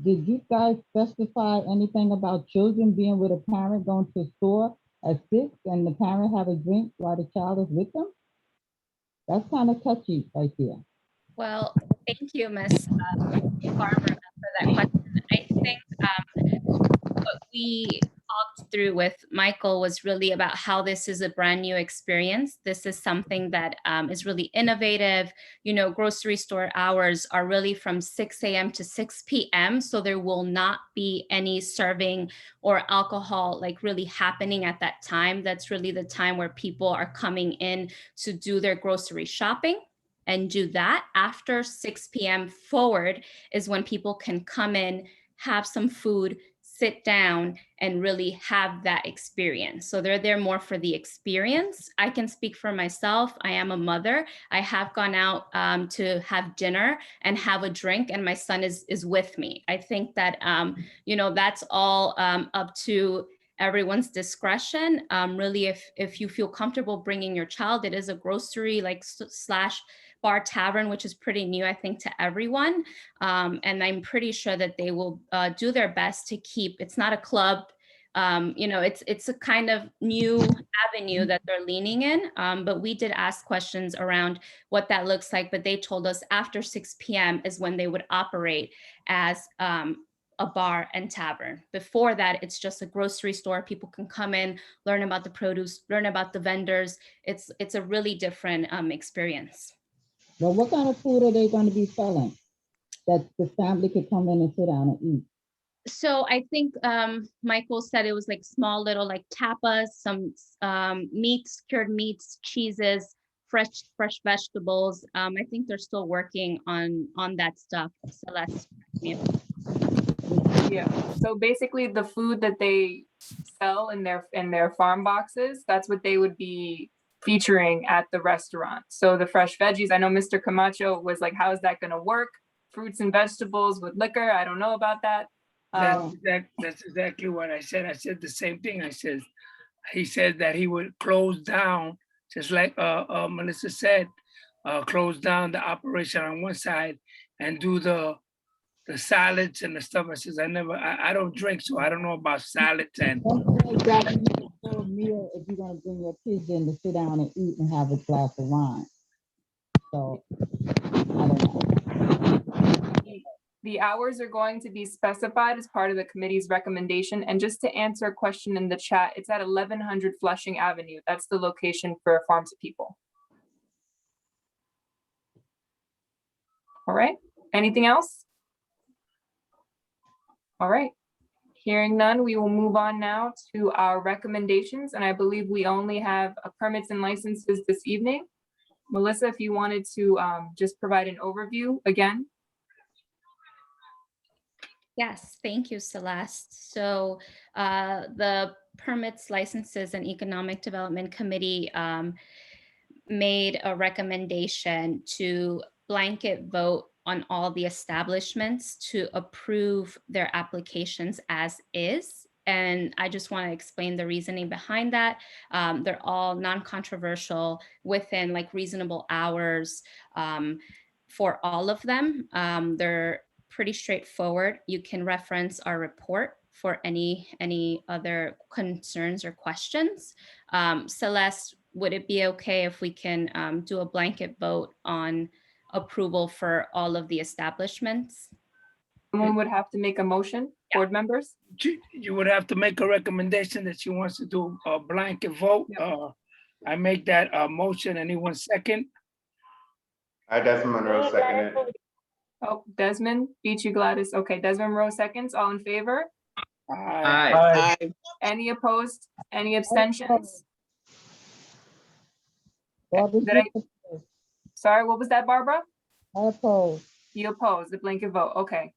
Did you guys specify anything about children being with a parent going to the store at 6 and the parent have a drink while the child is with them? That's kind of touchy right there. Well, thank you, Ms. Barbara, for that question. I think what we talked through with Michael was really about how this is a brand new experience. This is something that is really innovative. Grocery store hours are really from 6 a.m. to 6 p.m. So there will not be any serving or alcohol really happening at that time. That's really the time where people are coming in to do their grocery shopping. And do that after 6 p.m. forward is when people can come in, have some food, sit down and really have that experience. So they're there more for the experience. I can speak for myself. I am a mother. I have gone out to have dinner and have a drink, and my son is with me. I think that, you know, that's all up to everyone's discretion. Really, if you feel comfortable bringing your child, it is a grocery like slash bar tavern, which is pretty new, I think, to everyone. And I'm pretty sure that they will do their best to keep, it's not a club, you know, it's a kind of new avenue that they're leaning in. But we did ask questions around what that looks like, but they told us after 6 p.m. is when they would operate as a bar and tavern. Before that, it's just a grocery store. People can come in, learn about the produce, learn about the vendors. It's a really different experience. But what kind of food are they going to be selling that the family could come in and sit down and eat? So I think Michael said it was like small little like tapas, some meats, cured meats, cheeses, fresh vegetables. I think they're still working on that stuff. Celeste. Yeah, so basically the food that they sell in their farm boxes, that's what they would be featuring at the restaurant. So the fresh veggies, I know Mr. Camacho was like, how is that going to work? Fruits and vegetables with liquor, I don't know about that. That's exactly what I said. I said the same thing. He said that he would close down, just like Melissa said, close down the operation on one side and do the salads and the stuff. I says, I don't drink, so I don't know about salads and. For a meal, if you're going to bring your kids in to sit down and eat and have a glass of wine. So, I don't know. The hours are going to be specified as part of the committee's recommendation. And just to answer a question in the chat, it's at 1100 Flushing Avenue. That's the location for Farm to People. All right, anything else? All right, hearing none, we will move on now to our recommendations. And I believe we only have permits and licenses this evening. Melissa, if you wanted to just provide an overview again. Yes, thank you, Celeste. So the Permits, Licenses, and Economic Development Committee made a recommendation to blanket vote on all the establishments to approve their applications as is. And I just want to explain the reasoning behind that. They're all non-controversial within like reasonable hours for all of them. They're pretty straightforward. You can reference our report for any other concerns or questions. Celeste, would it be okay if we can do a blanket vote on approval for all of the establishments? Someone would have to make a motion, board members? You would have to make a recommendation that she wants to do a blanket vote. I make that motion. Anyone second? Desmond Monroe seconded. Oh, Desmond, beat you, Gladys. Okay, Desmond Monroe seconds. All in favor? Aye. Aye. Any opposed? Any abstentions? Sorry, what was that, Barbara? I oppose. You oppose the blanket vote. Okay.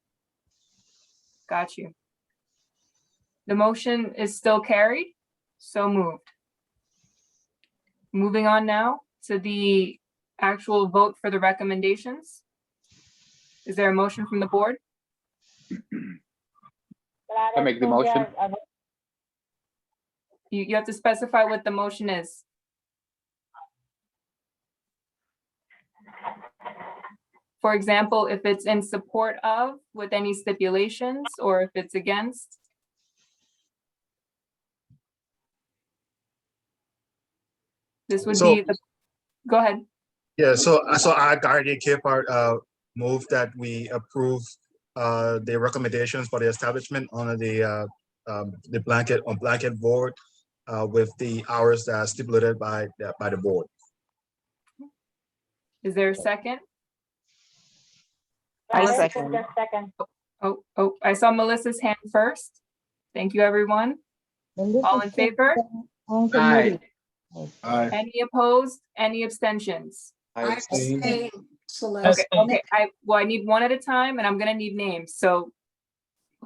Got you. The motion is still carried. So moved. Moving on now to the actual vote for the recommendations. Is there a motion from the board? I make the motion. You have to specify what the motion is. For example, if it's in support of with any stipulations or if it's against. This would be the, go ahead. Yeah, so I, Guardian Chairpart, move that we approve the recommendations for the establishment on the blanket board with the hours that are stipulated by the board. Is there a second? I second. Oh, I saw Melissa's hand first. Thank you, everyone. All in favor? Aye. Aye. Any opposed? Any abstentions? I abstain. Okay, I need one at a time and I'm gonna need names. So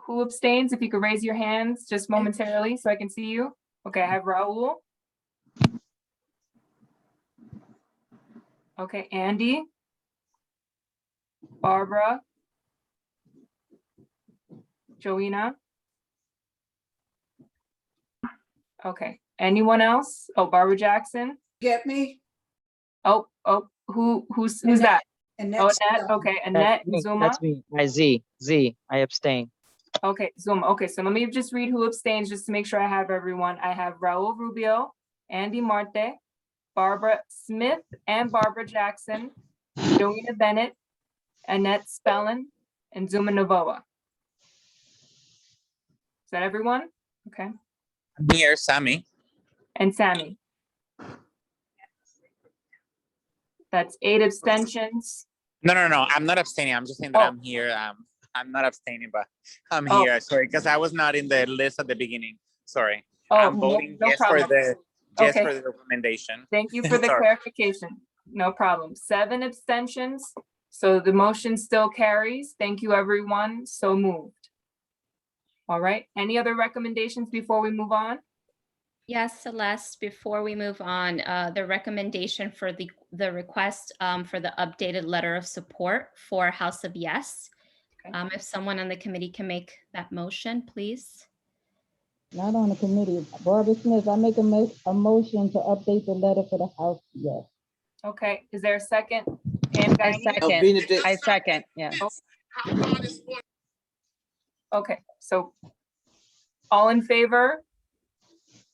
who abstains? If you could raise your hands just momentarily so I can see you. Okay, I have Raul. Okay, Andy. Barbara. Joanna. Okay, anyone else? Oh, Barbara Jackson. Get me? Oh, who's that? Annette Oh, Annette, Spelling. okay, Annette and Zuma. That's me. Z. I abstain. Okay, Zuma. Okay, so let me just read who abstains just to make sure I have everyone. I have Raul Rubio, Andy Marte, Barbara Smith and Barbara Jackson, Joanna Bennett, Annette Spellin, and Zuma Novoa. Is that everyone? Okay. Here, Sammy. And Sammy. That's 8 abstentions. No. I'm not abstaining. I'm just saying that I'm here. I'm not abstaining, but I'm here. Sorry, because I was not in the list at the beginning. Sorry. I'm voting no yes problem. for the Okay. for the recommendation. Thank you for the Sorry. clarification. No problem. 7 abstentions. So the motion still carries. Thank you, everyone. So moved. All right. Any other recommendations before we move on? Yes, Celeste, before we move on, the recommendation for the request for the updated letter of support for House of Yes. Okay. If someone on the committee can make that motion, please. Not on the committee. Barbara Smith, I make a motion to update the letter for the House, yes. Okay, is there a second? Pam I Guiney? second. I second, yeah. Okay, so all in favor?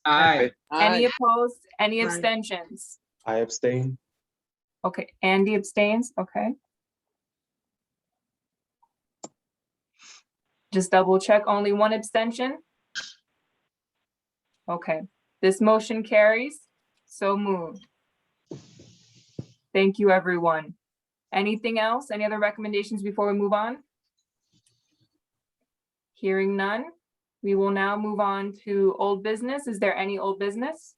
Aye. Any opposed? Any abstentions? I abstain. Okay, Andy abstains, okay. Just double check, only 1 abstention? Okay, this motion carries, so moved. Thank you, everyone. Anything else? Any other recommendations before we move on? Hearing none, we will now move on to old business. Is there any old business?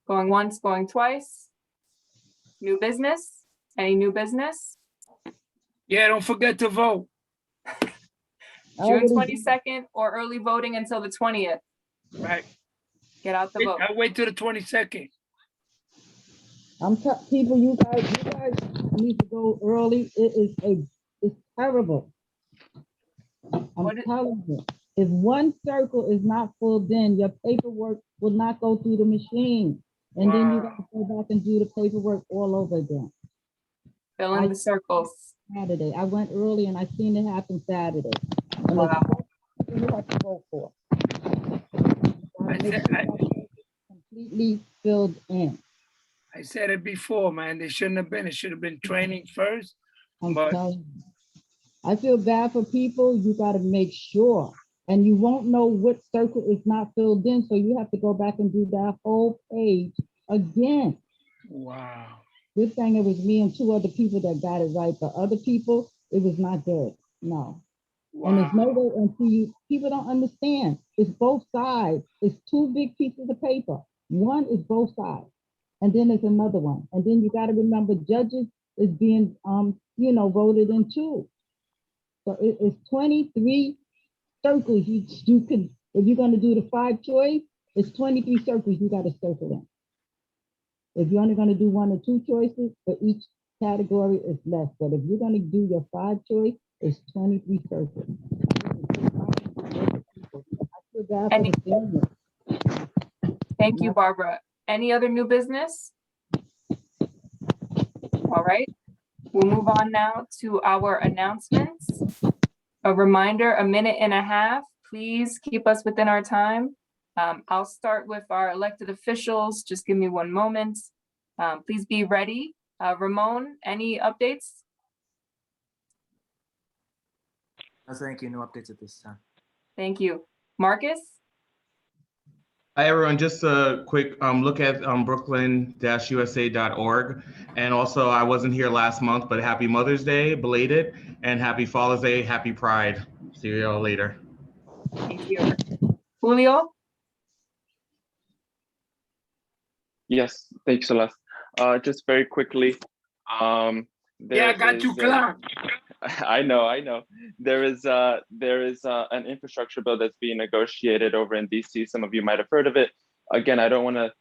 Going once, going twice. New business? Any new business? Yeah, don't forget to vote. June 22nd or early voting until the 20th. Right. Get out the vote. I'll wait till the 22nd. People, you guys need to go early. It's terrible. I'm telling you, if one circle is not filled in, your paperwork will not go through the machine. And then you gotta go back and do the paperwork all over again. Fill in the circles. Saturday, I went early and I seen it happen Saturday. And wow. You have to vote for. Completely filled in. I said it before, man. They shouldn't have been. It should have been training first. I'm telling you. I feel bad for people. You got to make sure. And you won't know what circle is not filled in. So you have to go back and do that whole page again. Wow. Good thing it was me and 2 other people that got it right. But other people, it was not good. No. Wow. And there's no way until people don't understand. It's both sides. It's 2 big pieces of paper. One is both sides. And then there's another one. And then you got to remember judges is being, voted in too. So it's 23 circles you can, if you're going to do the 5 choice, it's 23 circles you got to circle in. If you're only going to do 1 or 2 choices for each category, it's less. But if you're going to do your 5 choice, it's 23 circles. I feel bad for the family. Thank you, Barbara. Any other new business? All right. We'll move on now to our announcements. A reminder, 1.5 minutes. Please keep us within our time. I'll start with our elected officials. Just give me 1 moment. Please be ready. Ramon, any updates? Thank you. No updates at this time. Thank you. Marcus? Hi, everyone. Just a quick look at brooklyn-usa.org. And also, I wasn't here last month, but happy Mother's Day, belated, and happy Father's Day, happy Pride. See you all later. Thank you. Julio? Yes, thanks, Celeste. Just very quickly. Yeah, I got you, clown. I know. There is an infrastructure bill that's being negotiated over in DC. Some of you might have heard of it. Again, I don't want to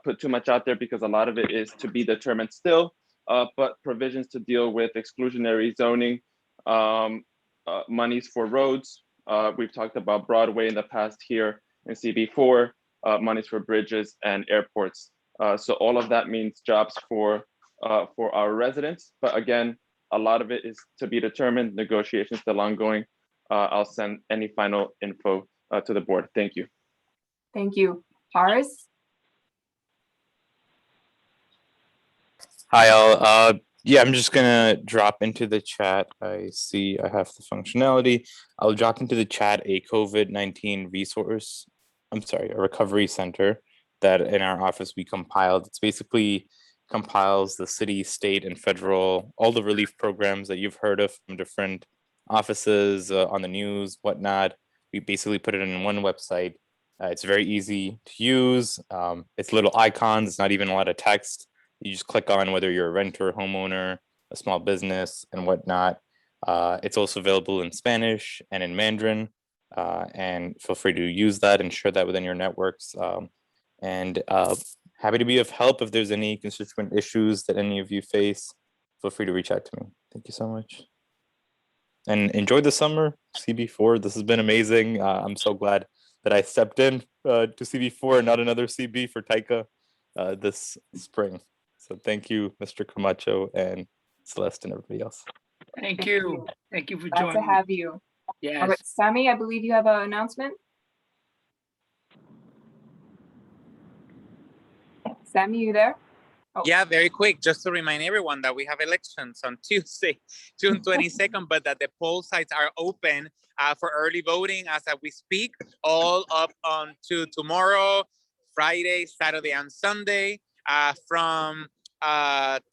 put too much out there because a lot of it is to be determined still, but provisions to deal with exclusionary zoning, monies for roads. We've talked about Broadway in the past here in CB4, monies for bridges and airports. So all of that means jobs for our residents. But again, a lot of it is to be determined. Negotiations still ongoing. I'll send any final info to the board. Thank you. Thank you. Horace? Hi, all. Yeah, I'm just gonna drop into the chat. I see I have the functionality. I'll drop into the chat a COVID-19 a recovery center that in our office we compiled. It's basically compiles the city, state, and federal, all the relief programs that you've heard of from different offices on the news, whatnot. We basically put it in one website. It's very easy to use. It's little icons. It's not even a lot of text. You just click on whether you're a renter, homeowner, a small business, and whatnot. It's also available in Spanish and in Mandarin. And feel free to use that and share that within your networks. Happy to be of help if there's any constituent issues that any of you face. Feel free to reach out to me. Thank you so much. And enjoy the summer, CB4. This has been amazing. I'm so glad that I stepped in to CB4 and not another CB for Taika this spring. So thank you, Mr. Camacho and Celeste and everybody else. Thank you. Thank you for Glad joining. to have you. Yes. All right, Sammy, I believe you have an announcement. Sammy, you there? Oh. Yeah, very quick, just to remind everyone that we have elections on Tuesday, June 22nd, but that the poll sites are open for early voting as we speak, all up on to tomorrow, Friday, Saturday, and Sunday, from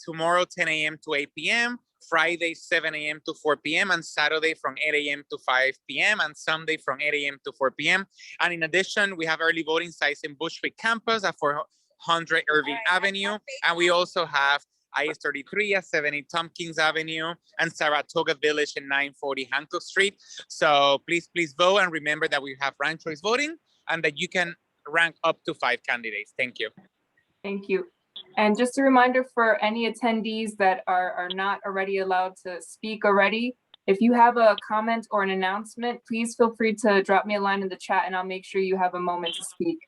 tomorrow 10 a.m. to 8 p.m., Friday 7 a.m. to 4 p.m., and Saturday from 8 a.m. to 5 p.m., and Sunday from 8 a.m. to 4 p.m. And in addition, we have early voting sites in Bushwick campus at 400 Irving Avenue, and we also have IS-33 at 70 Tompkins Avenue and Saratoga Village in 940 Hancock Street. So please vote, and remember that we have ranked choice voting and that you can rank up to 5 candidates. Thank you. Thank you. And just a reminder for any attendees that are not already allowed to speak already, if you have a comment or an announcement, please feel free to drop me a line in the chat and I'll make sure you have a moment to speak.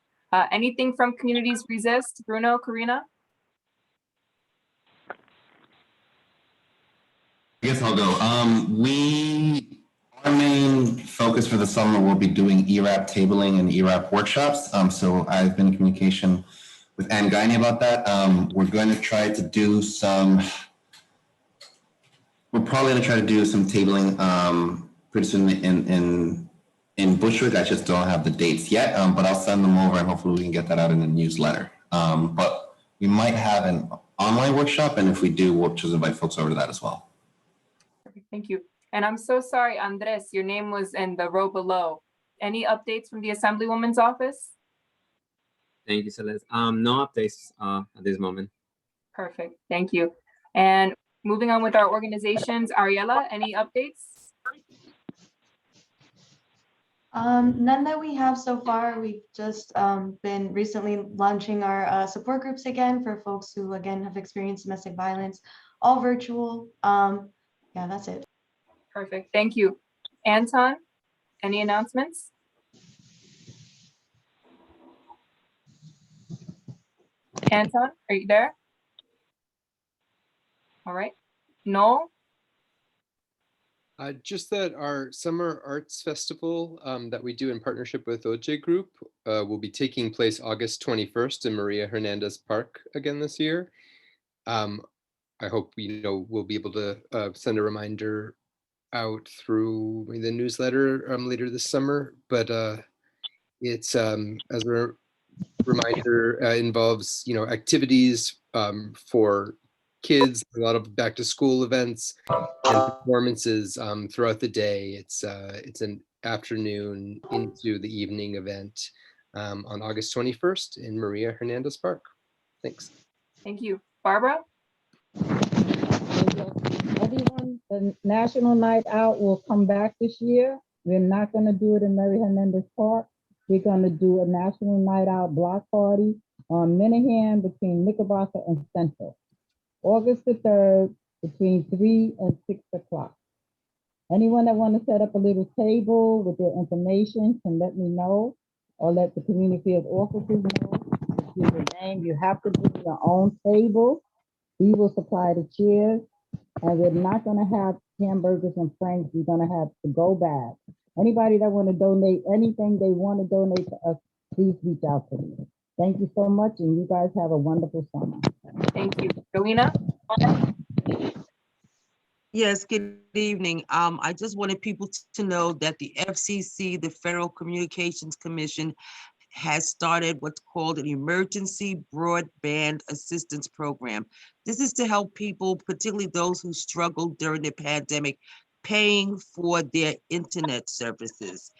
Anything from Communities Resist? Bruno, Karina? I guess I'll go. Our main focus for the summer will be doing ERAP tabling and ERAP workshops. So I've been in communication with Ann Guiney about that. We're going to try to do some, we're probably going to try to do some tabling pretty soon in Bushwick. I just don't have the dates yet, but I'll send them over and hopefully we can get that out in a newsletter. But we might have an online workshop, and if we do, we'll just invite folks over to that as well. Thank you. And I'm so sorry, Andres, your name was in the row below. Any updates from the Assemblywoman's office? Thank you, Celeste. No updates at this moment. Perfect, thank you. And moving on with our organizations, Ariella, any updates? None that we have so far. We've just been recently launching our support groups again for folks who, again, have experienced domestic violence, all virtual. Yeah, that's it. Perfect, thank you. Anton, any announcements? Anton, are you there? All right, Noel? Just that our Summer Arts Festival that we do in partnership with OJ Group will be taking place August 21st in Maria Hernandez Park again this year. I hope we'll be able to send a reminder out through the newsletter later this summer, but it's as a reminder, involves activities for kids, a lot of back to school events and performances throughout the day. It's an afternoon into the evening event on August 21st in Maria Hernandez Park. Thanks. Thank you. Barbara? Study everyone. The National Night Out will come back this year. We're not gonna do it in Mary Hernandez Park. We're gonna do a National Night Out block party on Minahan between Knickerbocker and Central. August the 3rd, between 3 and 6 o'clock. Anyone that want to set up a little table with their information can let me know, or let the community of officers know. Give your name. You have to bring your own table. We will supply the chairs, and we're not gonna have hamburgers and franks. We're gonna have to-go bags. Anybody that want to donate anything they want to donate to us, please reach out to me. Thank you so much, and you guys have a wonderful summer. Thank you. Rowena? Yes, good evening. I just wanted people to know that the FCC, the Federal Communications Commission, has started what's called an Emergency Broadband Assistance Program. This is to help people, particularly those who struggled during the pandemic, paying for their internet services.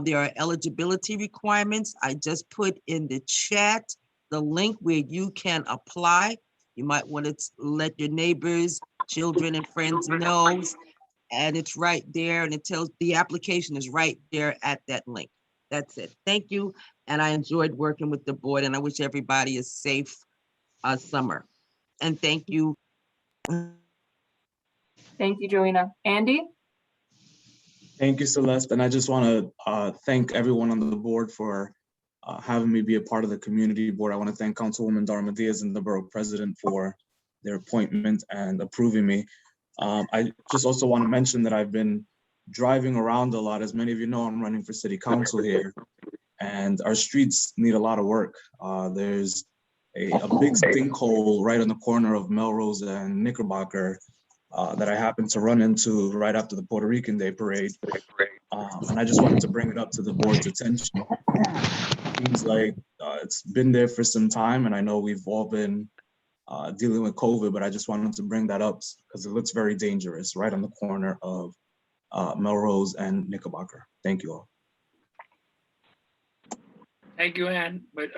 There are eligibility requirements. I just put in the chat the link where you can apply. You might want to let your neighbors, children, and friends know. And it's right there, and it tells the application is right there at that link. That's it. Thank you. And I enjoyed working with the board, and I wish everybody a safe summer. And thank you. Thank you, Joanna. Andy? Thank you, Celeste. And I just want to thank everyone on the board for having me be a part of the community board. I want to thank Councilwoman Darma Diaz and the borough president for their appointment and approving me. I just also want to mention that I've been driving around a lot. As many of you know, I'm running for city council here, and our streets need a lot of work. There's a big sinkhole right on the corner of Melrose and Knickerbocker that I happened to run into right after the Puerto Rican Day parade. And I just wanted to bring it up to the board's attention. Seems like it's been there for some time, and I know we've all been dealing with COVID, but I just wanted to bring that up because it looks very dangerous right on the corner of Melrose and Knickerbocker. Thank you all. Thank you, Ann. But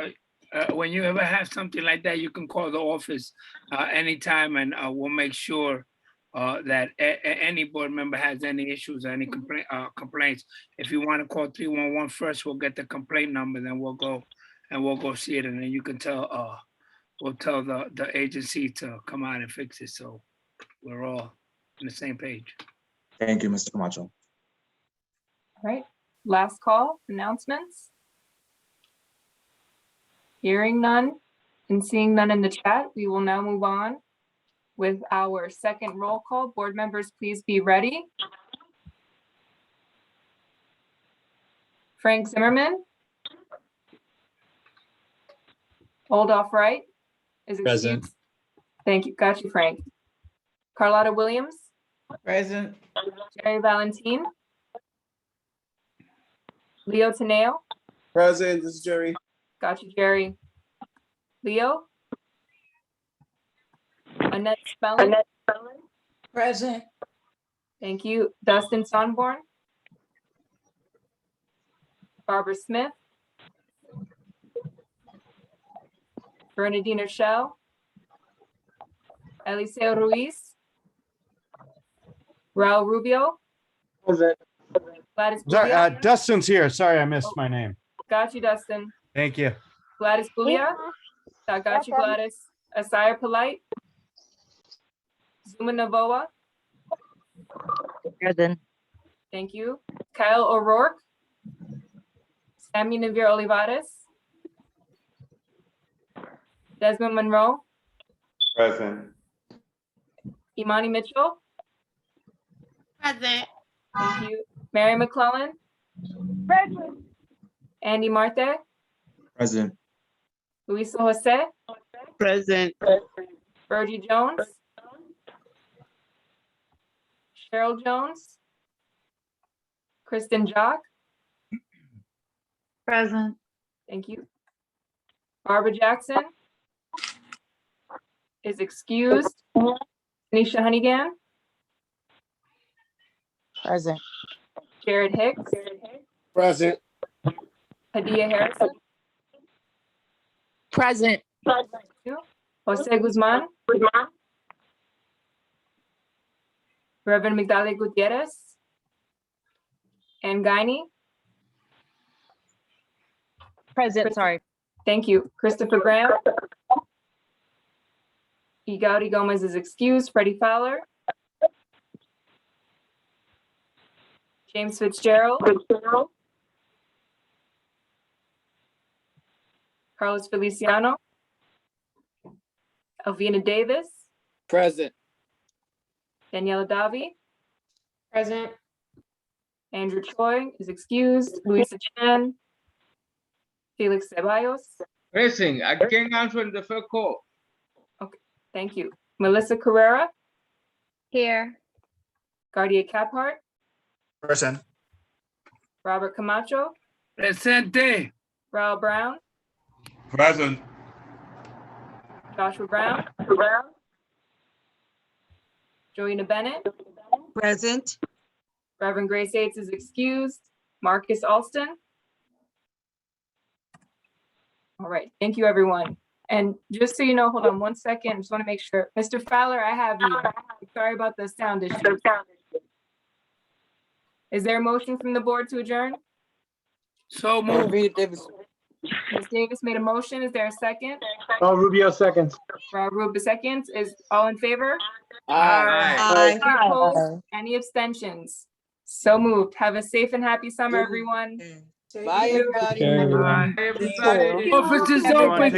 when you ever have something like that, you can call the office anytime, and we'll make sure that any board member has any issues or any complaints. If you want to call 311 first, we'll get the complaint number, then we'll go see it, and then you can tell we'll tell the agency to come out and fix it, so we're all on the same page. Thank you, Mr. Camacho. All right, last call, announcements. Hearing none and seeing none in the chat, we will now move on with our second roll call. Board members, please be ready. Frank Zimmerman. Oldoff Wright is Present. excused. Thank you. Got you, Frank. Carlotta Williams. Present. Jerry Valentine. Leo Teneo. Present. This is Jerry. Got you, Jerry. Leo. Annette Spelling. Present. Thank you. Dustin Sonborn. Barbara Smith. Bernardine Shell. Eliseo Ruiz. Raul Rubio. Present. Gladys Sorry, Bulia. Dustin's here. Sorry, I missed my name. Got you, Dustin. Thank you. Gladys Bulia. Got you, Gladys. Asire Polite. Zuma Navoa. Present. Thank you. Kyle O'Rourke. Sammy Navier Olivares. Desmond Monroe. Present. Imani Mitchell. Present. Thank you. Mary McClellan. Present. Andy Marte. Present. Luisa Jose. Present. Virgie Jones. Cheryl Jones. Kristen Jock. Present. Thank you. Barbara Jackson is excused. Tanisha Honeygan. Present. Jared Hicks. Present. Hadia Harrison. Present. Jose Guzman. Reverend Migdalia Gutierrez. And Guiney. Present, sorry. Thank you. Christopher Graham. Gaudi Gomez is excused. Freddie Fowler. James Fitzgerald. Carlos Feliciano. Elvina Davis. Present. Daniela Davi. Present. Andrew Choi is excused. Luisa Chan. Felix Ceballos. Present. I can't answer in the first call. Okay, thank you. Melissa Carrera. Here. Guardia Caphart. Present. Robert Camacho. Presente. Raul Brown. Present. Joshua Brown. Joanna Bennett. Present. Reverend Grace Yates is excused. Marcus Alston. All right, thank you, everyone. And just so you know, hold on one second. I just want to make sure. Mr. Fowler, I have you. Sorry about the sound issue. Is there a motion from the board to adjourn? So moved. Ms. Davis made a motion. Is there a second? Rubio seconds. Raul Rubio seconds. Is all in favor? Aye. Any opposed? Any abstentions? So moved. Have a safe and happy summer, everyone. Bye, everybody. Okay, everyone. Bye, everybody. Office is open.